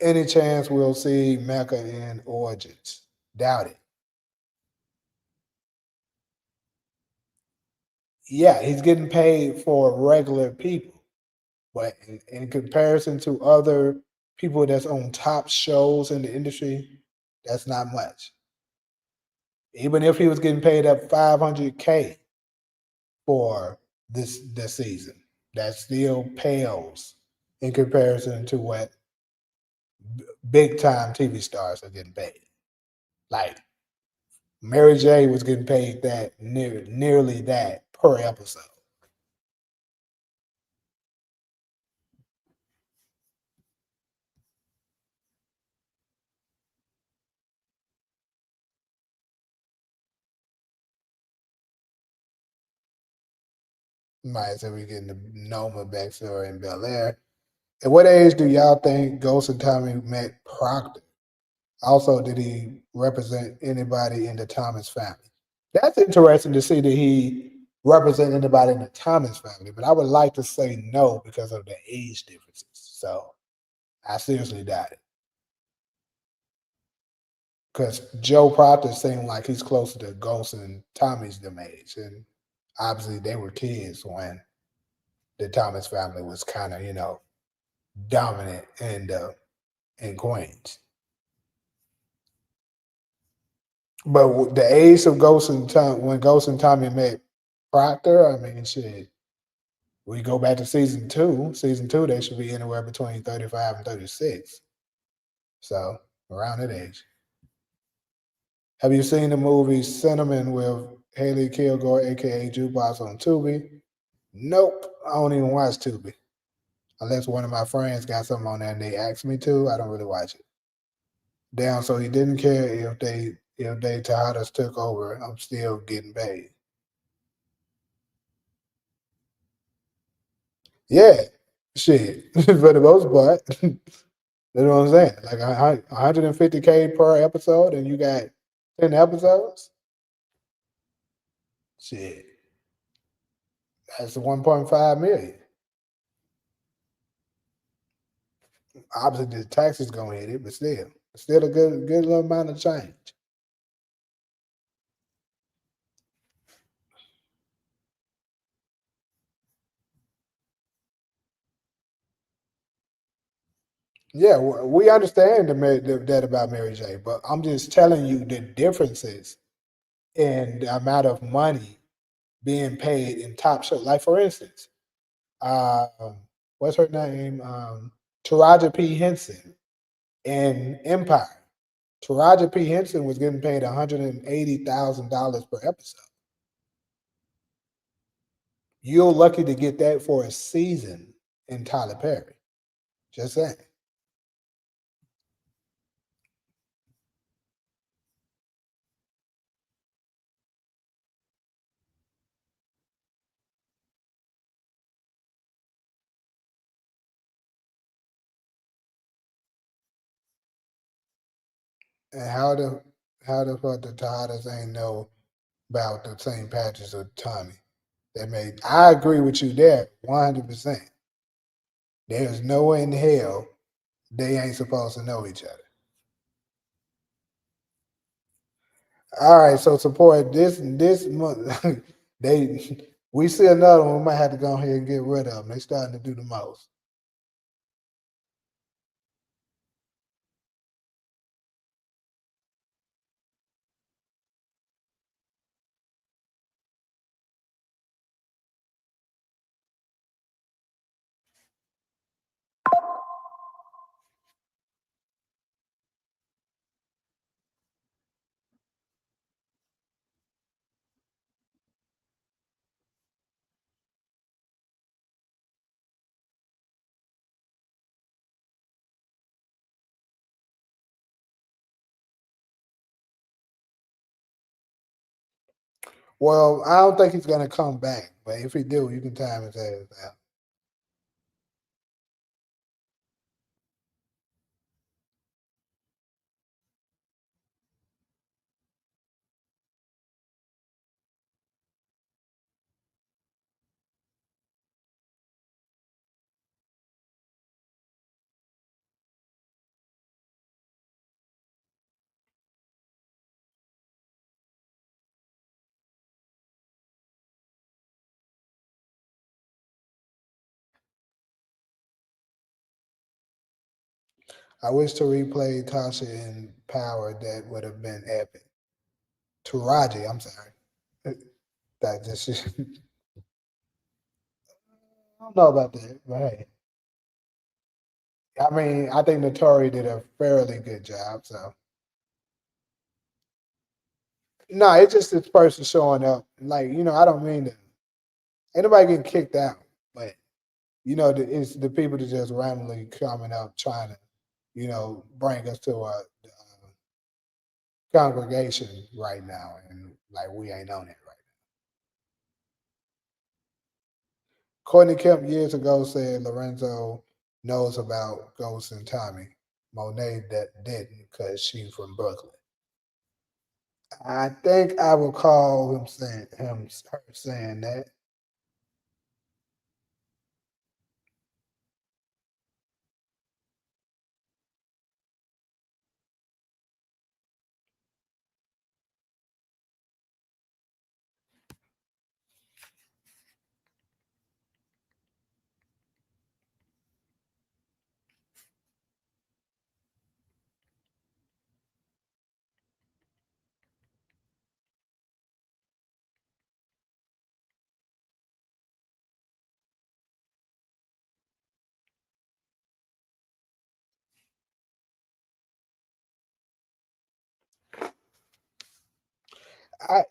Any chance we'll see Mecca in Origins? Doubt it. Yeah, he's getting paid for regular people, but in comparison to other people that's on top shows in the industry, that's not much. Even if he was getting paid up 500K for this season, that still pales in comparison to what big time TV stars are getting paid. Like Mary J was getting paid that nearly that per episode. Might say we getting the Noma backstory in Bel Air. At what age do y'all think Ghost and Tommy met Proctor? Also, did he represent anybody in the Thomas family? That's interesting to see that he represent anybody in the Thomas family, but I would like to say no because of the age differences. So I seriously doubt it. because Joe Proctor seemed like he's closer to Ghost and Tommy's them age, and obviously they were kids when the Thomas family was kind of dominant in Queens. But the age of Ghost and Tom when Ghost and Tommy met Proctor, I mean, shit. We go back to season two. Season two, they should be anywhere between 35 and 36. So around that age. Have you seen the movie Cinnamon with Haley Kilgore, aka Jukebox, on Tubi? Nope. I don't even watch Tubi. Unless one of my friends got something on there and they asked me to, I don't really watch it. Damn, so he didn't care if they Tejadas took over. I'm still getting paid. Yeah, shit. For the most part, you know what I'm saying. Like 150K per episode, and you got 10 episodes. Shit, that's 1.5 million. Obviously, the taxes gonna hit it, but still a good little amount of change. Yeah, we understand that about Mary J, but I'm just telling you the differences in the amount of money being paid in top show. Like for instance, um, what's her name? Taraji P Henson in Empire. Taraji P Henson was getting paid $180,000 per episode. You're lucky to get that for a season in Tyler Perry. Just saying. And how the fuck the Tejadas ain't know about the same patches of Tommy? That made I agree with you there, 100%. There's no way in hell they ain't supposed to know each other. All right, so support this month. they we see another one. We might have to go ahead and get rid of them. They starting to do the most. Well, I don't think he's gonna come back, but if he do, you can time his ass out. I wish to replay Tasha in Power. That would have been epic. Taraji, I'm sorry. That just I don't know about that, but hey, I mean, I think Notori did a fairly good job. So no, it's just this person showing up. Like I don't mean to. Anybody getting kicked out, but it's the people that just randomly coming up trying to, bring us to a congregation right now, and like we ain't on it right. Courtney Kemp years ago said Lorenzo knows about Ghost and Tommy. Monet that didn't because she's from Brooklyn. I think I recall her saying that.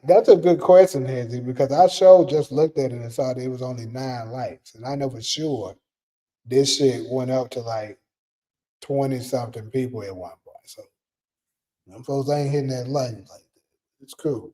That's a good question, Hezzy, because I sure just looked at it and saw that it was only 9 likes, and I know for sure this shit went up to like 20 something people at one point. So them folks ain't hitting that like that. It's cool.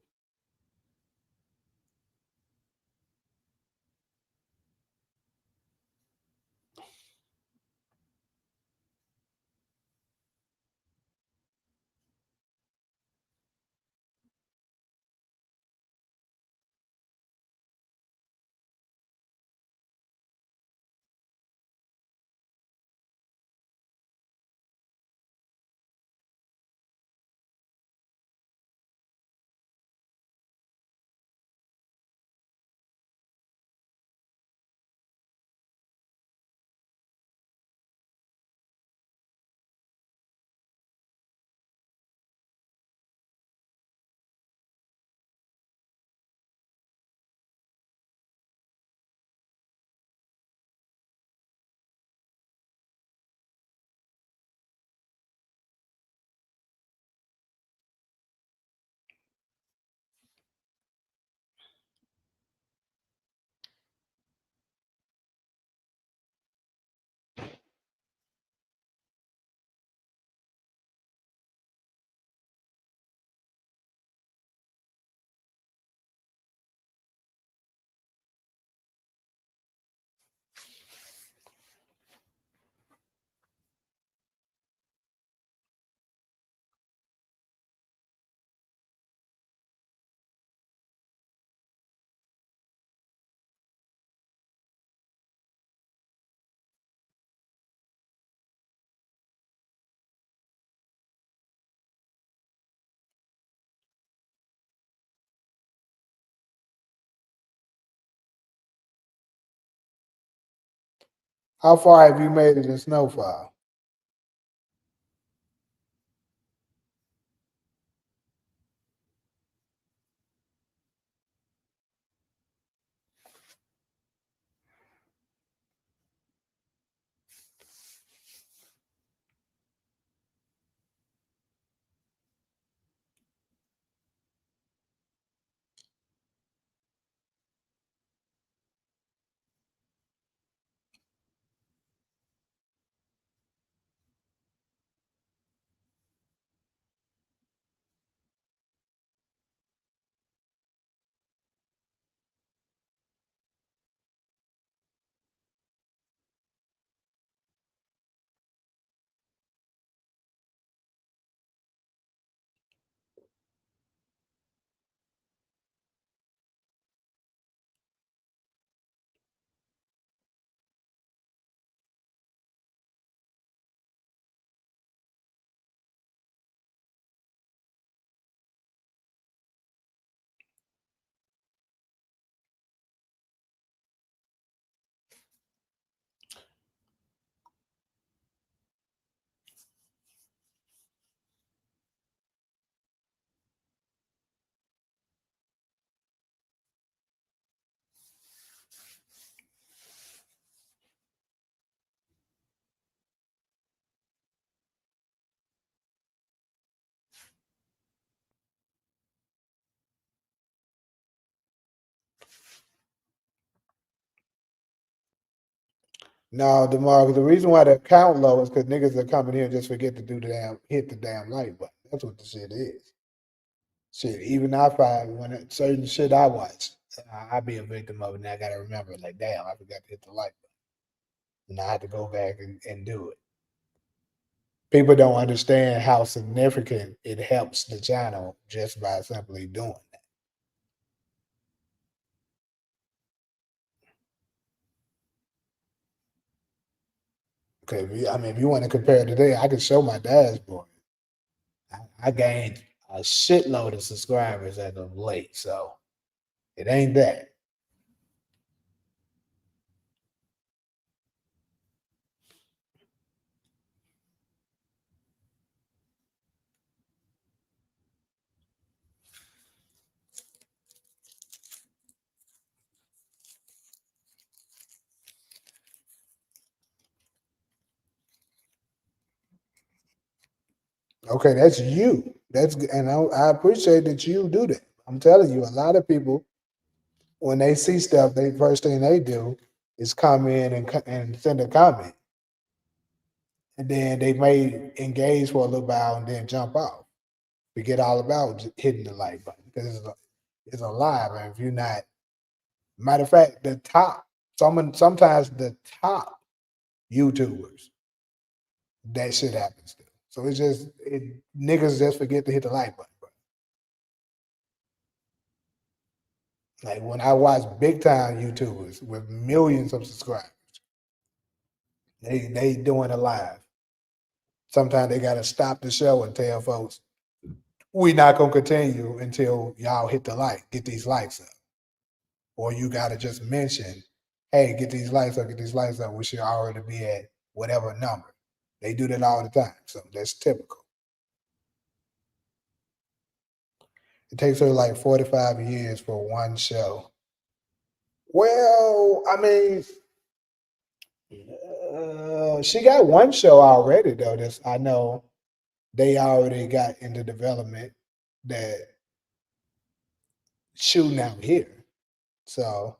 How far have you made it in Snowfall? No, DeMar, the reason why the count low is because niggas are coming here and just forget to do the damn hit the damn like button. That's what the shit is. Shit, even I find when certain shit I watch, I be a victim of it. And I gotta remember, like, damn, I forgot to hit the like button, and I had to go back and do it. People don't understand how significant it helps the channel just by simply doing that. Okay, I mean, if you want to compare today, I can show my dashboard. I gained a shitload of subscribers as of late, so it ain't that. Okay, that's you. That's and I appreciate that you do that. I'm telling you, a lot of people when they see stuff, they first thing they do is come in and send a comment, and then they may engage for a little while and then jump off. Forget all about hitting the like button because it's a live, and if you're not, matter of fact, the top sometimes the top YouTubers that shit happens to. So it's just niggas just forget to hit the like button. Bro. Like when I watch big time YouTubers with millions of subscribers, they doing a live. Sometimes they gotta stop the show and tell folks, we not gonna continue until y'all hit the like, get these likes up. Or you gotta just mention, hey, get these likes up, get these likes up. We should already be at whatever number. They do that all the time. So that's typical. It takes her like 45 years for one show. Well, I mean, she got one show already though. That's I know they already got into development that shooting out here. So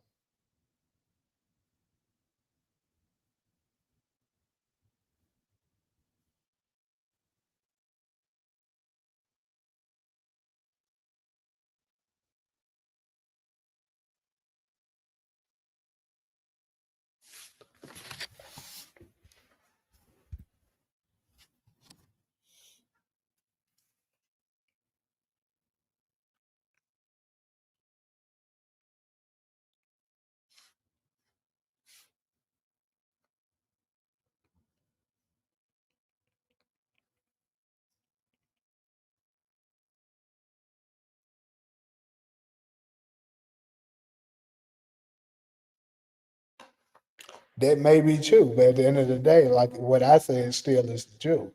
that may be true, but at the end of the day, like what I say is still is the truth.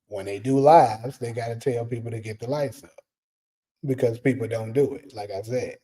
When they do lives, they got to tell people to get the lights up because people don't do it. Like I said,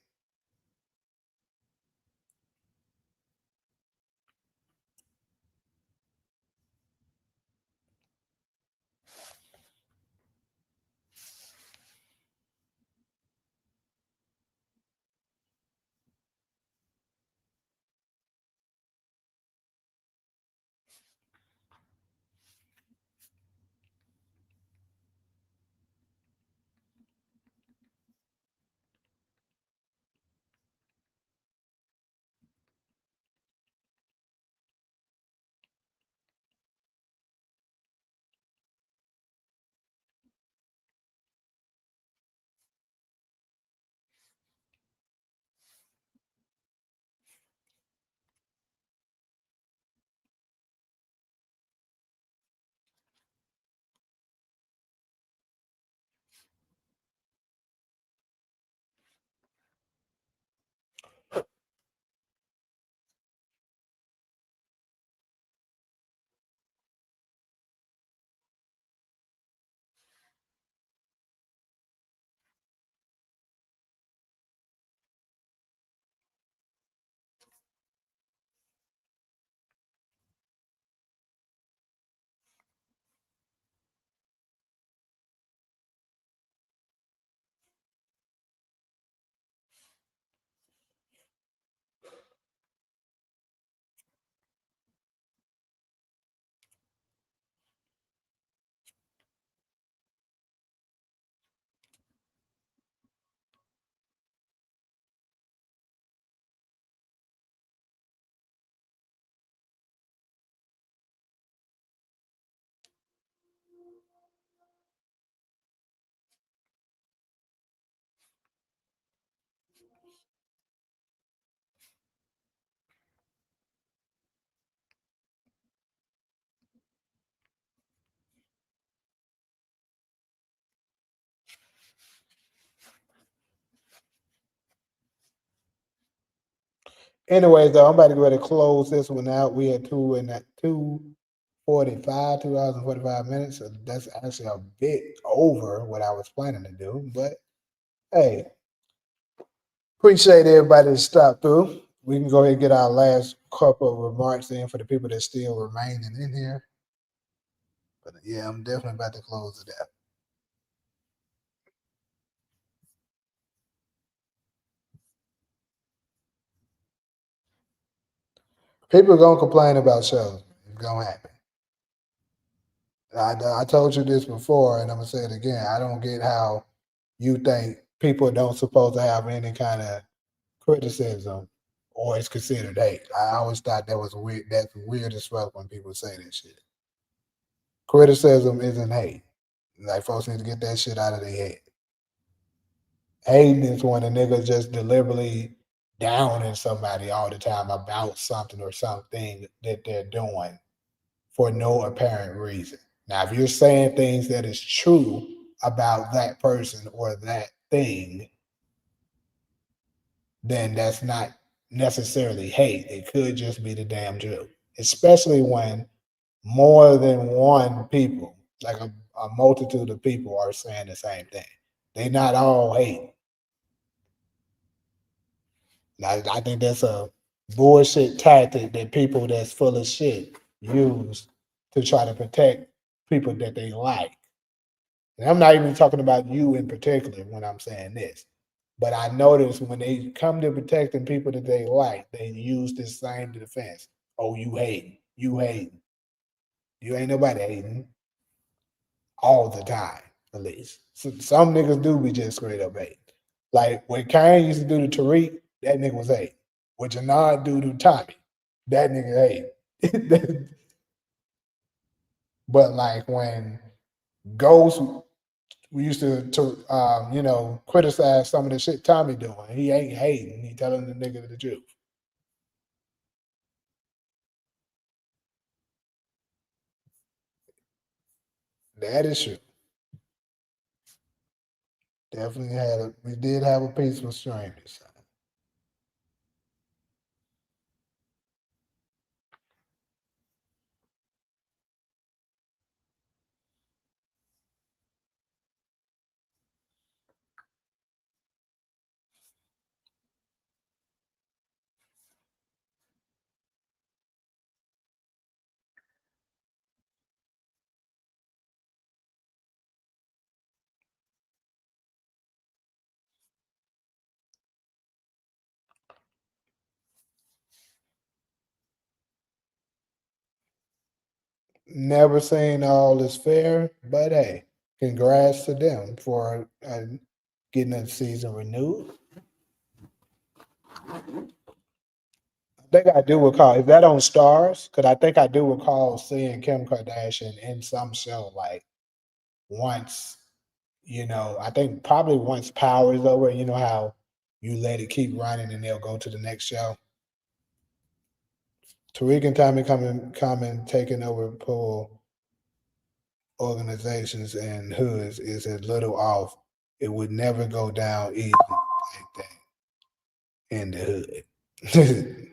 anyway, though, I'm about to go ahead and close this one out. We had 2:45, 2 hours and 45 minutes. So that's actually a bit over what I was planning to do. But hey, appreciate everybody that stopped through. We can go ahead and get our last couple of remarks in for the people that still remaining in here. But yeah, I'm definitely about to close it out. People are gonna complain about shows. It's gonna happen. I told you this before, and I'm gonna say it again. I don't get how you think people don't supposed to have any kind of criticism or it's considered hate. I always thought that was weird. That's weird as fuck when people say that shit. Criticism isn't hate. Like folks need to get that shit out of their head. Hating is when a nigga just deliberately downing somebody all the time about something or something that they're doing for no apparent reason. Now, if you're saying things that is true about that person or that thing, then that's not necessarily hate. It could just be the damn truth. Especially when more than one people, like a multitude of people, are saying the same thing. They not all hate. I think that's a bullshit tactic that people that's full of shit use to try to protect people that they like. And I'm not even talking about you in particular when I'm saying this. But I notice when they come to protecting people that they like, they use this same defense. Oh, you hating. You hating. You ain't nobody hating all the time, at least. So, some niggas do be just straight up hating. Like when Kane used to do to Tariq, that nigga was hating. What Janard do to Tommy, that nigga hating. But like when Ghost we used to criticize some of the shit Tommy doing. He ain't hating. He telling the nigga the truth. That is true. Definitely we did have a peaceful strangers. Never saying all is fair, but hey, congrats to them for getting the season renewed. I think I do recall. Is that on Stars? Because I think I do recall seeing Kim Kardashian in some show like once. I think probably once Power is over. You know how you let it keep running and they'll go to the next show. Tariq and Tommy coming taking over pool organizations and hoods is a little off. It would never go down easy like that in the hood.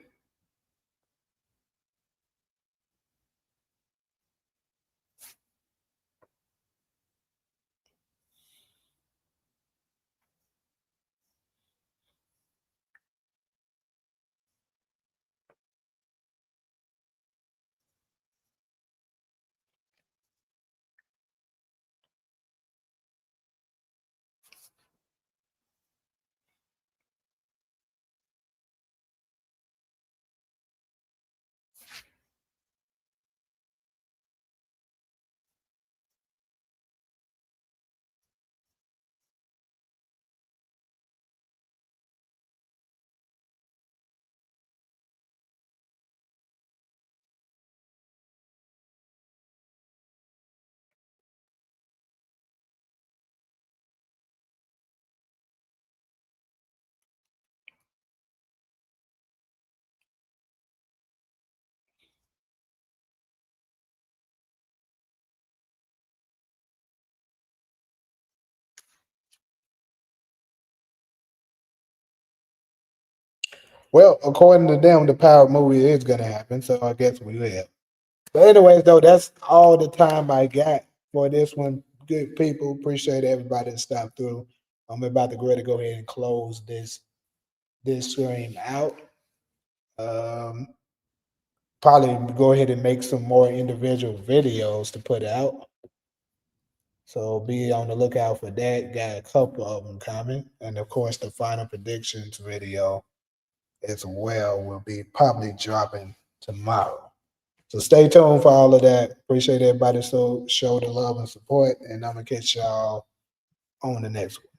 Well, according to them, the Power movie is gonna happen, so I guess we will. But anyways, though, that's all the time I got for this one. Good people, appreciate everybody that stopped through. I'm about to go ahead and close this stream out. Um, Probably go ahead and make some more individual videos to put out. So be on the lookout for that. Got a couple of them coming, and of course, the final predictions video as well will be probably dropping tomorrow. So stay tuned for all of that. Appreciate everybody so show the love and support, and I'm gonna catch y'all on the next one.